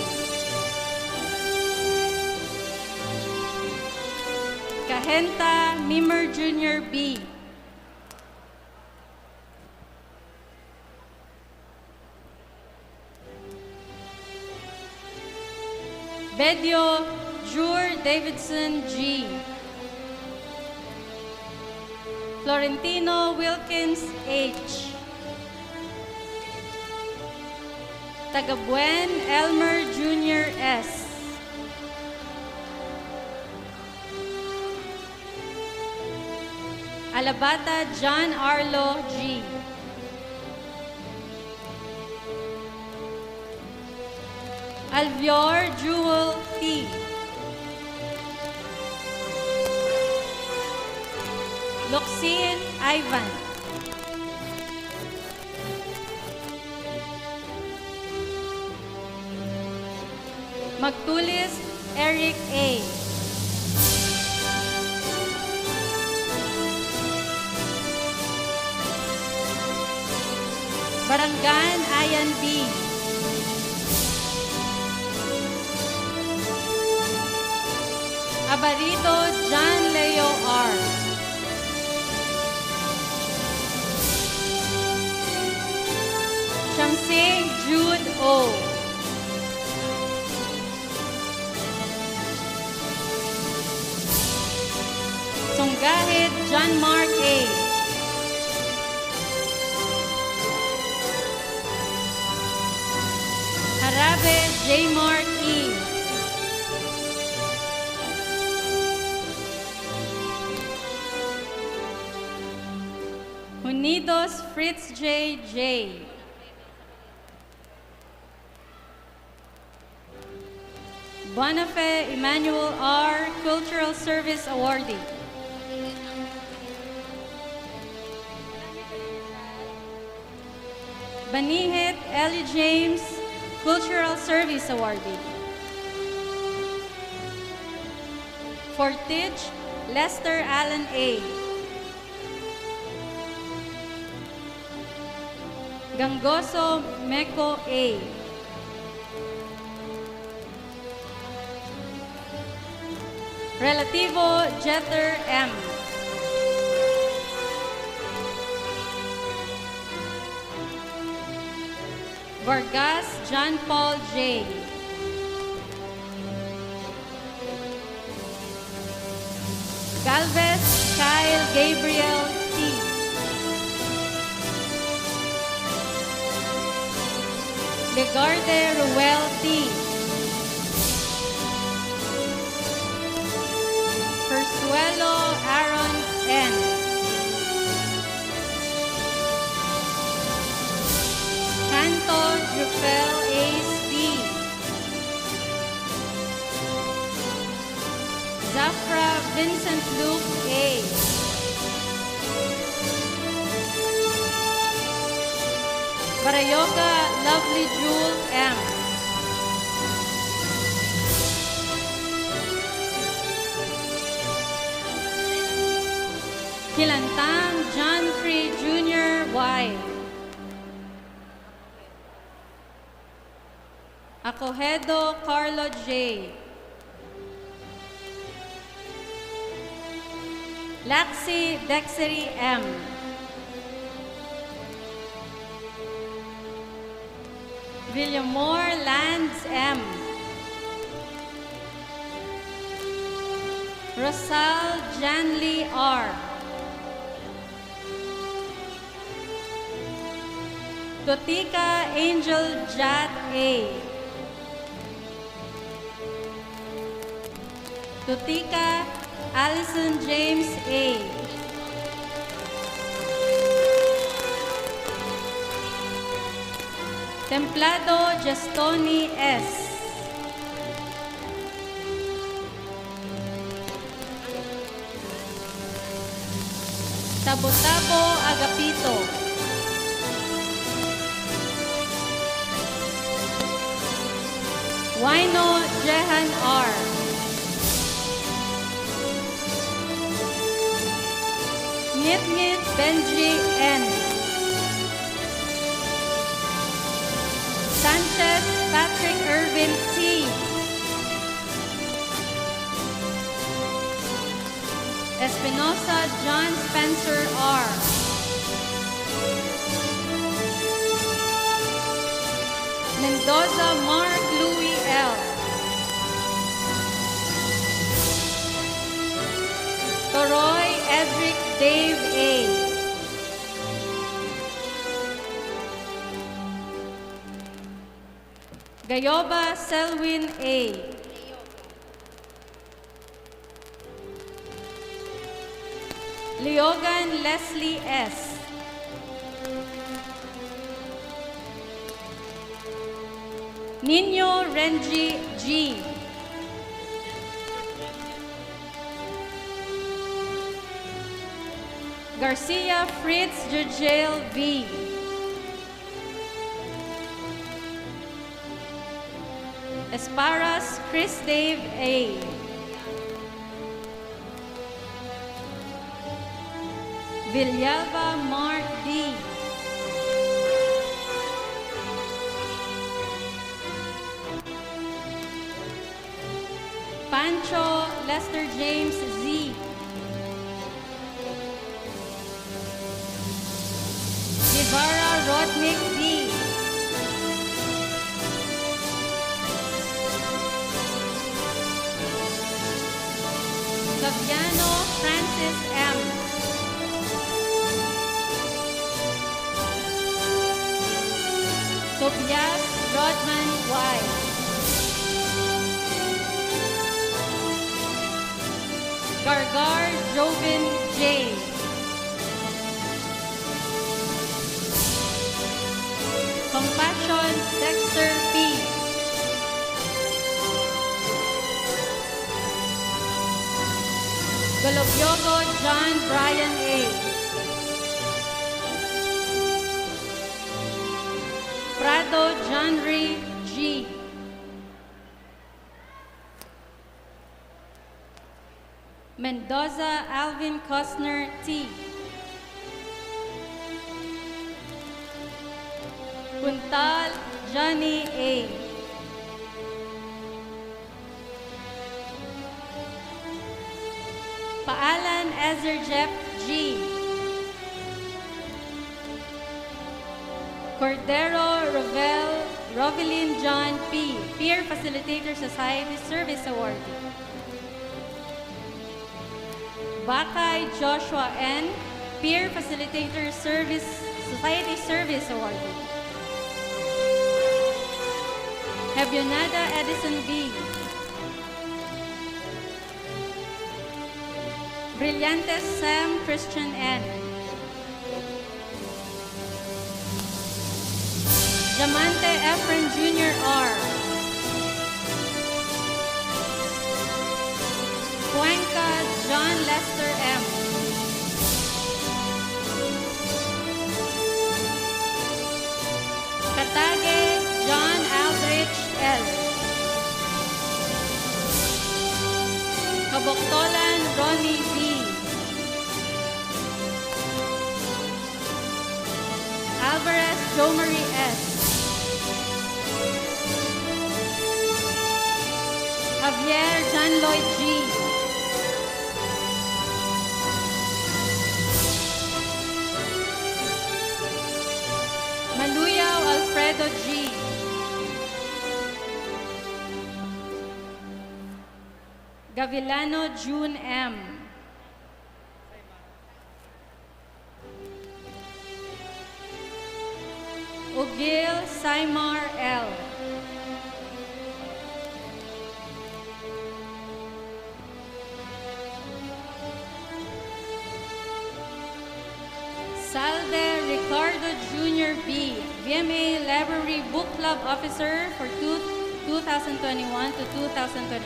Cajenta Mimer Jr. B. Bedio Jur Davidson G. Florentino Wilkins H. Tagabuen Elmer Jr. S. Alabata John Arlo G. Alvior Jewel T. Loxin Ivan. Magtulis Eric A. Barangan Ayan B. Abarito John Leo R. Shamsi Jude O. Songgahit John Mark A. Harabe J. Mark E. Unidos Fritz J. J. Bonafe Emmanuel R. Cultural Service Awardee. Banihit Ellie James, Cultural Service Awardee. Fortich Lester Allen A. Gangoso Meko A. Relativo Jeter M. Vargas John Paul J. Galvez Kyle Gabriel T. Legarde Ruel T. Persuelo Aaron N. Canto Jufel Ace D. Zafra Vincent Luke A. Barayoga Lovely Jewel M. Kilantang John Free Jr. Y. Acohedo Carlo J. Laxi Dexery M. Villamor Lands M. Rosal Janley R. Totika Angel Jat A. Totika Allison James A. Templado Gestoni S. Tabo-Tabo Agapito. Wino Jehan R. Ngit-Ngit Benji N. Sanchez Patrick Irvin T. Espinosa John Spencer R. Mendoza Mark Louis L. Toroy Edric Dave A. Gayoba Selwyn A. Leogan Leslie S. Nino Renji G. Garcia Fritz Jurgel V. Esparas Chris Dave A. Villalba Mark D. Pancho Lester James Z. Guevara Rodnick D. Gaviano Francis M. Tobias Rodman Y. Gargar Jovin J. Compassion Dexter P. Golobyogo John Brian A. Alvarado John Ray G. Mendoza Alvin Costner T. Puntal Johnny A. Paalan Ezer Jeff G. Cordero Rovelin John P. Peer Facilitator Society Service Awardee. Bakay Joshua N. Peer Facilitator Society Service Awardee. Hebionada Edison B. Brillantes Sam Christian N. Diamante Efren Jr. R. Cuenca John Lester M. Katage John Aldrich L. Kaboktolan Ronnie B. Alvarez Jo Marie S. Javier John Lloyd G. Maluyaw Alfredo G. Gavilano June M. Ugil Saimar L. Salde Ricardo Jr. B. VMA Library Book Club Officer for 2021 to 2022.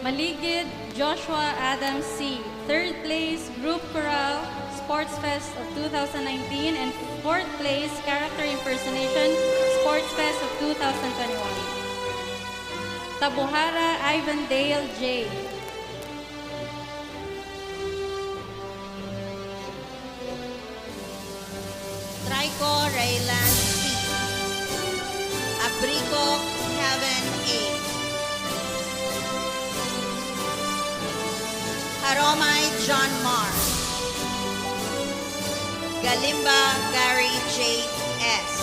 Maligid Joshua Adam C. Third place Group Chorale Sports Fest of 2019 and fourth place Character Impersonation Sports Fest of 2021. Tabuhara Ivan Dale J. Trico Raylan C. Abrico Kevin A. Haromay John Mar. Galimba Gary J. S.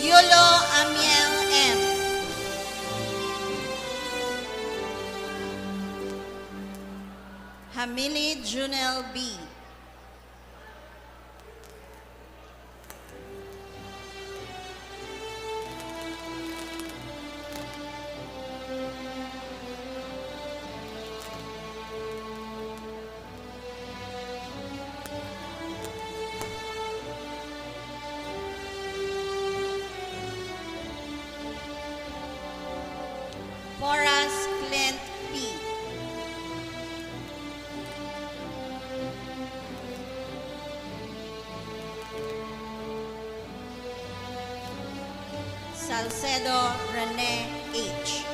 Yulo Amiel M. Hamili Junel B. Boras Clint P. Salcedo Rene H.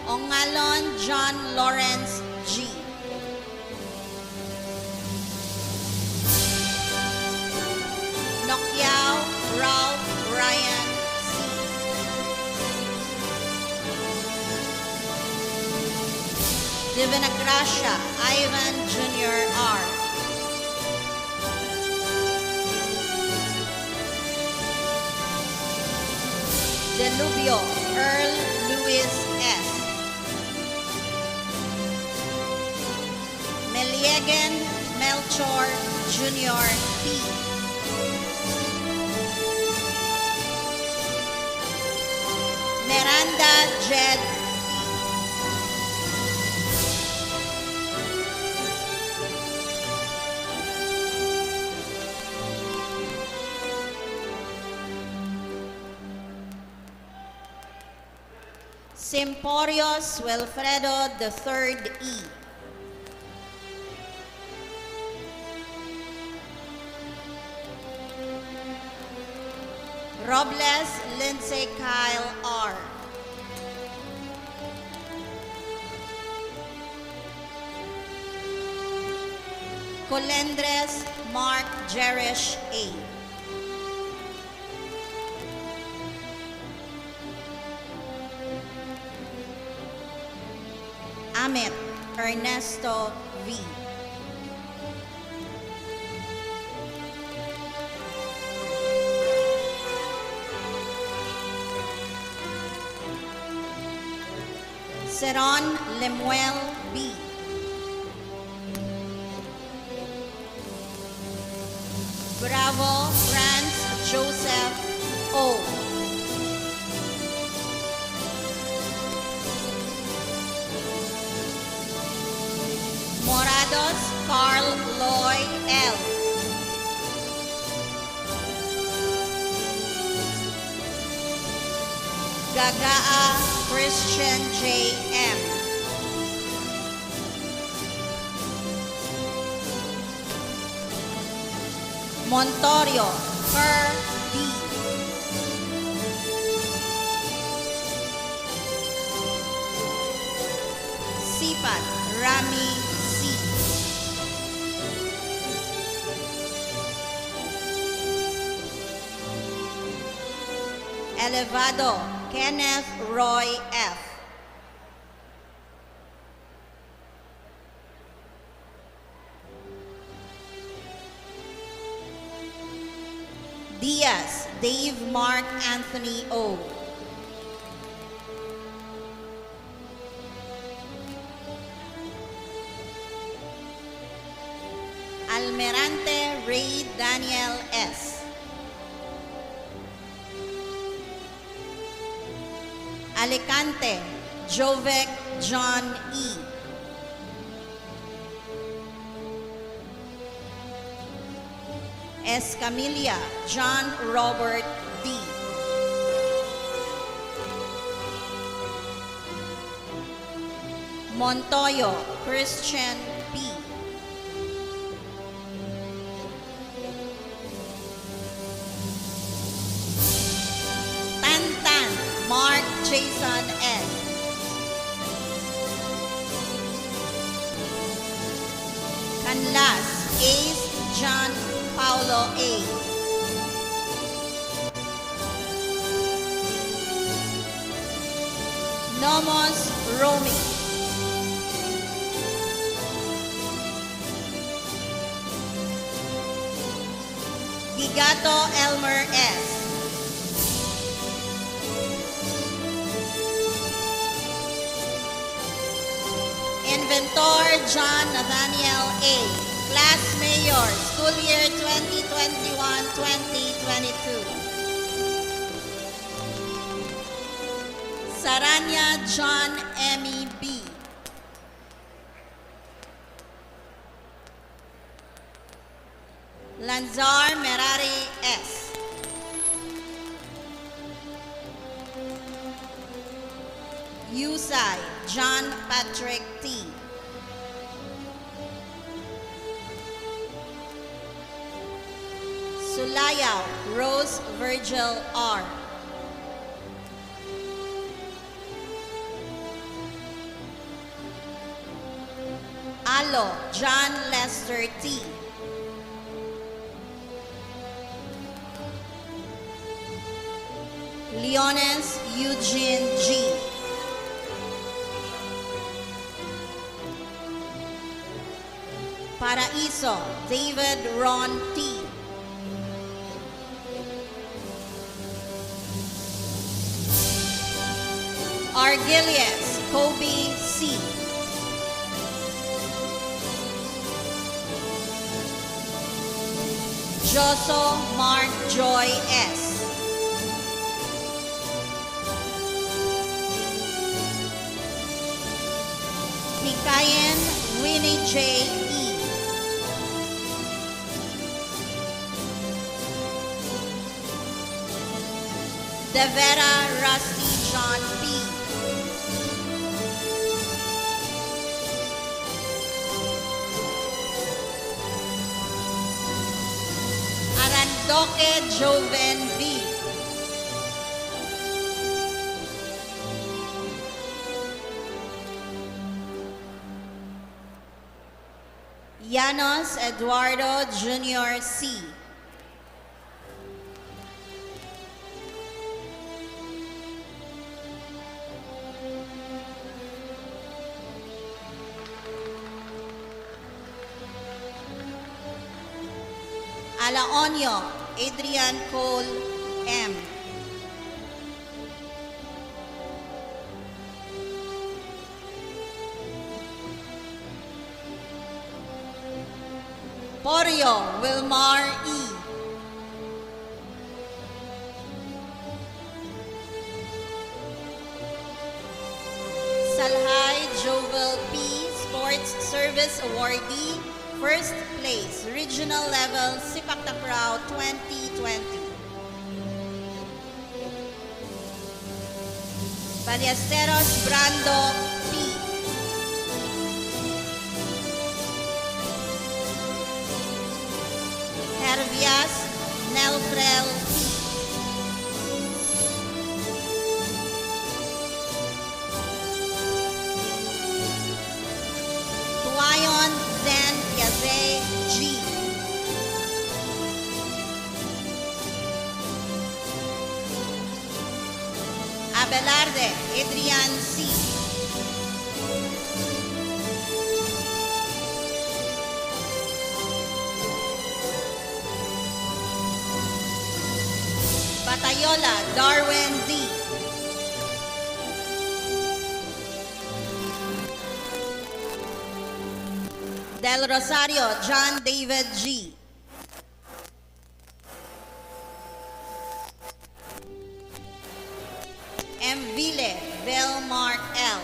Ongalon John Lawrence G. Nokyao Ralph Ryan C. Divinagracia Ivan Jr. R. Delubio Earl Louis S. Megan Melchor Jr. P. Miranda Jed Simporios Wilfredo III E. Robles Lindsay Kyle R. Colendres Mark Jerish A. Amit Ernesto V. Seron Lemuel B. Bravo Franz Joseph O. Morados Carl Loy L. Gagaa Christian J. M. Montorio Per D. Sipat Rami C. Elevado Kenneth Roy F. Diaz Dave Mark Anthony O. Almerante Ray Daniel S. Alicante Jovec John E. Escamilla John Robert D. Montoyo Christian P. Tantan Mark Jason S. Canlas Ace John Paulo A. Nomos Romy. Gigato Elmer S. Inventor John Nathaniel A. Class Mayor, School Year 2021-2022. Saranya John Emmy B. Lanzar Merari S. Yusai John Patrick T. Sulayaw Rose Virgil R. Alo John Lester T. Leones Eugene G. Paraiso David Ron T. Argilius Kobe C. Joso Mark Joy S. Hikayen Winnie J. E. Devera Rusty John P. Arandoke Joven B. Llanos Eduardo Jr. C. Alaonyo Adrian Cole M. Porio Wilmar E. Salhay Jovel P. Sports Service Awardee, first place, regional level, Sipak Takraw 2020. Ballesteros Brando P. Hervias Nelfrel P. Tuayon Zen Piaze G. Abelarde Adrian C. Batayola Darwin D. Del Rosario John David G. M. Ville Bill Mark L.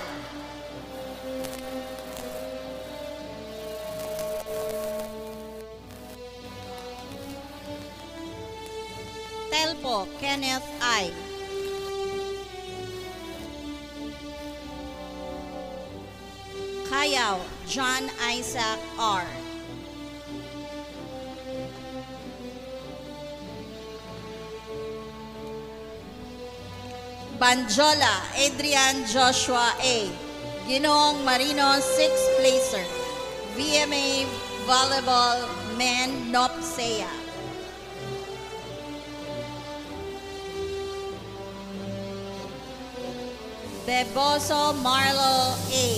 Telpo Kenneth I. Kayao John Isaac R. Banjola Adrian Joshua A. Ginoong Marino 6th placer. VMA Volleyball Men Nopsea. Beboso Marlo A.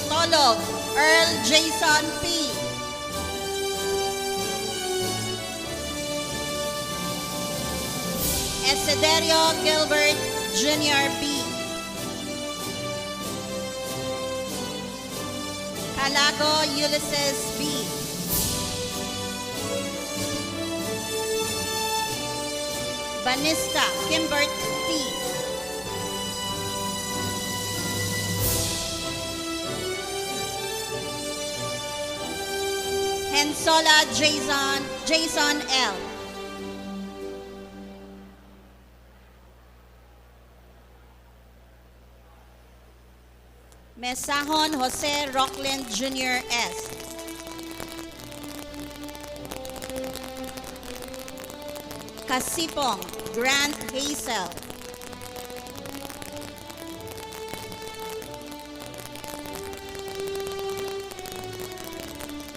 Tolog Earl Jason P. Esiderio Gilbert Jr. B. Calago Ulysses B. Banista Kimbert T. Hensola Jason L. Mesahon Jose Rockland Jr. S. Kasipong Grant Hazel.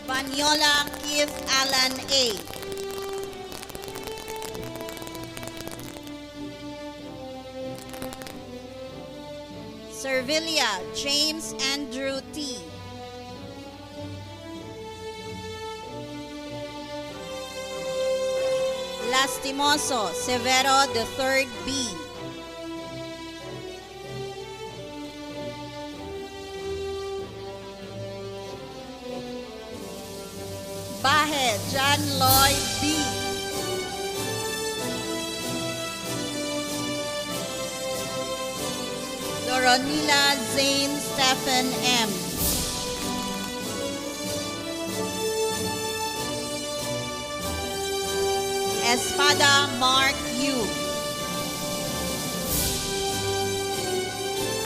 Banyola Keith Allen A. Servilia James Andrew T. Las Lastimoso Severo III B. Bahe John Lloyd B. Doronila Zane Stephen M. Espada Mark U.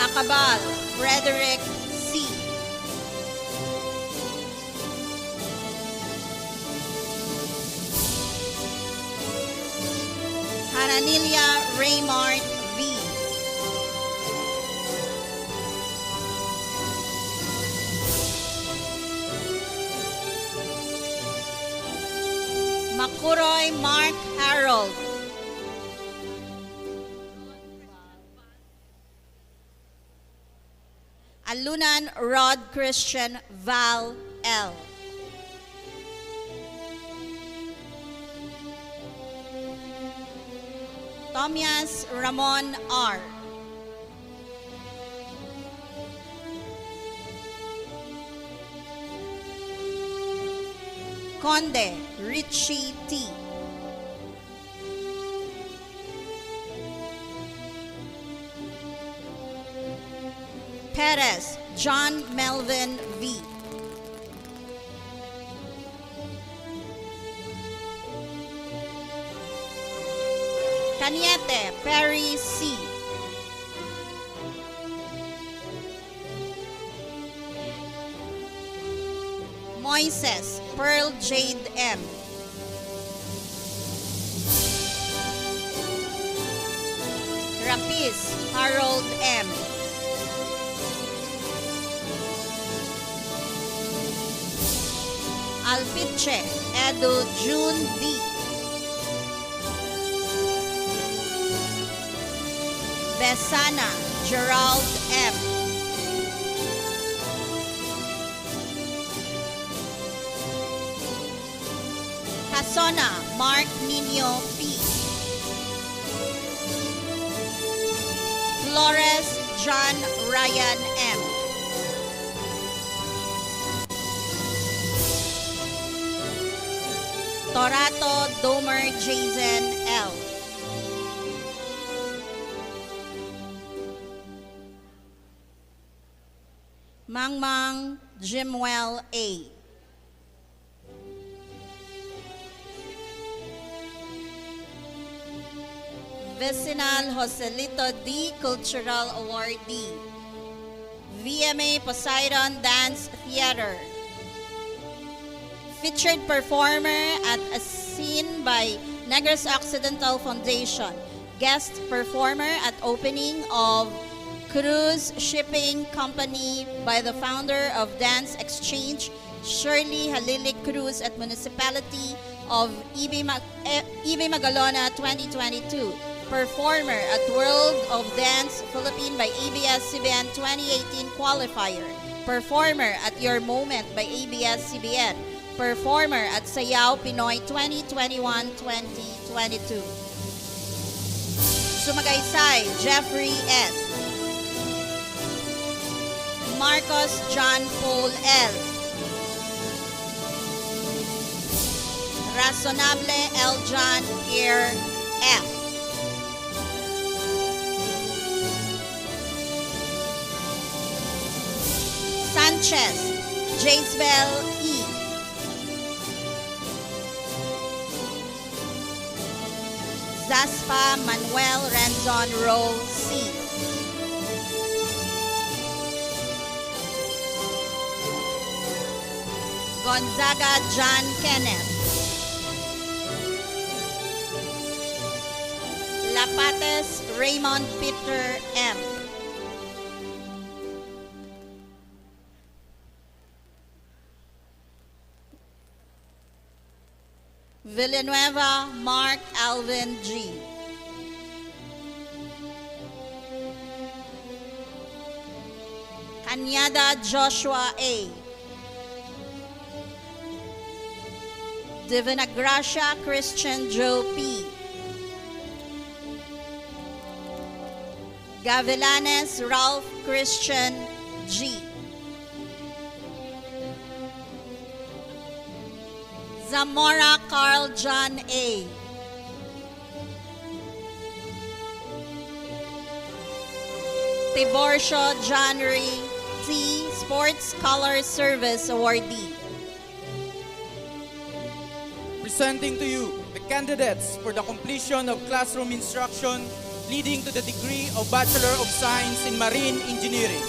Acabal Frederick C. Hananilia Raymart V. Makuroy Mark Harold. Alunan Rod Christian Val L. Tomias Ramon R. Conde Richie T. Perez John Melvin V. Cañete Perry C. Moises Pearl Jade M. Rapis Harold M. Alpiche Edo June D. Besana Gerald M. Casona Mark Nino P. Flores John Ryan M. Torato Domer Jason L. Mangmang Jimwell A. Vecinal Joselito D. Cultural Awardee. VMA Poseidon Dance Theater. Featured performer at a scene by Negros Occidental Foundation. Guest performer at opening of Cruise Shipping Company by the founder of Dance Exchange, Shirley Halilik Cruz at Municipality of EB Magalona 2022. Performer at World of Dance Philippine by ABS-CBN 2018 Qualifier. Performer at Your Moment by ABS-CBN. Performer at Sayaw Pinoy 2021-2022. Sumagaysay, Jeffrey S. Marcos John Paul L. Razonable Eljan Pierre F. Sanchez Jazebel E. Zaspa Manuel Renzon Rowe C. Gonzaga John Kenneth. Lapates Raymond Peter M. Villanueva Mark Alvin G. Cañada Joshua A. Divina Gracia Christian Joe P. Gavilanes Ralph Christian G. Zamora Carl John A. Tiborcio John Ray T. Sports Color Service Awardee. Presenting to you the candidates for the completion of classroom instruction leading to the degree of Bachelor of Science in Marine Engineering.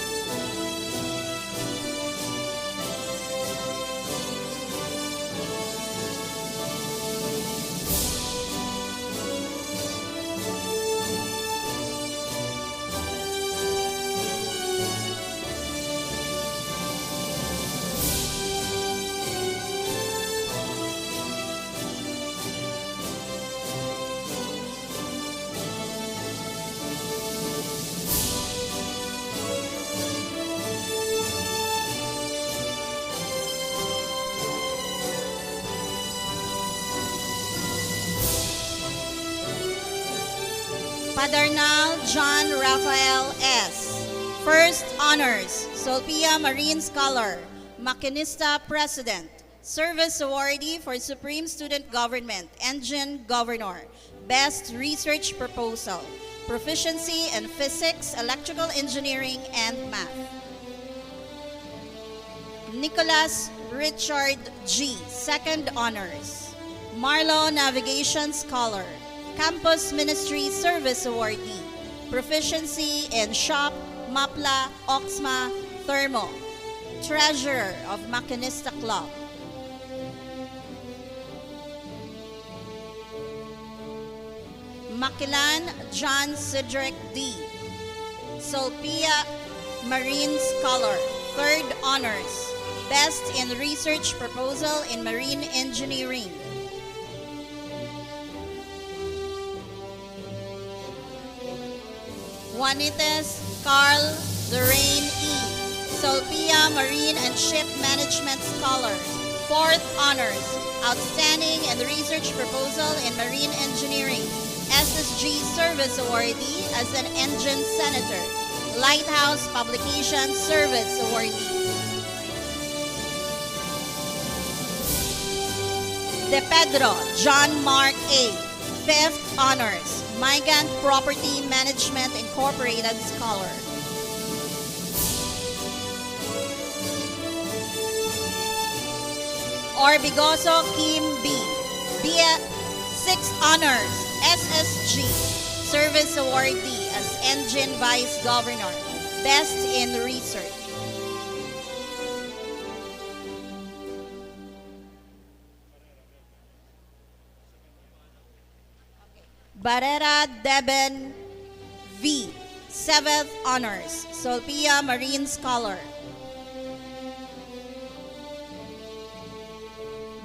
Padernal John Rafael S. First Honors, Solpia Marine Scholar, Maquinista President, Service Awardee for Supreme Student Government, Engine Governor, Best Research Proposal, Proficiency in Physics, Electrical Engineering, and Math. Nicholas Richard G. Second Honors, Marlow Navigation Scholar, Campus Ministry Service Awardee, Proficiency in Shop, Mapla, Oxma, Thermo, Treasurer of Maquinista Club. Makilan John Cedric D. Solpia Marine Scholar, Third Honors, Best in Research Proposal in Marine Engineering. Juanites Carl Lorraine E. Solpia Marine and Ship Management Scholar, Fourth Honors, Outstanding in Research Proposal in Marine Engineering, SSG Service Awardee as an Engine Senator, Lighthouse Publication Service Awardee. De Pedro John Mark A. Fifth Honors, Migant Property Management Incorporated Scholar. Orbigoso Kim B. Sixth Honors, SSG, Service Awardee as Engine Vice Governor, Best in Research. Barrera Deben V. Seventh Honors, Solpia Marine Scholar.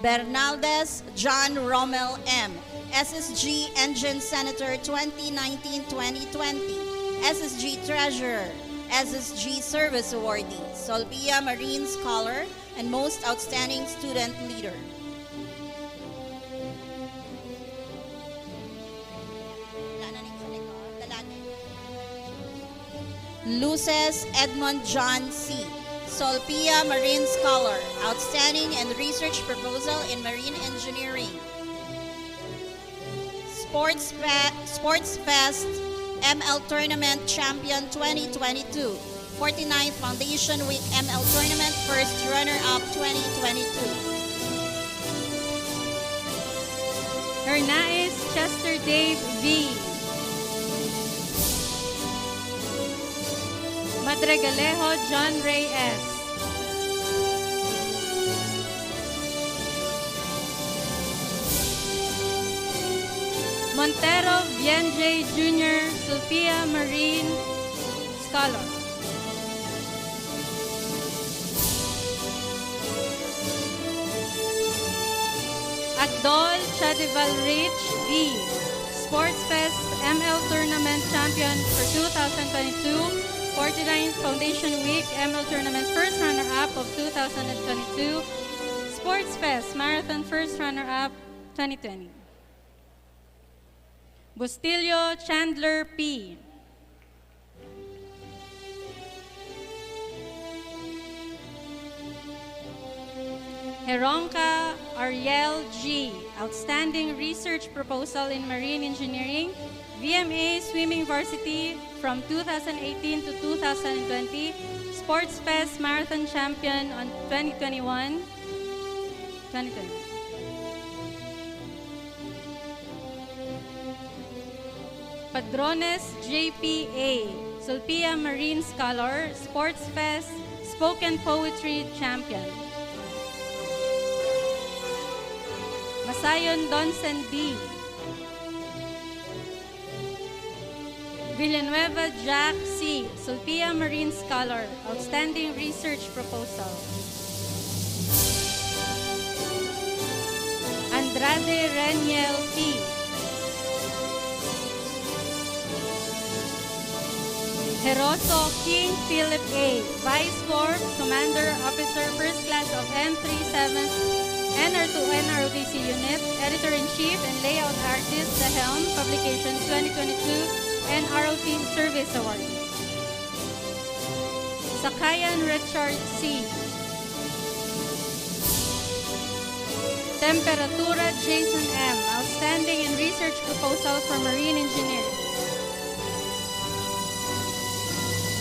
Bernaldez John Rommel M. SSG Engine Senator 2019-2020, SSG Treasurer, SSG Service Awardee, Solpia Marine Scholar, and Most Outstanding Student Leader. Luces Edmond John C. Solpia Marine Scholar, Outstanding and Research Proposal in Marine Engineering. Sports Fest ML Tournament Champion 2022. 49th Foundation Week ML Tournament First Runner-Up 2022. Hernais Chester Dave V. Madregalejo John Ray S. Montero Vienjay Jr., Sophia Marine Scholar. Agdol Chadival Rich D. Sports Fest ML Tournament Champion for 2022. 49th Foundation Week ML Tournament First Runner-Up of 2022. Sports Fest Marathon First Runner-Up 2020. Bustillo Chandler P. Heronka Ariel G. Outstanding Research Proposal in Marine Engineering, VMA Swimming Varsity from 2018 to 2020, Sports Fest Marathon Champion on 2021. Padrones JPA, Sulpia Marine Scholar, Sports Fest Spoken Poetry Champion. Masayon Donson D. Villanueva Jack C. Sulpia Marine Scholar, Outstanding Research Proposal. Andrade Reniel P. Heroso King Philip A. Vice Corps Commander Officer First Class of M37 NR2 NROTC Unit, Editor-in-Chief and Layout Artist, The Helm, Publication 2022, NROT Service Award. Sakayan Richard C. Temperatura Jason M. Outstanding in Research Proposal for Marine Engineering.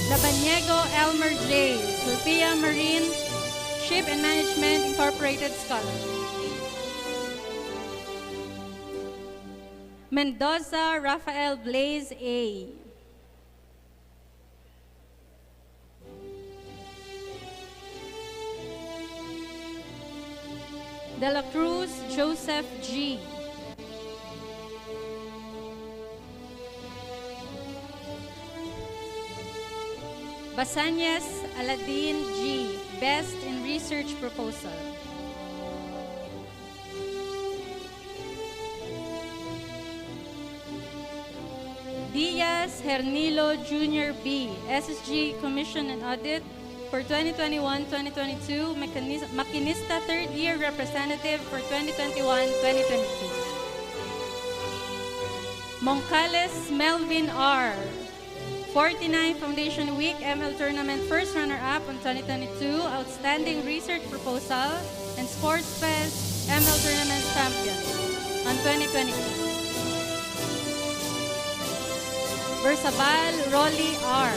Labanyego Elmer J. Sulpia Marine Ship and Management Incorporated Scholar. Mendoza Rafael Blaze A. De la Cruz Joseph G. Basanyas Aladin G. Best in Research Proposal. Diaz Hernilo Jr. B. SSG Commission and Audit for 2021-2022, Maquinista Third Year Representative for 2021-2022. Moncales Melvin R. 49 Foundation Week ML Tournament First Runner-Up on 2022, Outstanding Research Proposal, and Sports Fest ML Tournament Champion on 2022. Versabal Rolly R.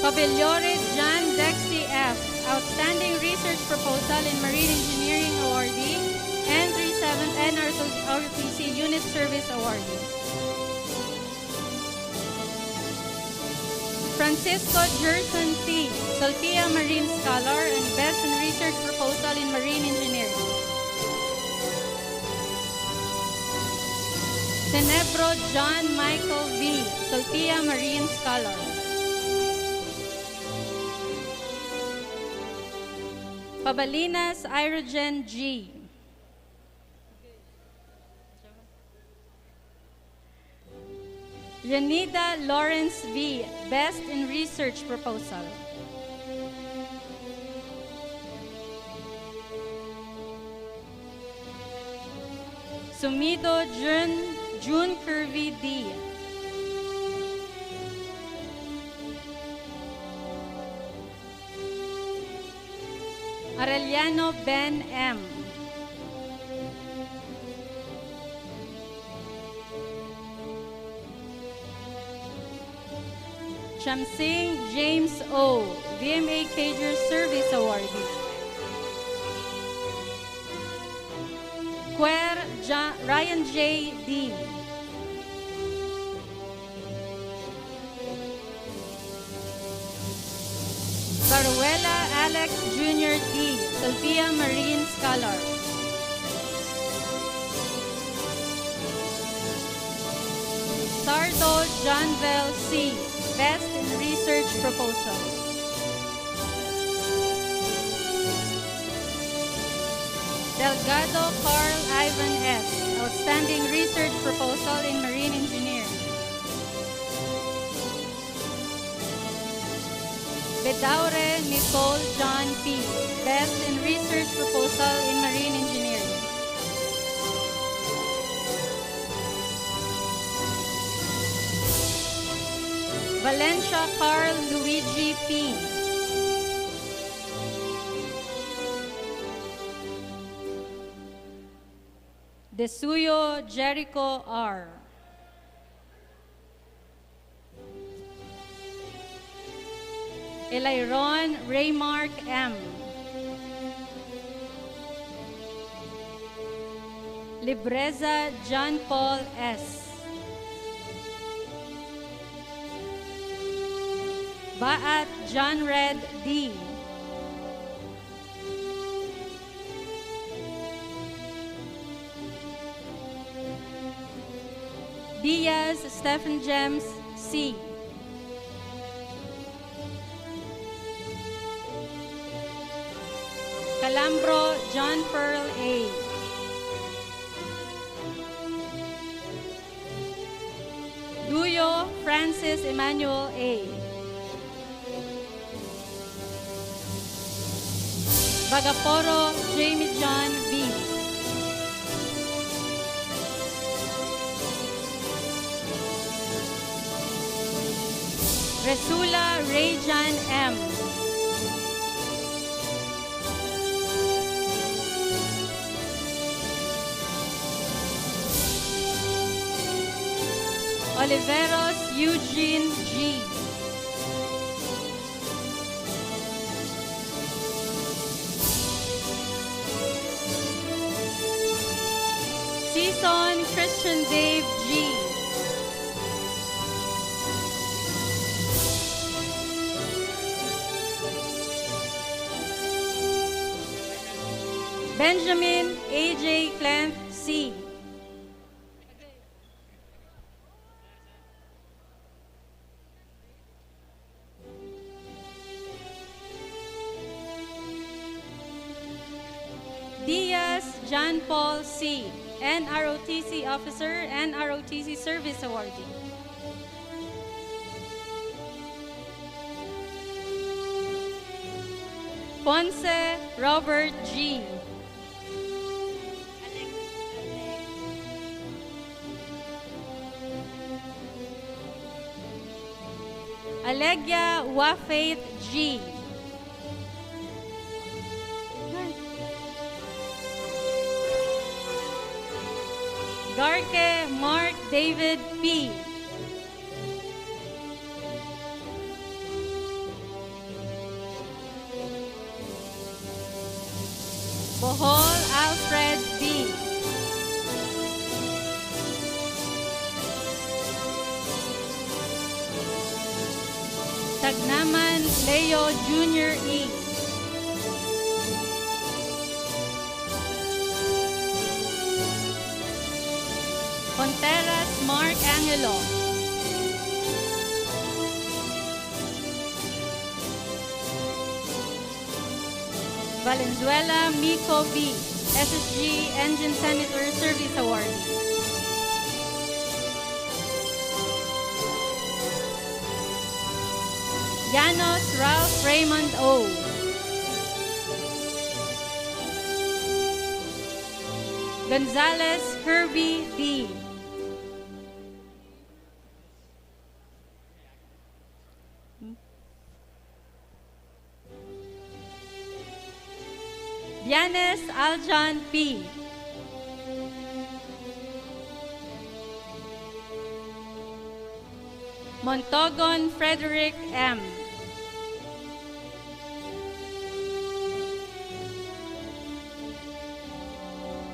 Pabellore John Dexy F. Outstanding Research Proposal in Marine Engineering Awardee, N37 NROTC Unit Service Awardee. Francisco Gerson T. Sulpia Marine Scholar and Best in Research Proposal in Marine Engineering. Tenebro John Michael V. Sulpia Marine Scholar. Pabalinas Irogen G. Yanida Lawrence V. Best in Research Proposal. Sumido June Curvy D. Arellano Ben M. Shamsing James O. VMA Cager Service Awardee. Ryan J. D. Baruela Alex Jr. D. Sulpia Marine Scholar. Sardo Johnvel C. Best in Research Proposal. Delgado Carl Ivan S. Outstanding Research Proposal in Marine Engineering. Bedaure Nicole John P. Best in Research Proposal in Marine Engineering. Valencia Carl Luigi P. Desuyo Jericho R. Elairon Raymark M. Libreza John Paul S. Baat John Red D. Diaz Stephen James C. Calambro John Pearl A. Duyo Francis Emmanuel A. Bagaporo Jamie John B. Resula Rayjan M. Oliveros Eugene G. Season Christian Dave G. Benjamin A.J. Clent C. Diaz John Paul C. NROTC Officer, NROTC Service Awardee. Ponce Robert G. Allegia Wafaith G. Garke Mark David P. Bohol Alfred D. Tagnaman Leo Jr. E. Conteras Mark Angelo. Valenzuela Miko B. SSG Engine Senator Service Awardee. Llanos Ralph Raymond O. Gonzalez Kirby D. Yanes Aljan P. Montogon Frederick M.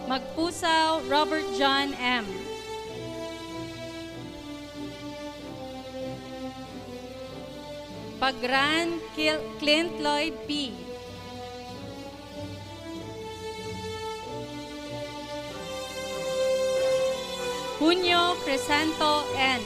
Magpusaw Robert John M. Pagran Clint Lloyd P. Junio Crisanto N.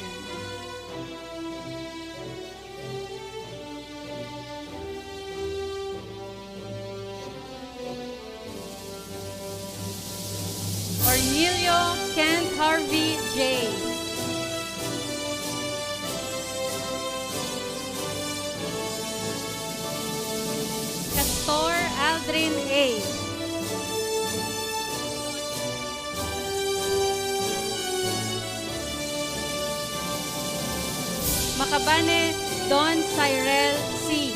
Cornelio Kent Harvey J. Castor Aldrin A. Macabane Don Cyril C.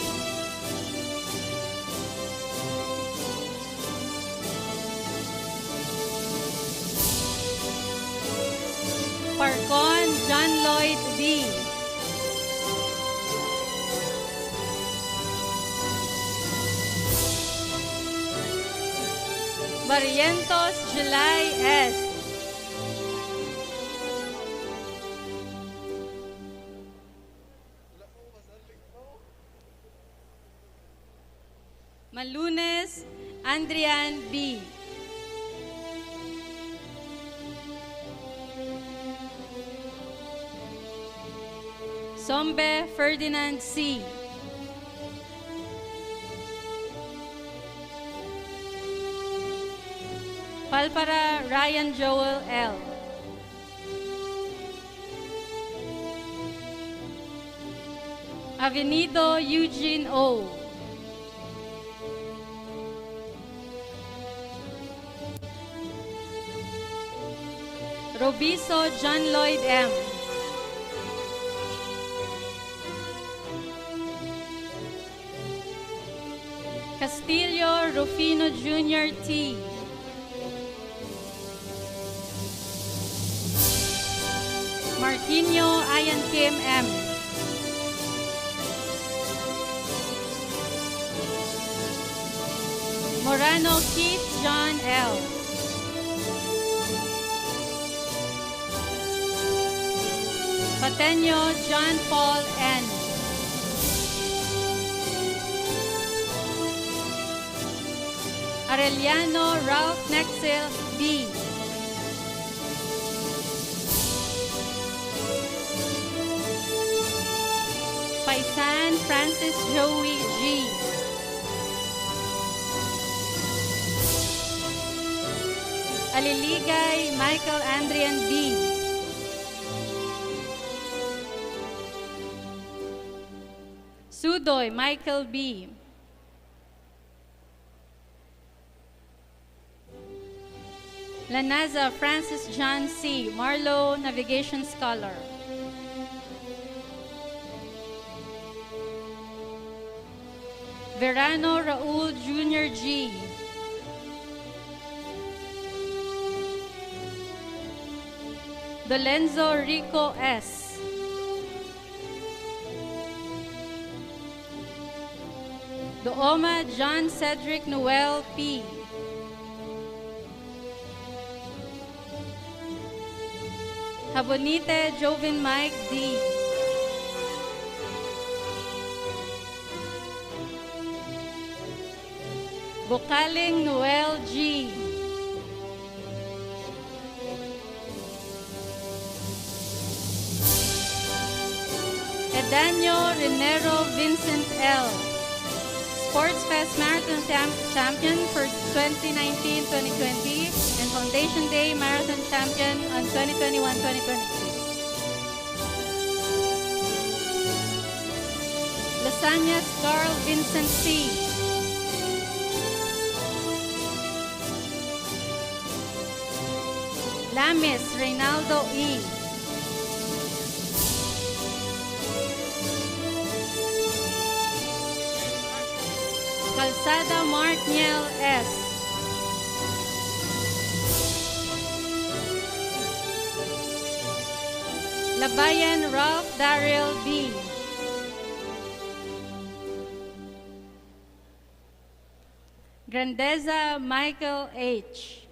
Parcon John Lloyd D. Barrientos July S. Malunes Andrian B. Sombe Ferdinand C. Palpara Ryan Joel L. Avenido Eugene O. Robiso John Lloyd M. Castillo Rufino Jr. T. Marquinho Ayan Kim M. Morano Keith John L. Pateño John Paul N. Arellano Ralph Nexil B. Paisan Francis Joey G. Aliligay Michael Andrian B. Sudoy Michael B. Lanaza Francis John C. Marlowe Navigation Scholar. Verano Raul Jr. G. Dolenzo Rico S. Dooma John Cedric Noel P. Habonite Jovin Mike D. Bukaling Noel G. Edanyo Renero Vincent L. Sports Fest Marathon Champion for 2019-2020 and Foundation Day Marathon Champion on 2021-2022. Lasagnas Carl Vincent C. Lamis Reynaldo E. Calzada Mark Niel S. Labayan Ralph Daryl B. Grandeza Michael H.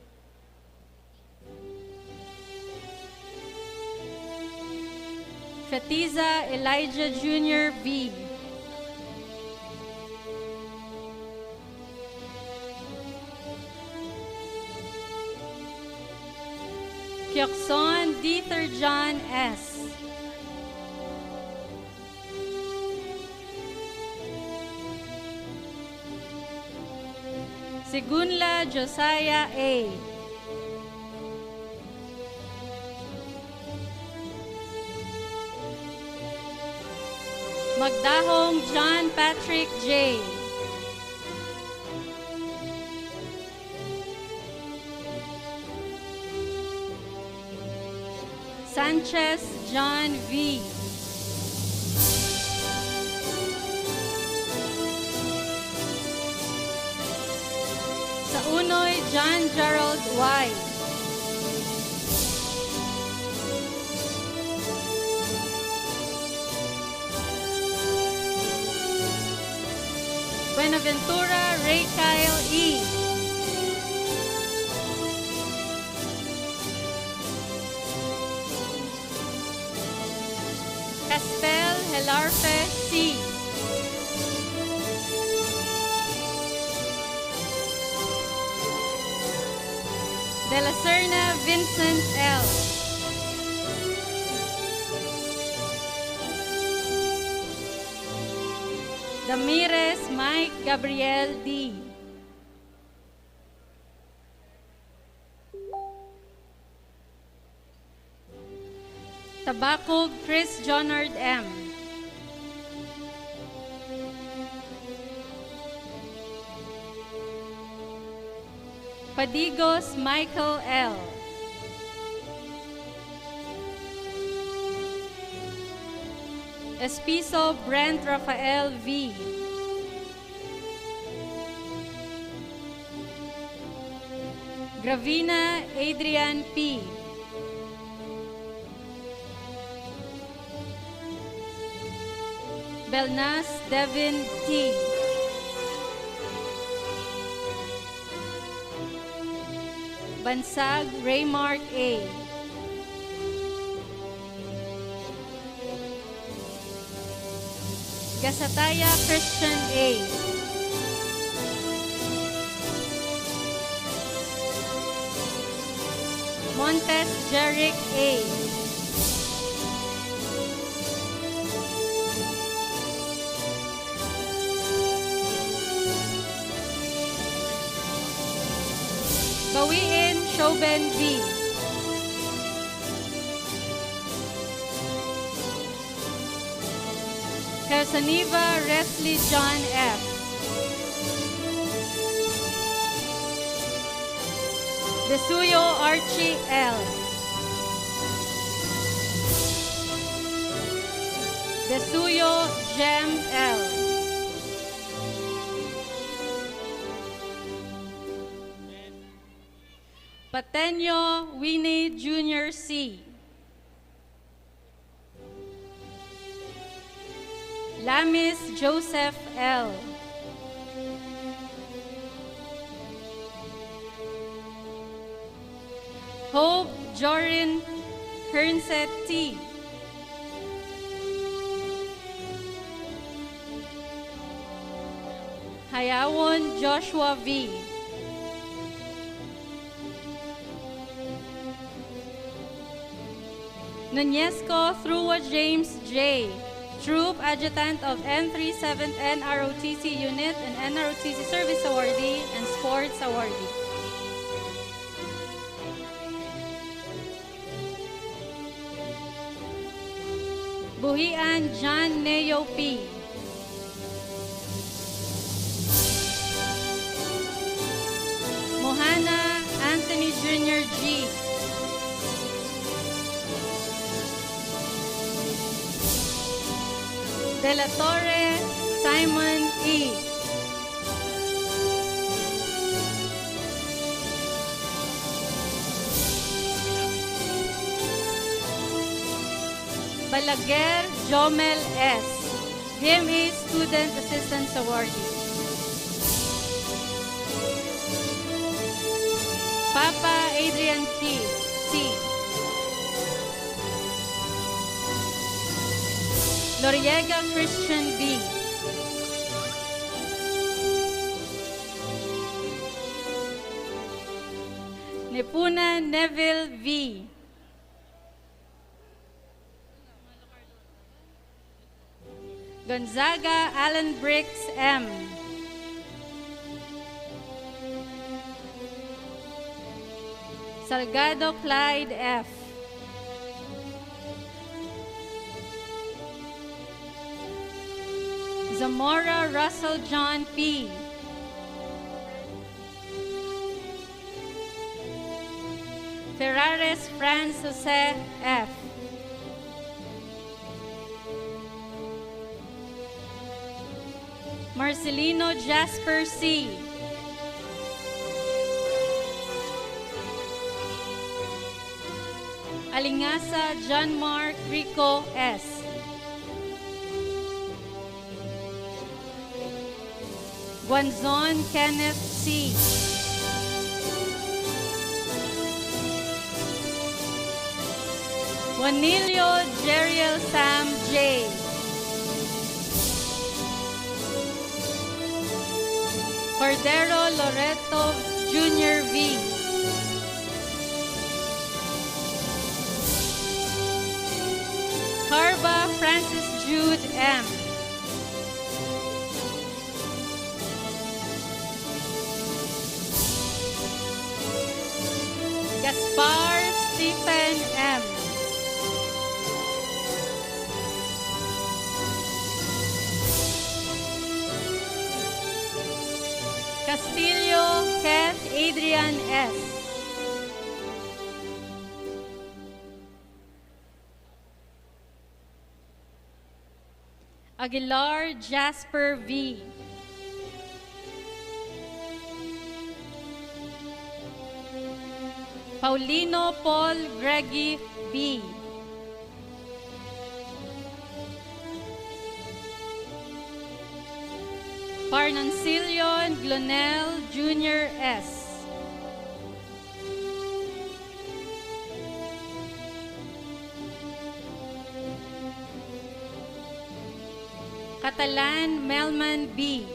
Fatiza Elijah Jr. B. Kyokson Dieter John S. Sigunla Josiah A. Magdahong John Patrick J. Sanchez John V. John Gerald Y. Buenaventura Ray Kyle E. Caspel Helarfe C. De la Serna Vincent L. Ramirez Mike Gabriel D. Tabacog Chris Jonard M. Padigos Michael L. Espiso Brent Rafael V. Gravina Adrian P. Belnas Devin T. Bansag Raymark A. Gasataya Christian A. Montes Jeric A. Bawiin Shoben B. Carsaniva Resley John F. Desuyo Archie L. Desuyo Jem L. Pateño Winnie Jr. C. Lamis Joseph L. Hope Jorin Hernset T. Hayawon Joshua V. Nunezco Thrua James J. Troop Adjutant of N37th NROTC Unit and NROTC Service Awardee and Sports Awardee. Buhian John Neo P. Mohana Anthony Jr. G. De la Torre Simon E. Balaguer Jomel S. DMA Student Assistance Awardee. Papa Adrian T. Noriega Christian B. Nepuna Neville V. Gonzaga Alan Briggs M. Salgado Clyde F. Zamora Russell John P. Ferrares Franz Jose F. Marcelino Jasper C. Alingasa John Mark Rico S. Guanzon Kenneth C. Juanilio Jeriel Sam J. Cordero Loreto Jr. V. Carba Francis Jude M. Gaspar Stephen M. Castillo Keth Adrian S. Aguilar Jasper V. Paulino Paul Greggy B. Parnancilion Glonel Jr. S. Catalan Melman B.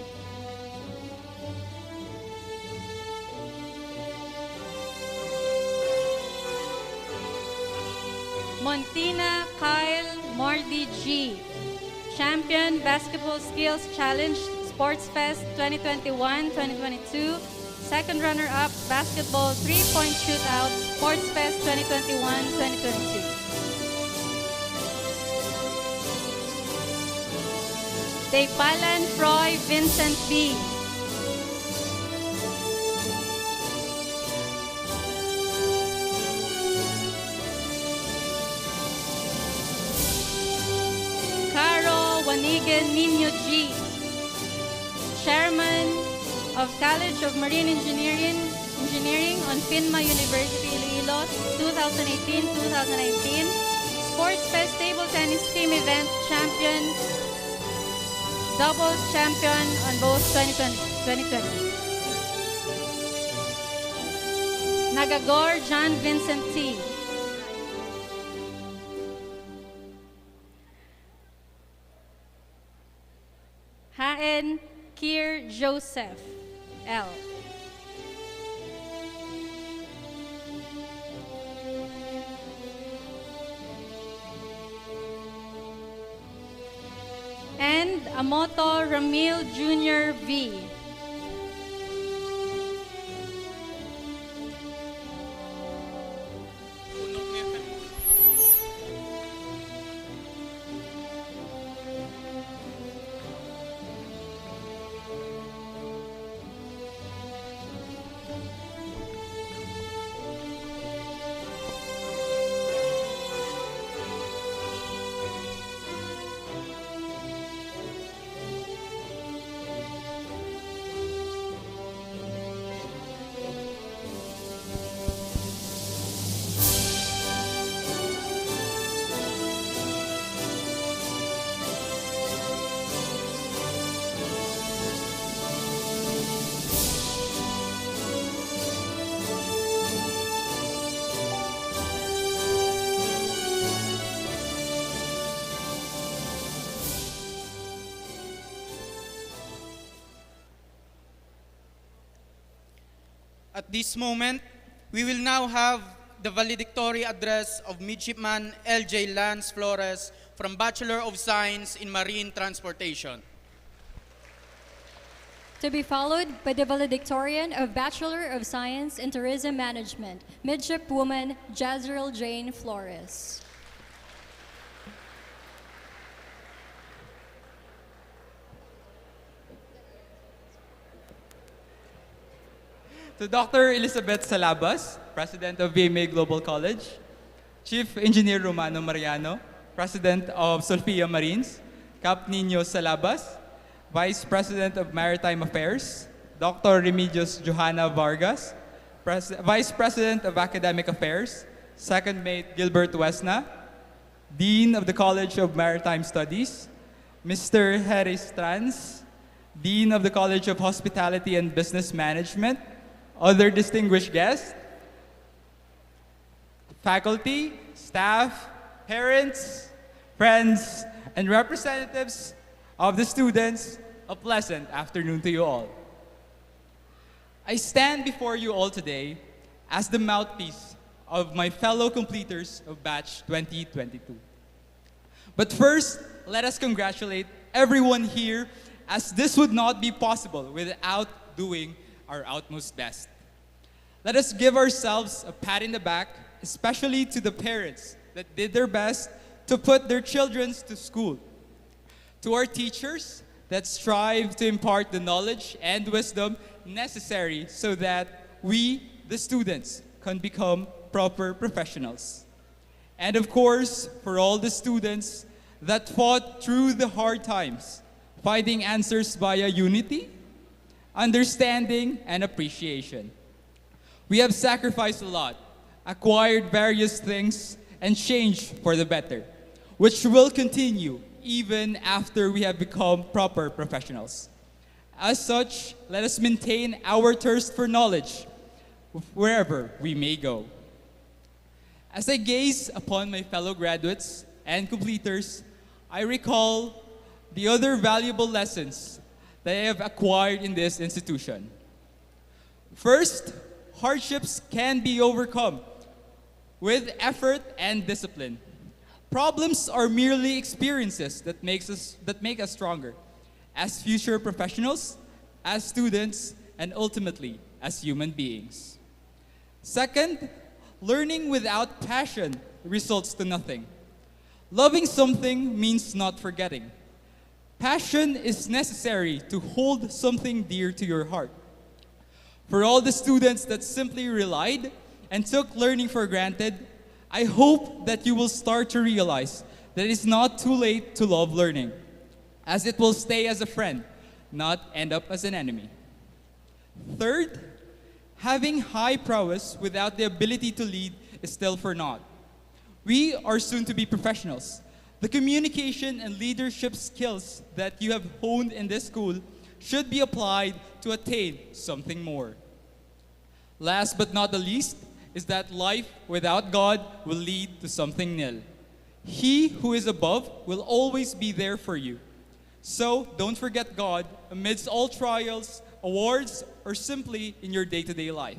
Montina Kyle Mardy G. Champion Basketball Skills Challenge Sports Fest 2021-2022. Second runner-up Basketball 3-point Shootout Sports Fest 2021-2022. Daypalan Froy Vincent B. Caro Wanigan Nino G. Chairman of College of Marine Engineering on FINMA University Iloilo 2018-2019. Sports Fest Table Tennis Team Event Champion, Doubles Champion on both 2020. Nagagor John Vincent T. Haen Kier Joseph L. And Amoto Ramil Jr. V. At this moment, we will now have the valedictory address of Midshipman L.J. Lance Flores from Bachelor of Science in Marine Transportation. To be followed by the valedictorian of Bachelor of Science in Tourism Management, Midshipwoman Jazreel Jane Flores. To Dr. Elizabeth Salabas, President of VMA Global College, Chief Engineer Romano Mariano, President of Solfia Marines, Cap Nino Salabas, Vice President of Maritime Affairs, Dr. Remedios Johanna Vargas, Vice President of Academic Affairs, Second Mate Gilbert Wesna, Dean of the College of Maritime Studies, Mr. Harris Trans, Dean of the College of Hospitality and Business Management, other distinguished guests, faculty, staff, parents, friends, and representatives of the students, a pleasant afternoon to you all. I stand before you all today as the mouthpiece of my fellow completers of Batch 2022. But first, let us congratulate everyone here, as this would not be possible without doing our utmost best. Let us give ourselves a pat in the back, especially to the parents that did their best to put their children to school, to our teachers that strive to impart the knowledge and wisdom necessary so that we, the students, can become proper professionals. And of course, for all the students that fought through the hard times, finding answers via unity, understanding, and appreciation. We have sacrificed a lot, acquired various things, and changed for the better, which will continue even after we have become proper professionals. As such, let us maintain our thirst for knowledge wherever we may go. As I gaze upon my fellow graduates and completers, I recall the other valuable lessons that I have acquired in this institution. First, hardships can be overcome with effort and discipline. Problems are merely experiences that make us stronger as future professionals, as students, and ultimately as human beings. Second, learning without passion results to nothing. Loving something means not forgetting. Passion is necessary to hold something dear to your heart. For all the students that simply relied and took learning for granted, I hope that you will start to realize that it's not too late to love learning, as it will stay as a friend, not end up as an enemy. Third, having high prowess without the ability to lead is still for naught. We are soon to be professionals. The communication and leadership skills that you have honed in this school should be applied to attain something more. Last but not the least is that life without God will lead to something nil. He who is above will always be there for you. So don't forget God amidst all trials, awards, or simply in your day-to-day life.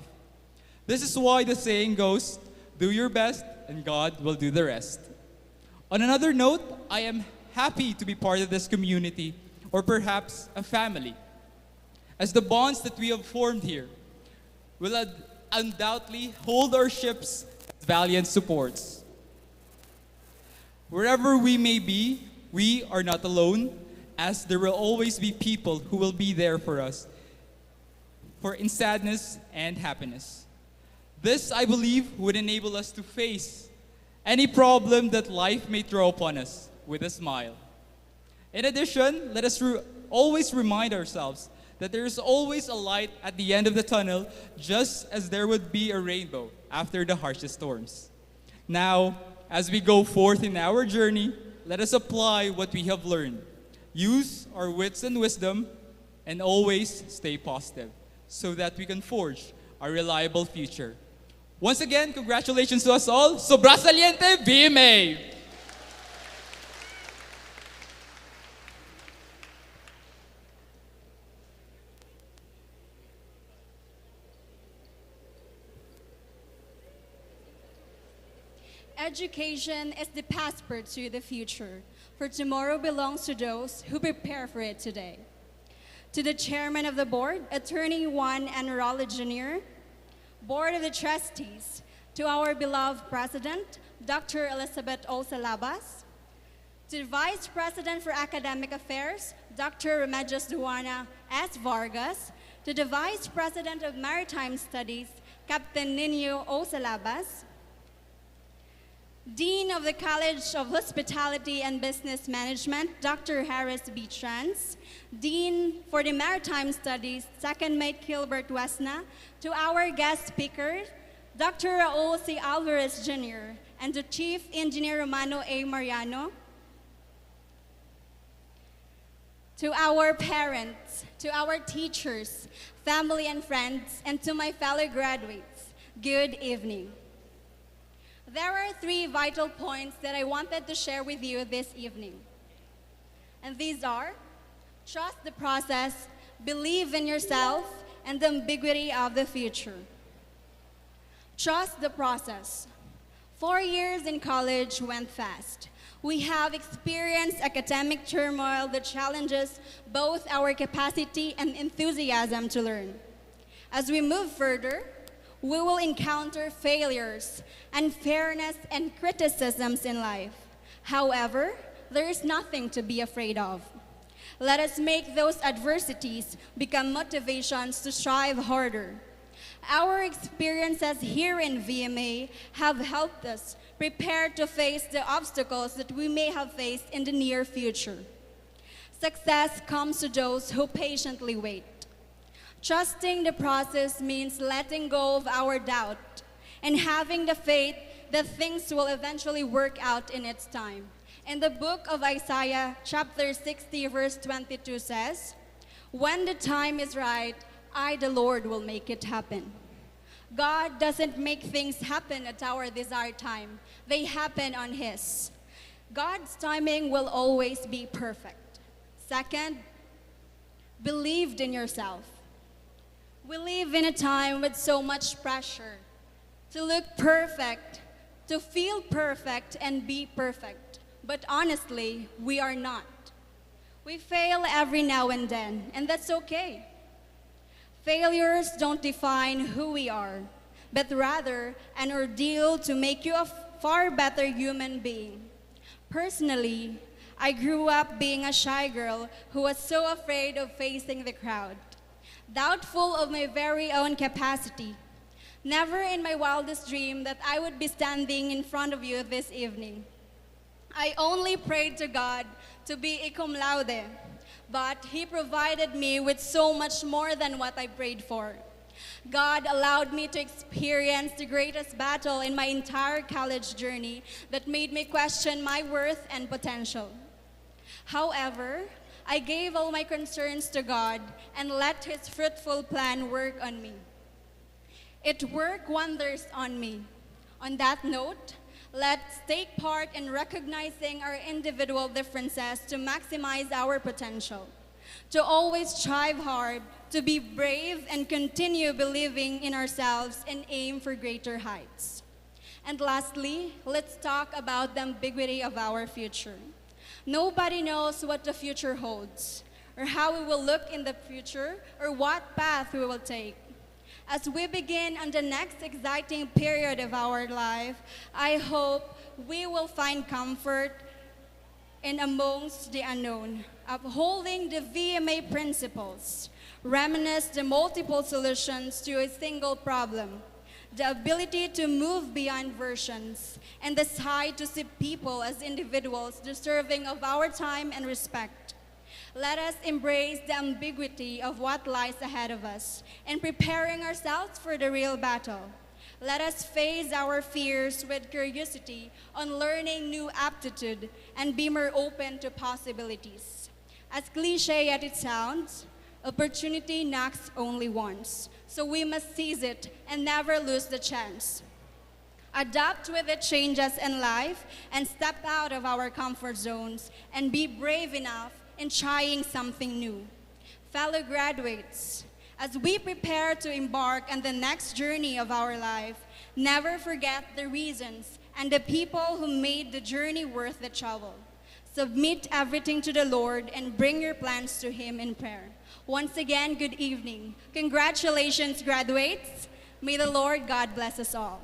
This is why the saying goes, do your best and God will do the rest. On another note, I am happy to be part of this community, or perhaps a family, as the bonds that we have formed here will undoubtedly hold our ships as valiant supports. Wherever we may be, we are not alone, as there will always be people who will be there for us, for in sadness and happiness. This, I believe, would enable us to face any problem that life may throw upon us with a smile. In addition, let us always remind ourselves that there is always a light at the end of the tunnel, just as there would be a rainbow after the harshest storms. Now, as we go forth in our journey, let us apply what we have learned, use our wits and wisdom, and always stay positive so that we can forge a reliable future. Once again, congratulations to us all. Sobra saliente, VMA! Education is the passport to the future, for tomorrow belongs to those who prepare for it today. To the Chairman of the Board, Attorney Juan Enrola Jr., Board of the Trustees, to our beloved President, Dr. Elizabeth O. Salabas, to the Vice President for Academic Affairs, Dr. Remedios Duana S. Vargas, to the Vice President of Maritime Studies, Captain Nino O. Salabas, Dean of the College of Hospitality and Business Management, Dr. Harris B. Trans, Dean for the Maritime Studies, Second Mate Gilbert Wesna, to our guest speaker, Dr. Raul C. Alvarez Jr., and to Chief Engineer Romano A. Mariano, to our parents, to our teachers, family and friends, and to my fellow graduates, good evening. There are 3 vital points that I wanted to share with you this evening. And these are, trust the process, believe in yourself, and the ambiguity of the future. Trust the process. 4 years in college went fast. We have experienced academic turmoil that challenges both our capacity and enthusiasm to learn. As we move further, we will encounter failures, unfairness, and criticisms in life. However, there is nothing to be afraid of. Let us make those adversities become motivations to strive harder. Our experiences here in VMA have helped us prepare to face the obstacles that we may have faced in the near future. Success comes to those who patiently wait. Trusting the process means letting go of our doubt and having the faith that things will eventually work out in its time. In the book of Isaiah, chapter 60, verse 22 says, "When the time is right, I, the Lord, will make it happen." God doesn't make things happen at our desired time. They happen on His. God's timing will always be perfect. Second, believe in yourself. We live in a time with so much pressure to look perfect, to feel perfect, and be perfect. But honestly, we are not. We fail every now and then, and that's okay. Failures don't define who we are, but rather an ordeal to make you a far better human being. Personally, I grew up being a shy girl who was so afraid of facing the crowd, doubtful of my very own capacity. Never in my wildest dream that I would be standing in front of you this evening. I only prayed to God to be a cum laude, but He provided me with so much more than what I prayed for. God allowed me to experience the greatest battle in my entire college journey that made me question my worth and potential. However, I gave all my concerns to God and let His fruitful plan work on me. It worked wonders on me. On that note, let's take part in recognizing our individual differences to maximize our potential, to always strive hard, to be brave, and continue believing in ourselves and aim for greater heights. And lastly, let's talk about the ambiguity of our future. Nobody knows what the future holds, or how we will look in the future, or what path we will take. As we begin on the next exciting period of our life, I hope we will find comfort in amongst the unknown, upholding the VMA principles, reminisce the multiple solutions to a single problem, the ability to move beyond versions, and decide to see people as individuals deserving of our time and respect. Let us embrace the ambiguity of what lies ahead of us and preparing ourselves for the real battle. Let us face our fears with curiosity on learning new aptitude and be more open to possibilities. As cliche as it sounds, opportunity knocks only once, so we must seize it and never lose the chance. Adapt with the changes in life and step out of our comfort zones and be brave enough in trying something new. Fellow graduates, as we prepare to embark on the next journey of our life, never forget the reasons and the people who made the journey worth the trouble. Submit everything to the Lord and bring your plans to Him in prayer. Once again, good evening. Congratulations, graduates. May the Lord God bless us all.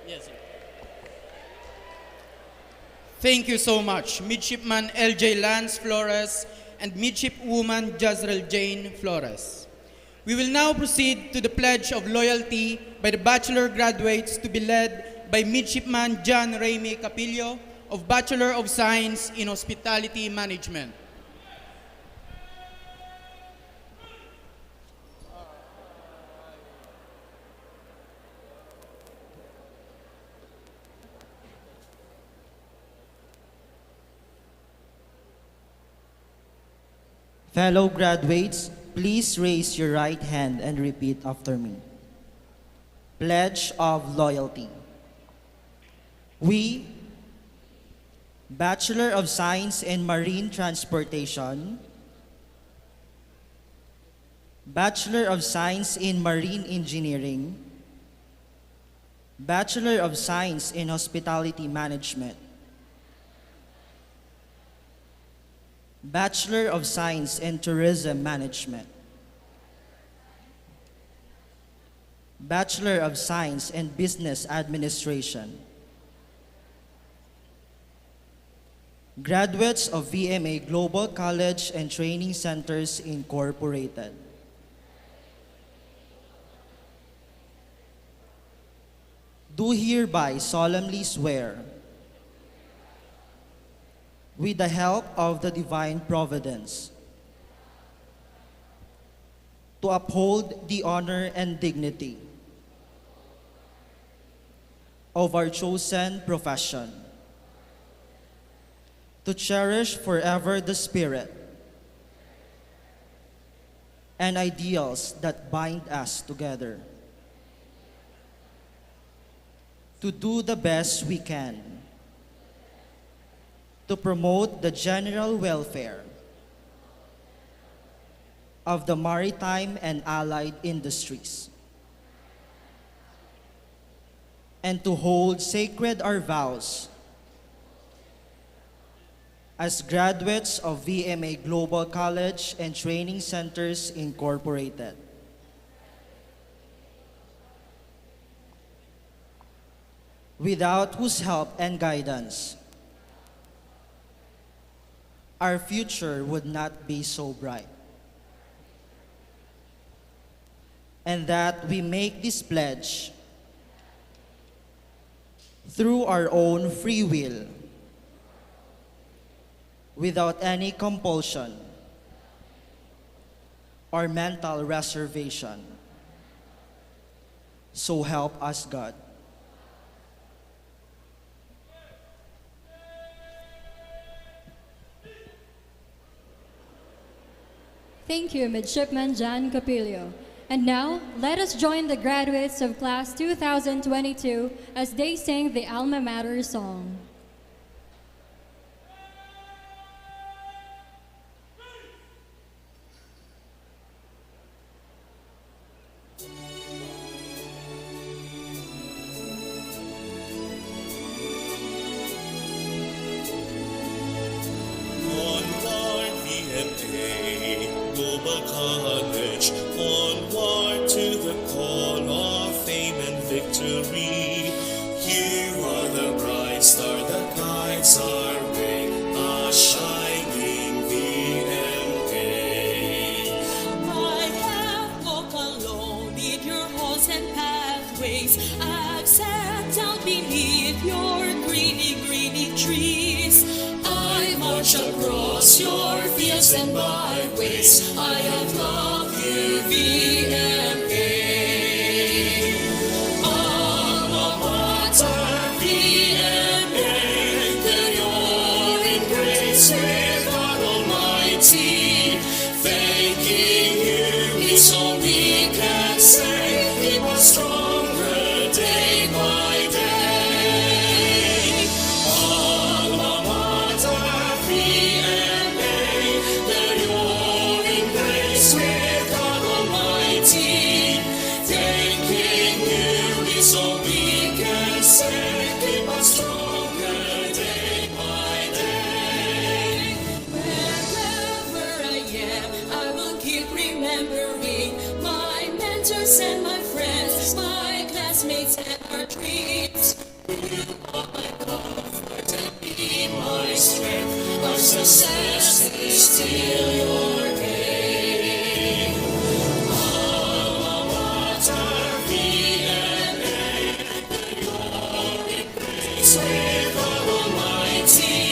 Yes, sir. Thank you so much, Midshipman L.J. Lance Flores and Midshipwoman Jazrel Jane Flores. We will now proceed to the Pledge of Loyalty by the Bachelor graduates to be led by Midshipman John Raymie Capillo of Bachelor of Science in Hospitality Management. Fellow graduates, please raise your right hand and repeat after me. Pledge of Loyalty. We, Bachelor of Science in Marine Transportation, Bachelor of Science in Marine Engineering, Bachelor of Science in Hospitality Management, Bachelor of Science in Tourism Management, Bachelor of Science in Business Administration, graduates of VMA Global College and Training Centers Incorporated. Do hereby solemnly swear, with the help of the divine providence, to uphold the honor and dignity of our chosen profession, to cherish forever the spirit and ideals that bind us together, to do the best we can to promote the general welfare of the maritime and allied industries, and to hold sacred our vows as graduates of VMA Global College and Training Centers Incorporated. Without whose help and guidance, our future would not be so bright. And that we make this pledge through our own free will, without any compulsion or mental reservation. So help us God. Thank you, Midshipman Jan Capilio. And now, let us join the graduates of Class 2022 as they sing the Alma Mater song. Onward, VMA Global College, onward to the call of fame and victory. You are the bright star that guides our way, a shining VMA. I have walked alone in your halls and pathways. I've sat down beneath your greeny trees. I march across your fields and byways. I have loved you, VMA. Alma Mater, VMA, that you're in grace with God Almighty. Thanking you is all we can say. Keep us stronger day by day. Alma Mater, VMA, that you're in grace with God Almighty. Thanking you is all we can say. Keep us stronger day by day. Wherever I am, I will keep remembering my mentors and my friends, my classmates and our dreams. You are my comfort and be my strength. Our success is still your aim. Alma Mater, VMA, that you're in grace with God Almighty.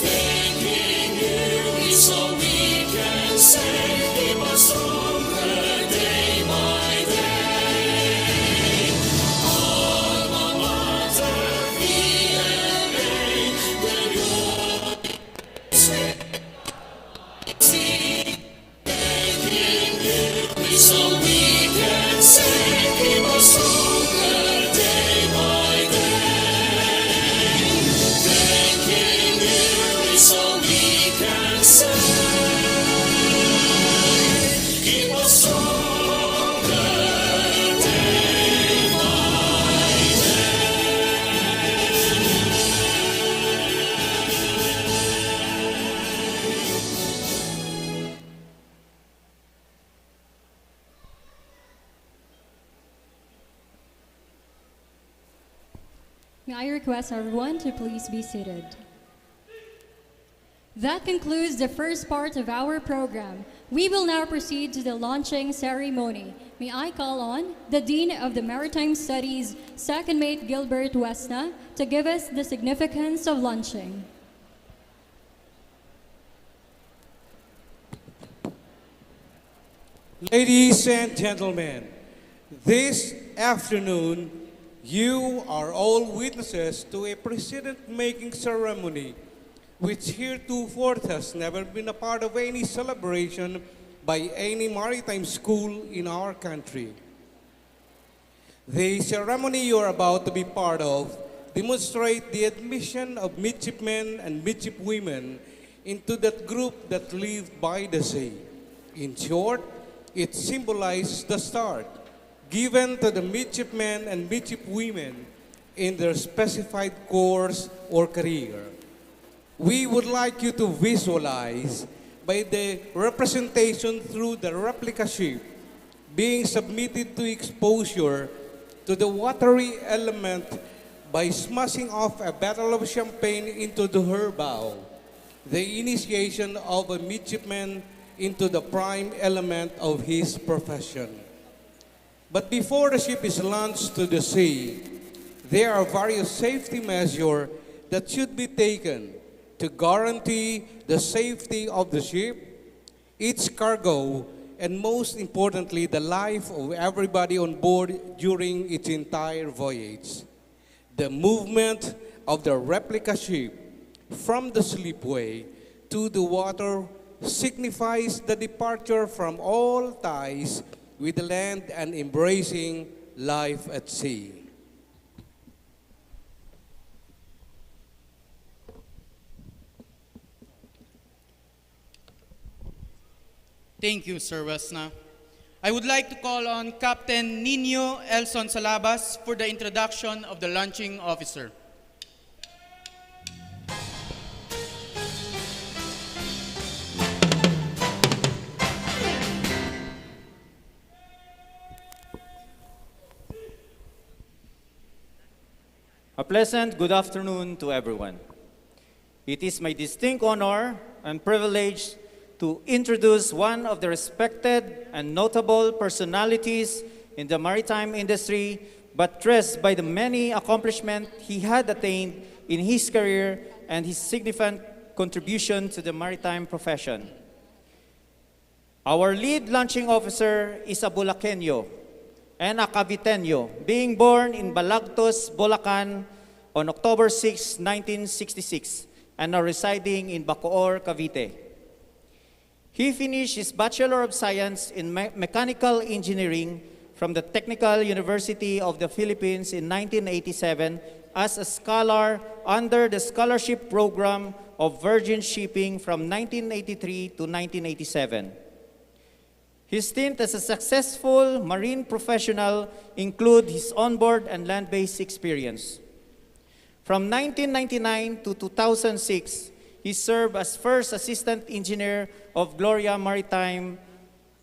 Thanking you is all we can say. Keep us stronger day by day. Alma Mater, VMA, that you're in grace with is all we can say. Keep us stronger day by day. Thanking you is all we can say. Keep us stronger day by May I request everyone to please be seated. That concludes the first part of our program. We will now proceed to the launching ceremony. May I call on the Dean of the Maritime Studies, Second Mate Gilbert Wesna, to give us the significance of launching. Ladies and gentlemen, this afternoon, you are all witnesses to a precedent-making ceremony which heretofore has never been a part of any celebration by any maritime school in our country. The ceremony you are about to be part of demonstrates the admission of midshipmen and midshipwomen into that group that lived by the sea. In short, it symbolizes the start given to the midshipmen and midshipwomen in their specified course or career. We would like you to visualize by the representation through the replica ship being submitted to exposure to the watery element by smashing off a bottle of champagne into her bow, the initiation of a midshipman into the prime element of his profession. But before the ship is launched to the sea, there are various safety measures that should be taken to guarantee the safety of the ship, its cargo, and most importantly, the life of everybody on board during its entire voyage. The movement of the replica ship from the slipway to the water signifies the departure from all ties with the land and embracing life at sea. Thank you, Sir Wesna. I would like to call on Captain Nino Elson Salabas for the introduction of the launching officer. A pleasant good afternoon to everyone. It is my distinct honor and privilege to introduce one of the respected and notable personalities in the maritime industry, buttressed by the many accomplishments he had attained in his career and his significant contribution to the maritime profession. Our lead launching officer is a Bulakenyo and a Caviteño, being born in Balagtos, Bulacan on October 6, 1966, and now residing in Bacoor, Cavite. He finished his Bachelor of Science in Mechanical Engineering from the Technical University of the Philippines in 1987 as a scholar under the scholarship program of Virgin Shipping from 1983 to 1987. His stint as a successful marine professional include his onboard and land-based experience. From 1999 to 2006, he served as first assistant engineer of Gloria Maritime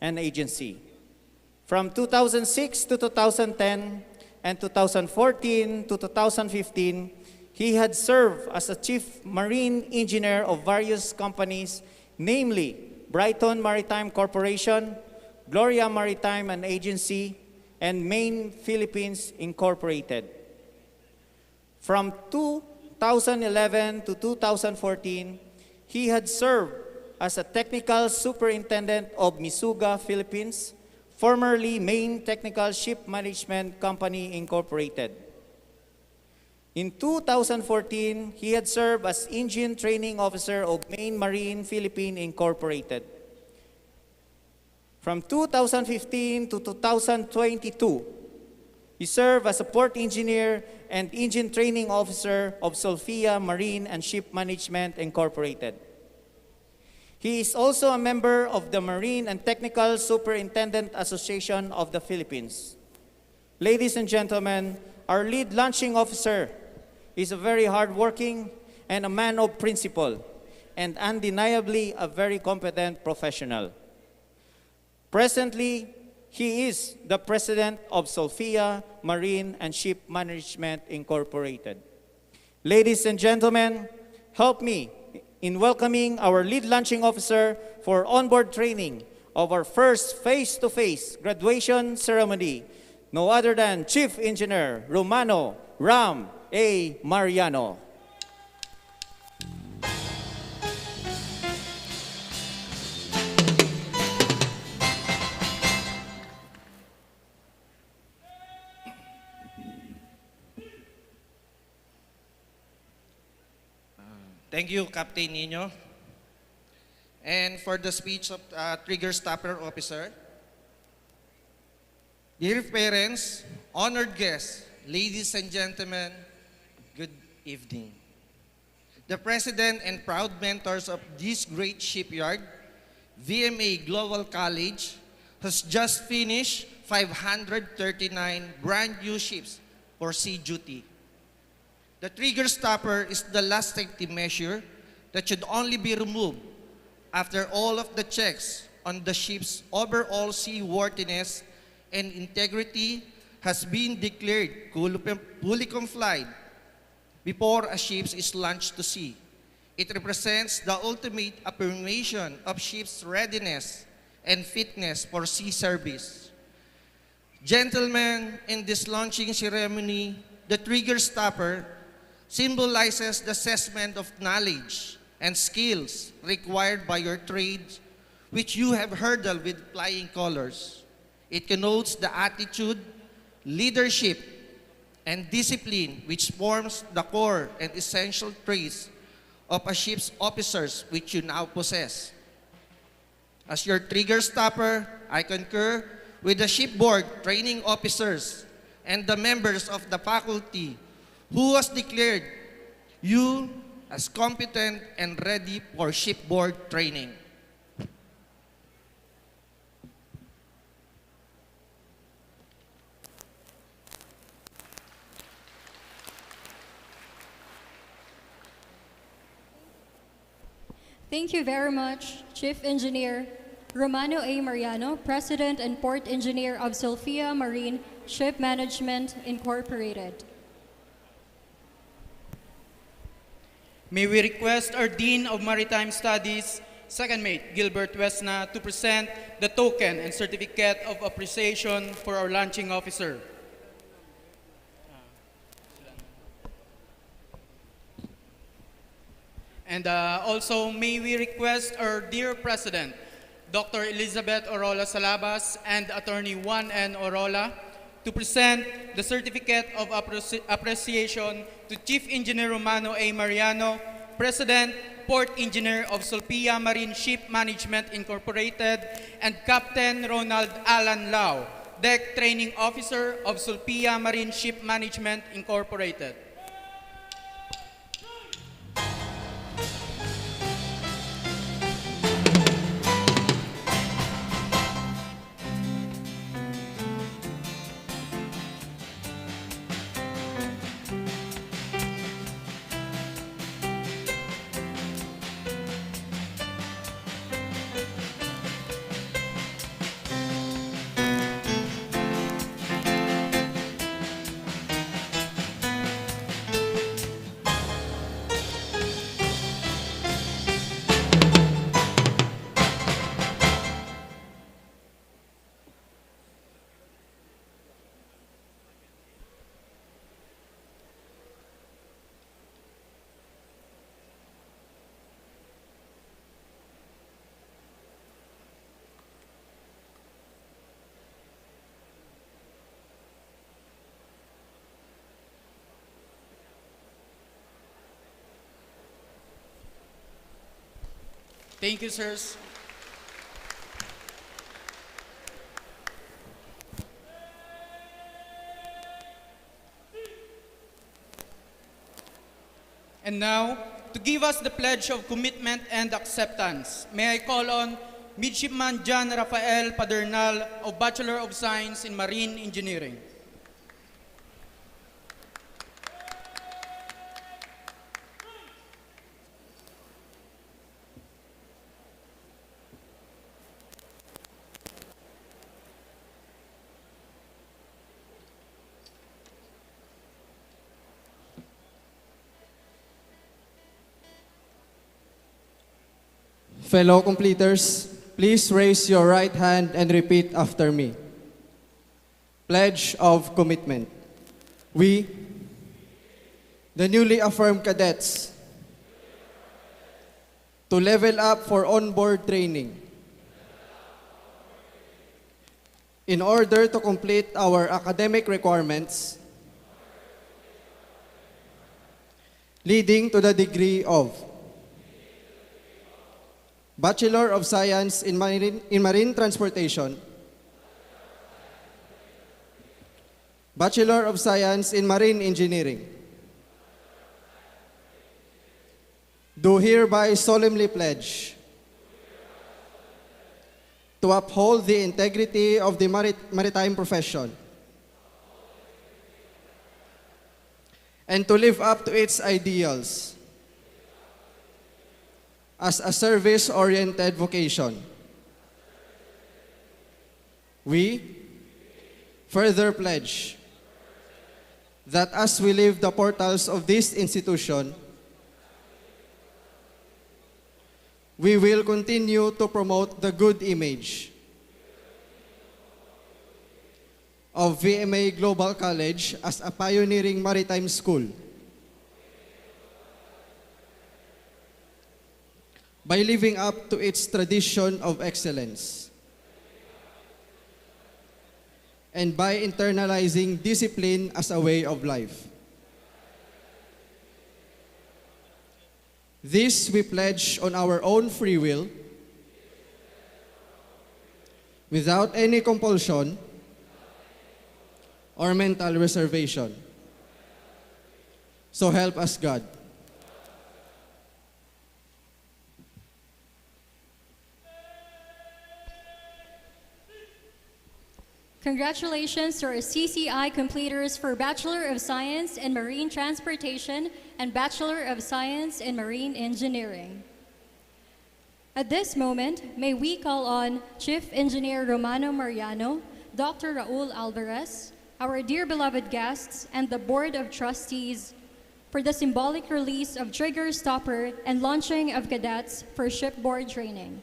and Agency. From 2006 to 2010 and 2014 to 2015, he had served as a chief marine engineer of various companies, namely Brighton Maritime Corporation, Gloria Maritime and Agency, and Maine Philippines Incorporated. From 2011 to 2014, he had served as a technical superintendent of Misuga Philippines, formerly Maine Technical Ship Management Company Incorporated. In 2014, he had served as engine training officer of Maine Marine Philippine Incorporated. From 2015 to 2022, he served as a port engineer and engine training officer of Sophia Marine and Ship Management Incorporated. He is also a member of the Marine and Technical Superintendent Association of the Philippines. Ladies and gentlemen, our lead launching officer is a very hardworking and a man of principle, and undeniably a very competent professional. Presently, he is the president of Sophia Marine and Ship Management Incorporated. Ladies and gentlemen, help me in welcoming our lead launching officer for onboard training of our first face-to-face graduation ceremony, no other than Chief Engineer Romano Ram A. Mariano. Thank you, Captain Nino. And for the speech of Trigger Stopper Officer, dear parents, honored guests, ladies and gentlemen, good evening. The President and proud mentors of this great shipyard, VMA Global College, has just finished 539 brand new ships for sea duty. The trigger stopper is the last safety measure that should only be removed after all of the checks on the ship's overall seaworthiness and integrity has been declared fully complied before a ship is launched to sea. It represents the ultimate affirmation of ship's readiness and fitness for sea service. Gentlemen, in this launching ceremony, the trigger stopper symbolizes the assessment of knowledge and skills required by your trade, which you have hurdled with flying colors. It connotes the attitude, leadership, and discipline which forms the core and essential traits of a ship's officers which you now possess. As your trigger stopper, I concur with the shipboard training officers and the members of the faculty who has declared you as competent and ready for shipboard training. Thank you very much, Chief Engineer Romano A. Mariano, President and Port Engineer of Sophia Marine Ship Management Incorporated. May we request our Dean of Maritime Studies, Second Mate Gilbert Wesna, to present the token and certificate of appreciation for our launching officer. And also, may we request our dear President, Dr. Elizabeth Orola Salabas and Attorney Juan N. Orola, to present the certificate of appreciation to Chief Engineer Romano A. Mariano, President, Port Engineer of Sophia Marine Ship Management Incorporated, and Captain Ronald Alan Lau, Deck Training Officer of Sophia Marine Ship Management Incorporated. Thank you, sirs. And now, to give us the pledge of commitment and acceptance, may I call on Midshipman John Rafael Padernal of Bachelor of Science in Marine Engineering. Fellow completers, please raise your right hand and repeat after me. Pledge of commitment. We, the newly affirmed cadets, to level up for onboard training in order to complete our academic requirements, leading to the degree of Bachelor of Science in Marine Transportation, Bachelor of Science in Marine Engineering, do hereby solemnly pledge to uphold the integrity of the maritime profession and to live up to its ideals as a service-oriented vocation. We further pledge that as we leave the portals of this institution, we will continue to promote the good image of VMA Global College as a pioneering maritime school by living up to its tradition of excellence and by internalizing discipline as a way of life. This we pledge on our own free will, without any compulsion or mental reservation. So help us God. Congratulations to our CCI completers for Bachelor of Science in Marine Transportation and Bachelor of Science in Marine Engineering. At this moment, may we call on Chief Engineer Romano Mariano, Dr. Raul Alvarez, our dear beloved guests, and the Board of Trustees for the symbolic release of trigger stopper and launching of cadets for shipboard training.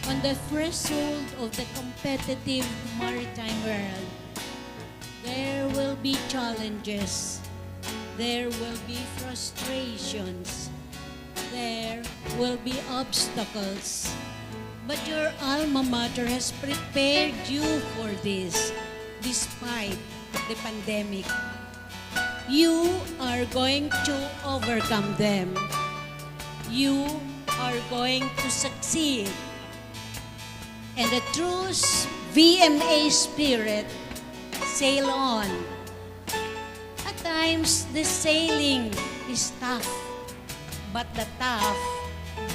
On the threshold of the competitive maritime world, there will be challenges, there will be frustrations, there will be obstacles. But your alma mater has prepared you for this, despite the pandemic. You are going to overcome them. You are going to succeed. And the true VMA spirit, sail on. At times, the sailing is tough, but the tough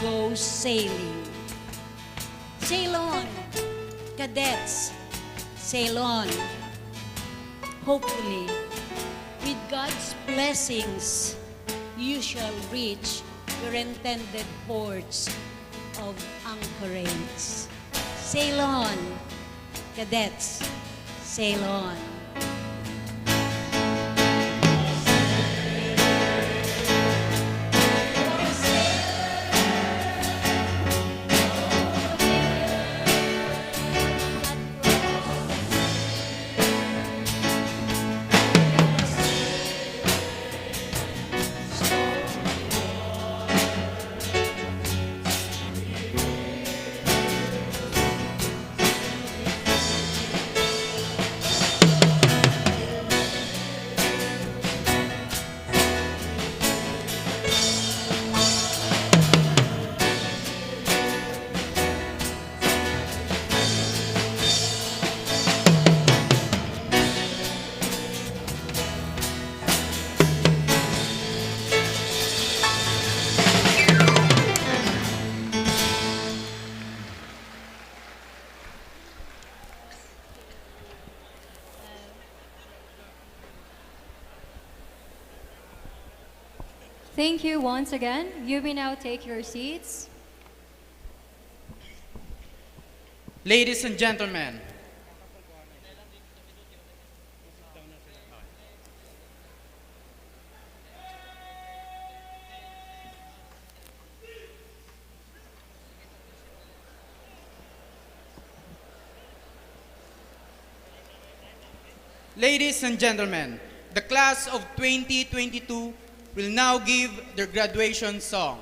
goes sailing. Sail on, cadets, sail on. Hopefully, with God's blessings, you shall reach your intended ports of anchorage. Sail on, cadets, sail on. Thank you once again. You may now take your seats. Ladies and gentlemen, the class of 2022 will now give their graduation song.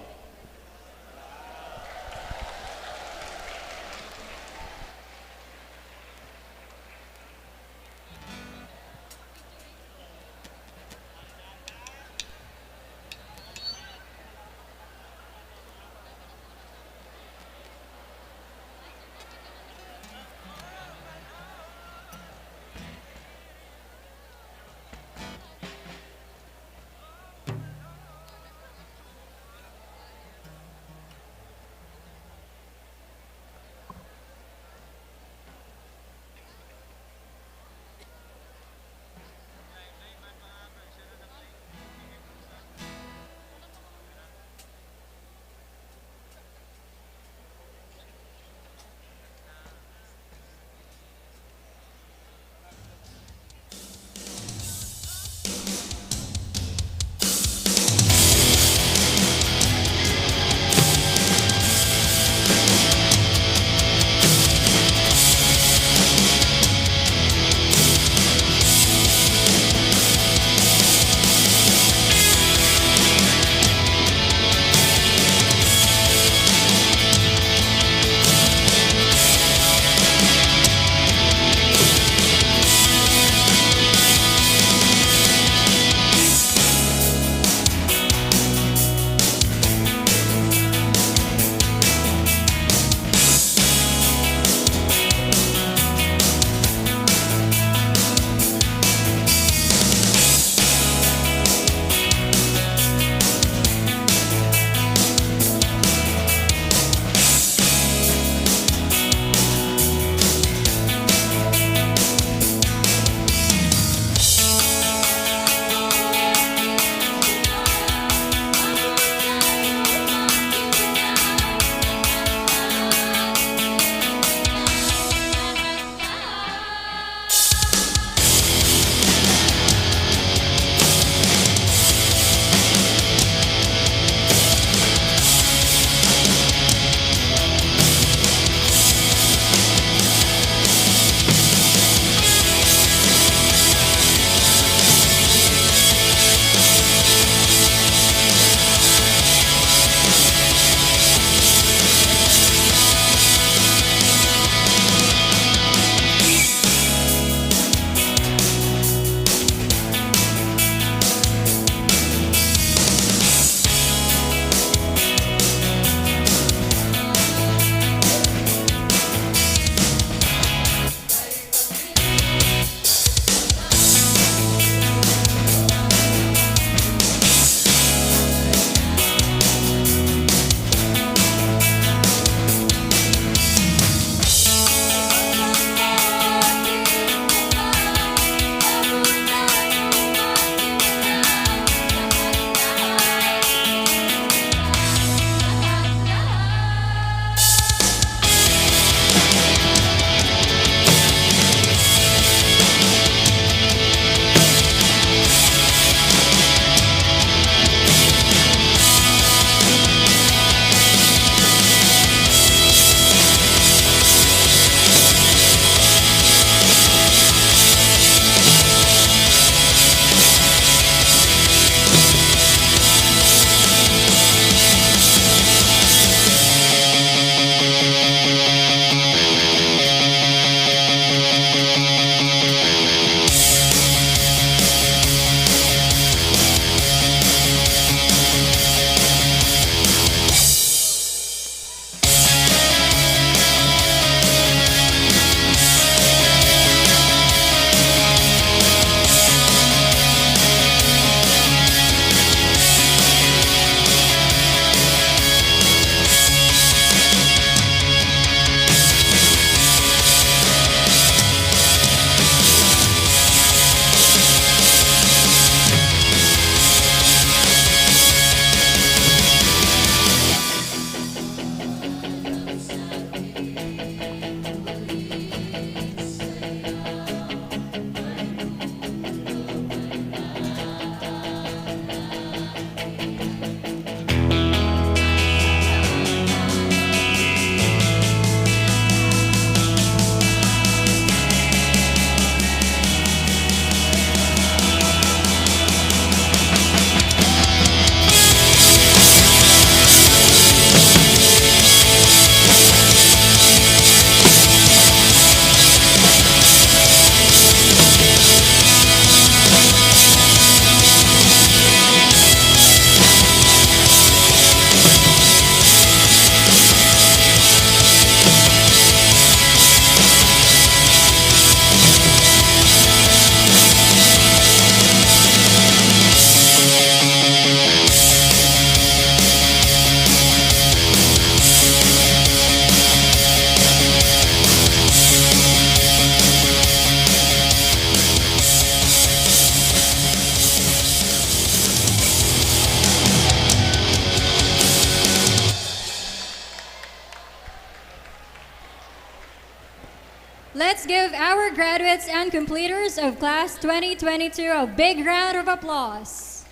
Let's give our graduates and completers of Class 2022 a big round of applause.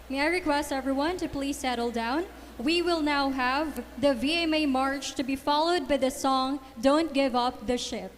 May I request everyone to please settle down? We will now have the VMA March to be followed by the song Don't Give Up the Ship.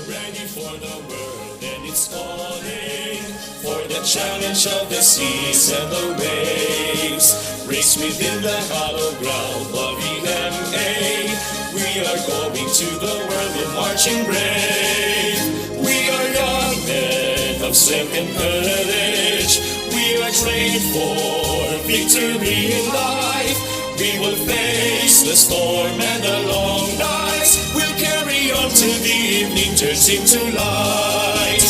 Ready for the world and it's calling, for the challenge of the seas and the waves. Race within the hollow ground of VMA. We are going to the world in marching brave. We are young men of strength and courage. We are trained for victory in life. We will face the storm and the long nights. We'll carry on till the evening turns into light.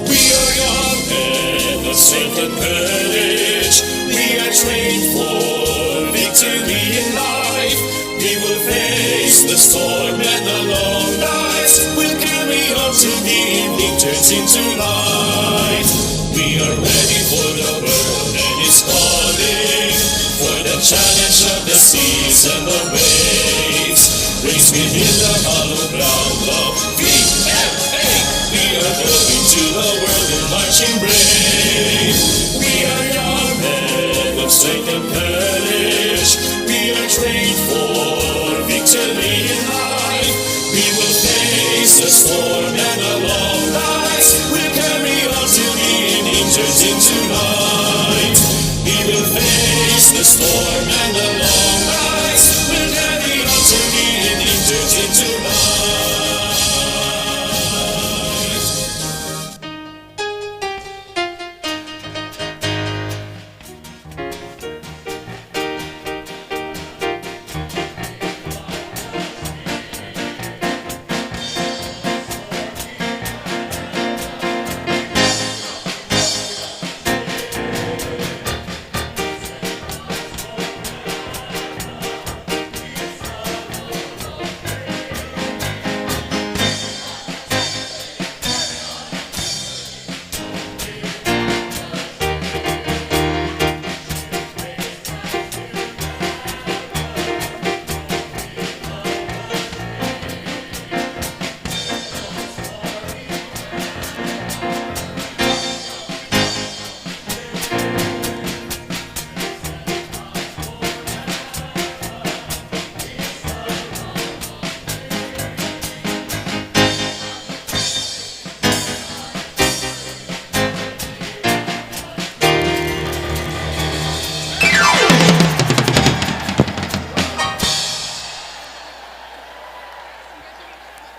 We are young men of strength and courage. We are trained for victory in life. We will face the storm and the long nights. We'll carry on till the evening turns into light. We are ready for the world and it's calling, for the challenge of the seas and the waves. Race within the hollow ground of VMA. We are going to the world in marching brave. We are young men of strength and courage. We are trained for victory in life. We will face the storm and the long nights. We'll carry on till the evening turns into light. We will face the storm and the long nights. We'll carry on till the evening turns into light.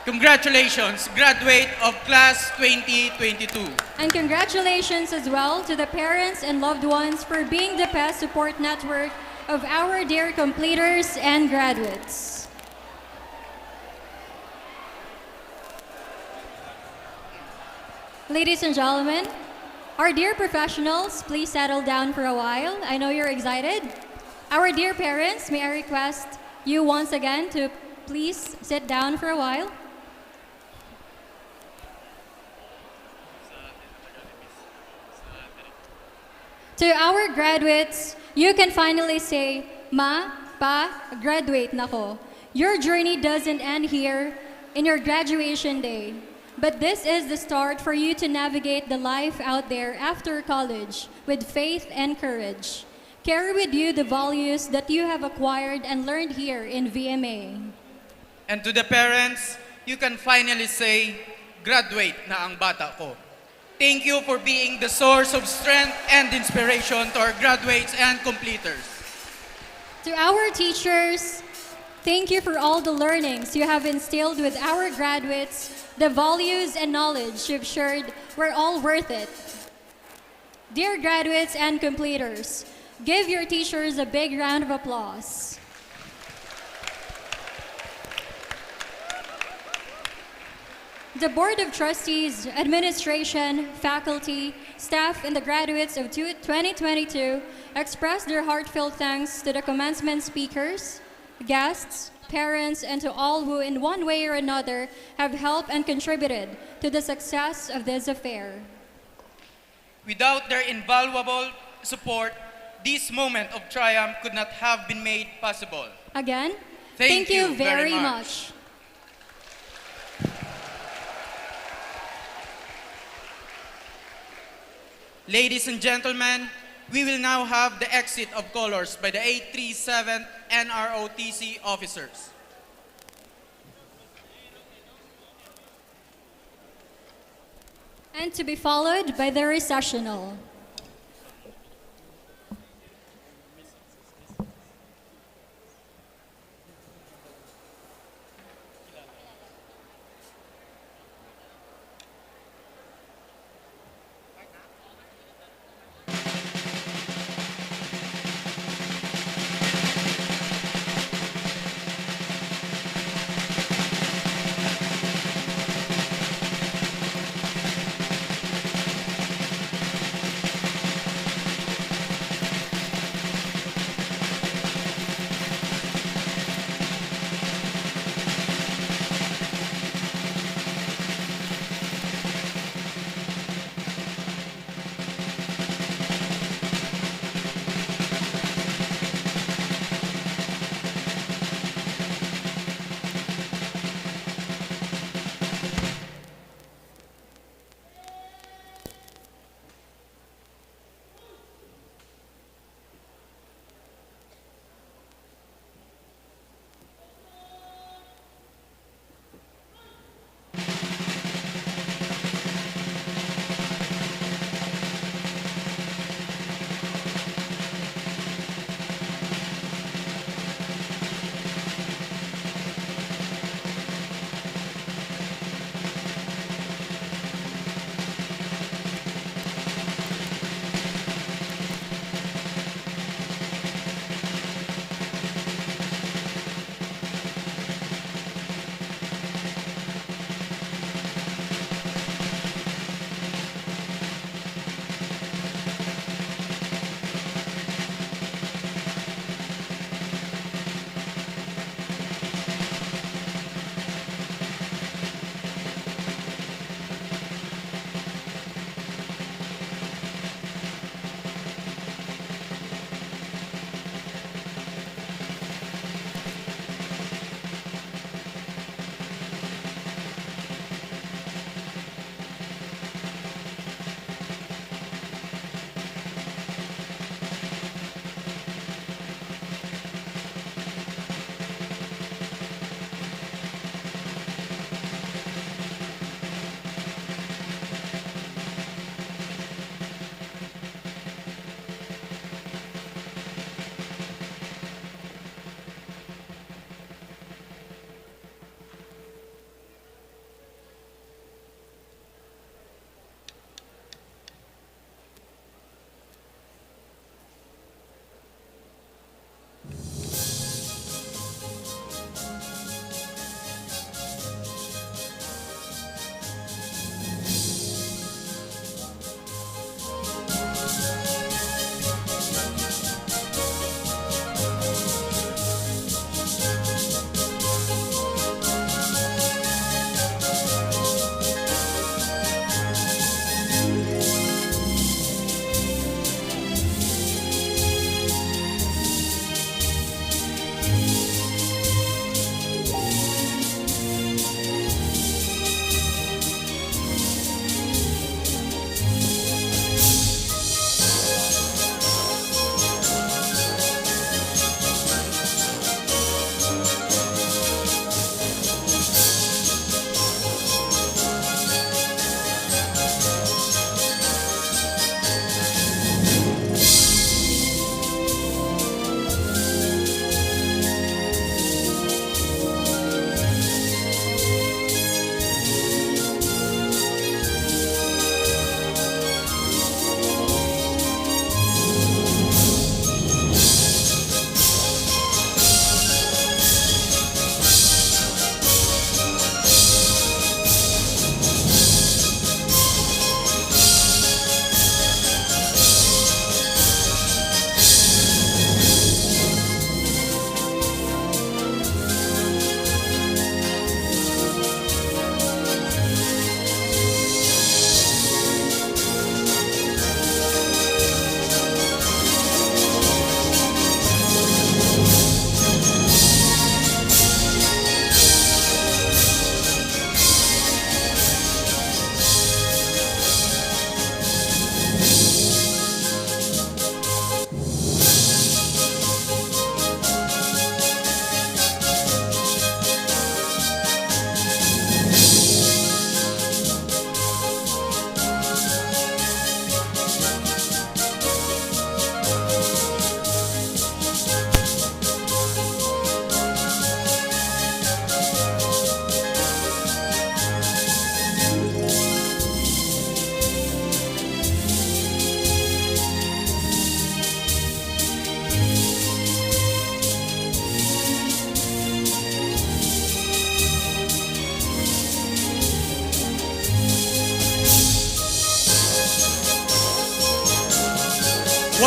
Congratulations, graduate of Class 2022. And congratulations as well to the parents and loved ones for being the best support network of our dear completers and graduates. Ladies and gentlemen, our dear professionals, please settle down for a while. I know you're excited. Our dear parents, may I request you once again to please sit down for a while. To our graduates, you can finally say, Ma, Pa, graduate na ko. Your journey doesn't end here in your graduation day, but this is the start for you to navigate the life out there after college with faith and courage. Carry with you the values that you have acquired and learned here in VMA. And to the parents, you can finally say, graduate na ang bata ko. Thank you for being the source of strength and inspiration to our graduates and completers. To our teachers, Thank you for all the learnings you have instilled with our graduates. The values and knowledge you've shared were all worth it. Dear graduates and completers, give your teachers a big round of applause. The Board of Trustees, administration, faculty, staff, and the graduates of 2022 express their heartfelt thanks to the commencement speakers, guests, parents, and to all who in one way or another have helped and contributed to the success of this affair. Without their invaluable support, this moment of triumph could not have been made possible. Again, Thank you you very very much. Ladies and gentlemen, we will now have the exit of colors by the 837th NROTC officers. And to be followed by the recessional.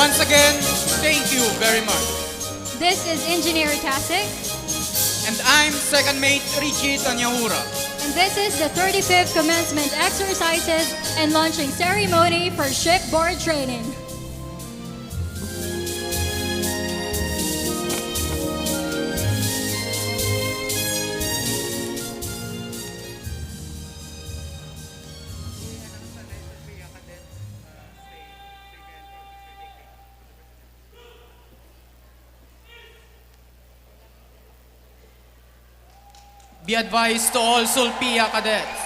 Once again, thank you very much. This is Engineer Tasik. And I'm Second Mate Richie Tanyahura. And this is the 35th Commencement Exercises and Launching Ceremony for Shipboard Training. Be advised to all Sulpia cadets.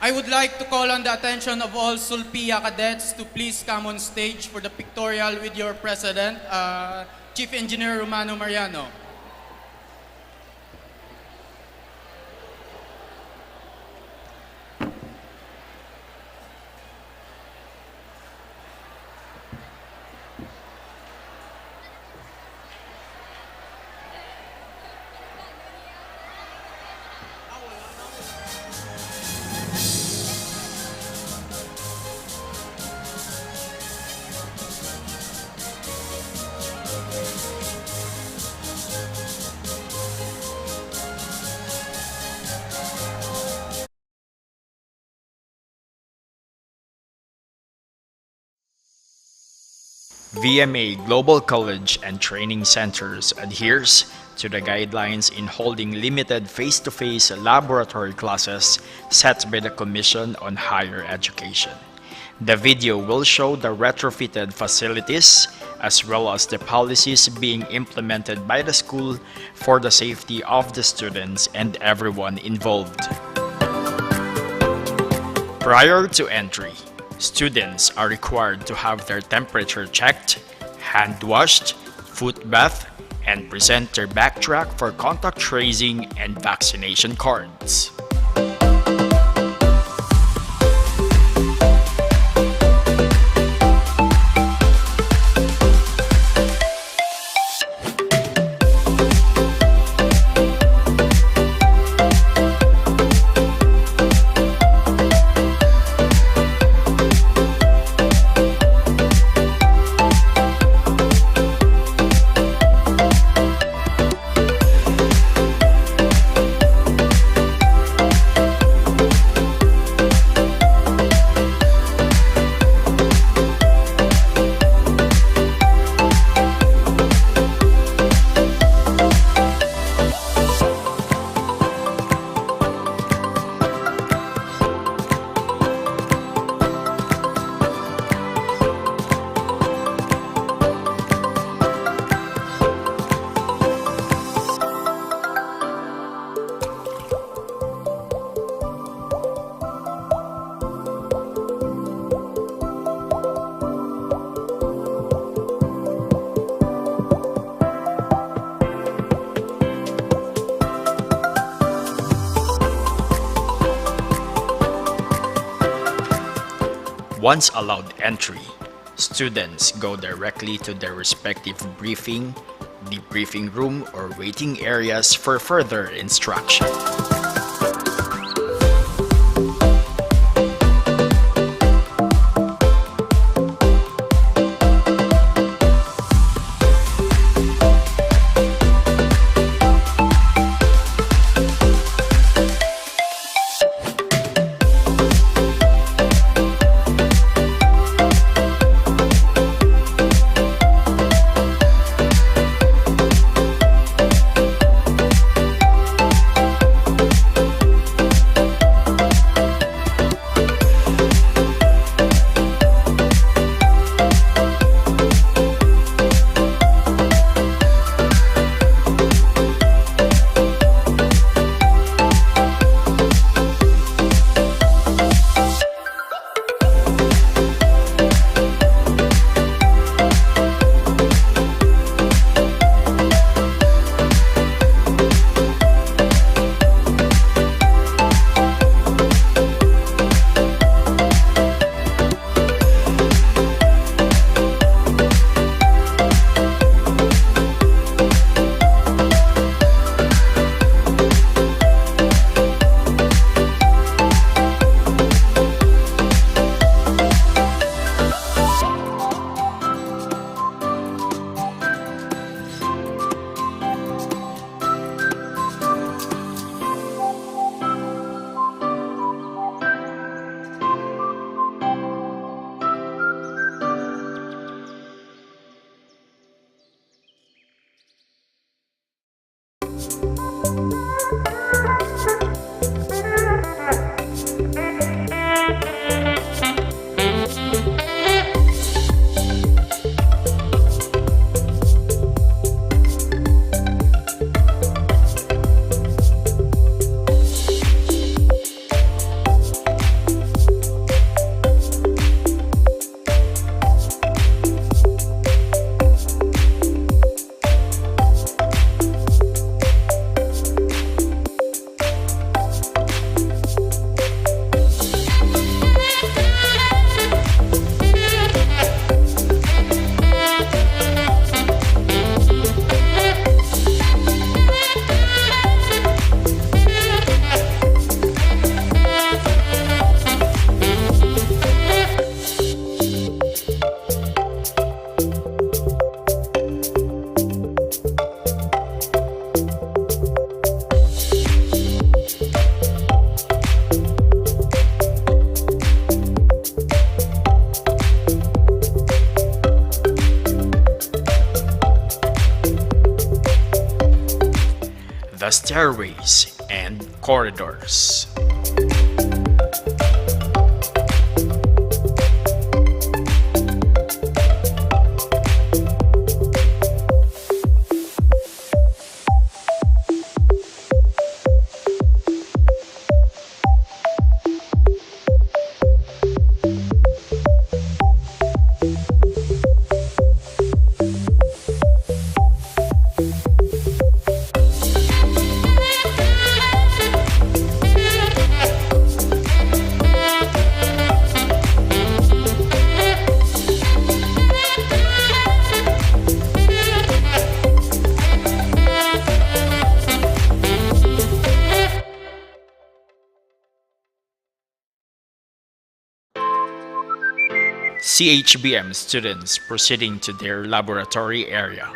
I would like to call on the attention of all Sulpia cadets to please come on stage for the pictorial with your president, Chief Engineer Romano Mariano. VMA Global College and Training Centers adheres to the guidelines in holding limited face-to-face laboratory classes set by the Commission on Higher Education. The video will show the retrofitted facilities as well as the policies being implemented by the school for the safety of the students and everyone involved. Prior to entry, students are required to have their temperature checked, hand washed, foot bath, and present their backtrack for contact tracing and vaccination cards. Once allowed entry, students go directly to their respective briefing, debriefing room, or waiting areas for further instruction. The stairways and corridors. CHBM students proceeding to their laboratory area.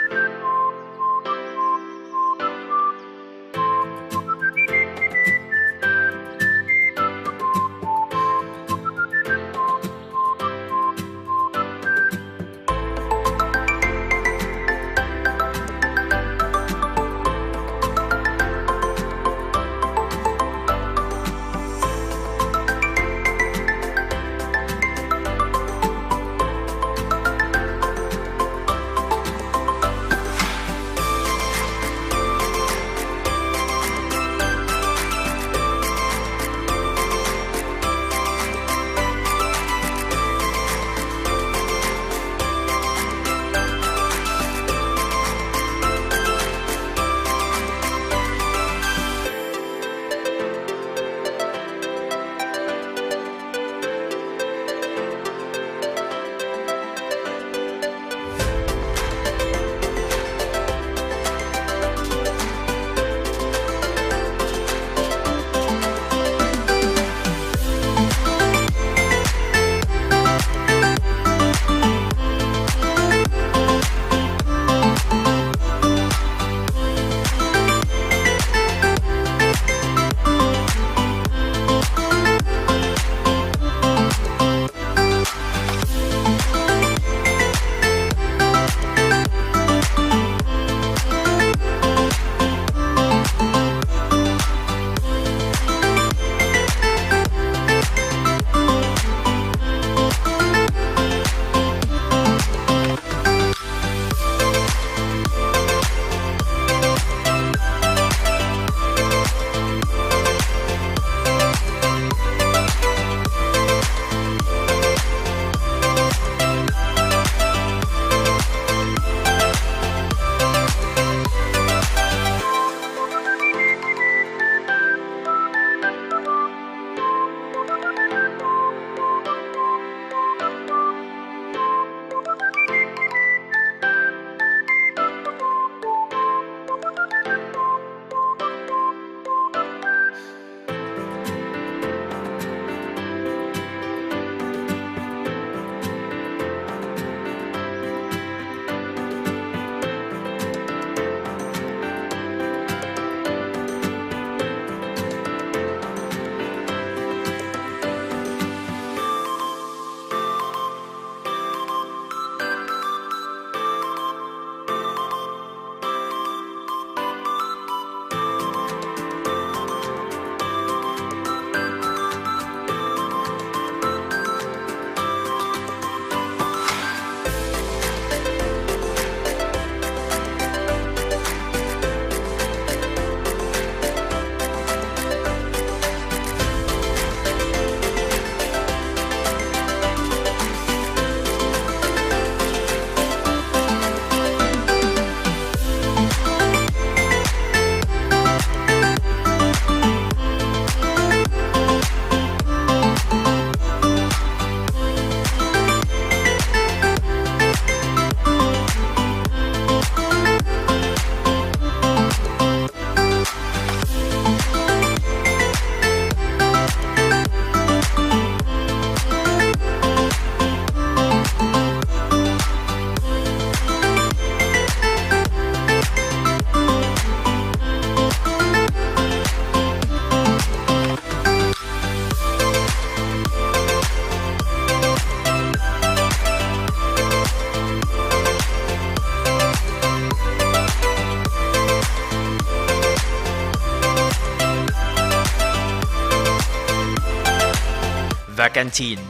The canteen.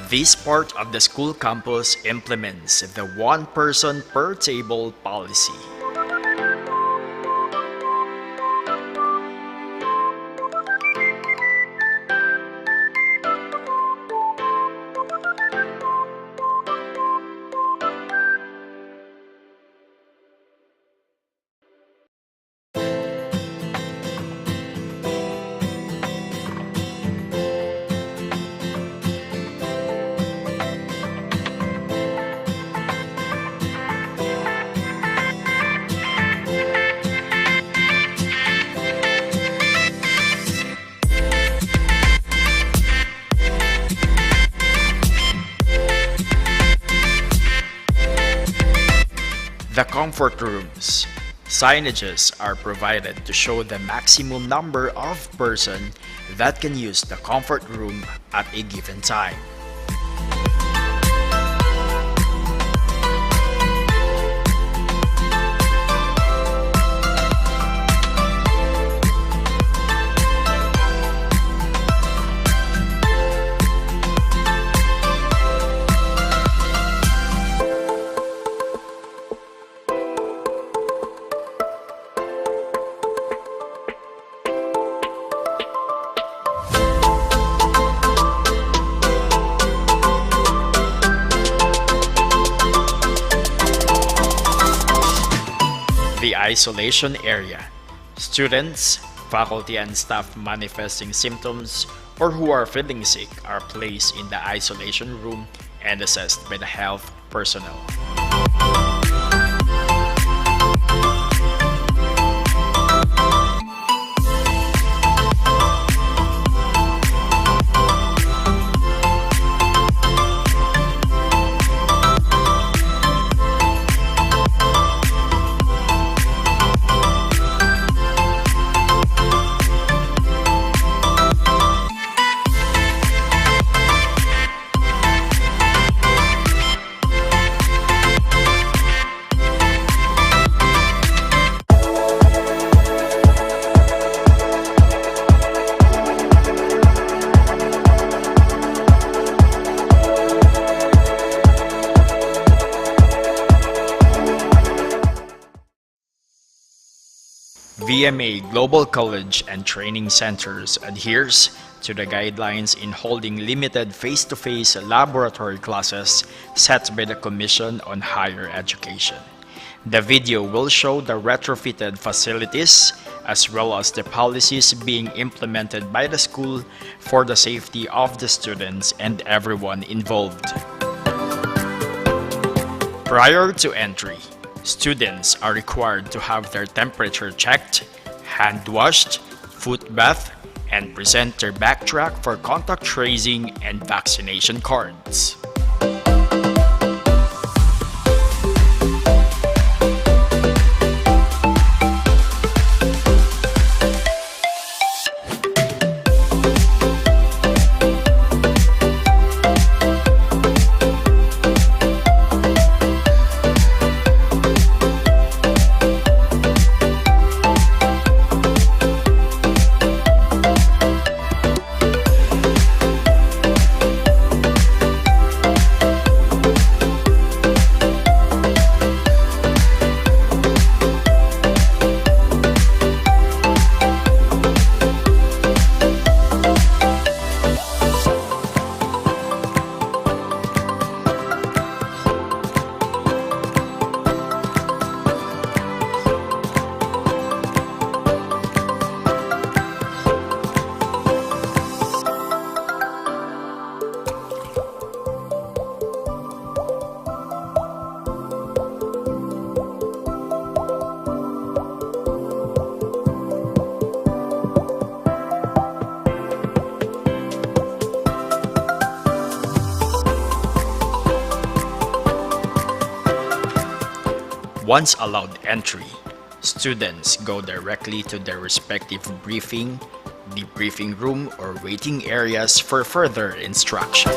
This part of the school campus implements the one person per table policy. The comfort rooms. Signages are provided to show the maximum number of persons that can use the comfort room at a given time. The isolation area. Students, faculty, and staff manifesting symptoms or who are feeling sick are placed in the isolation room and assessed by the health personnel. VMA Global College and Training Centers adheres to the guidelines in holding limited face-to-face laboratory classes set by the Commission on Higher Education. The video will show the retrofitted facilities as well as the policies being implemented by the school for the safety of the students and everyone involved. Prior to entry, students are required to have their temperature checked, hand washed, foot bath, and present their backtrack for contact tracing and vaccination cards. Once allowed entry, students go directly to their respective briefing, debriefing room, or waiting areas for further instruction.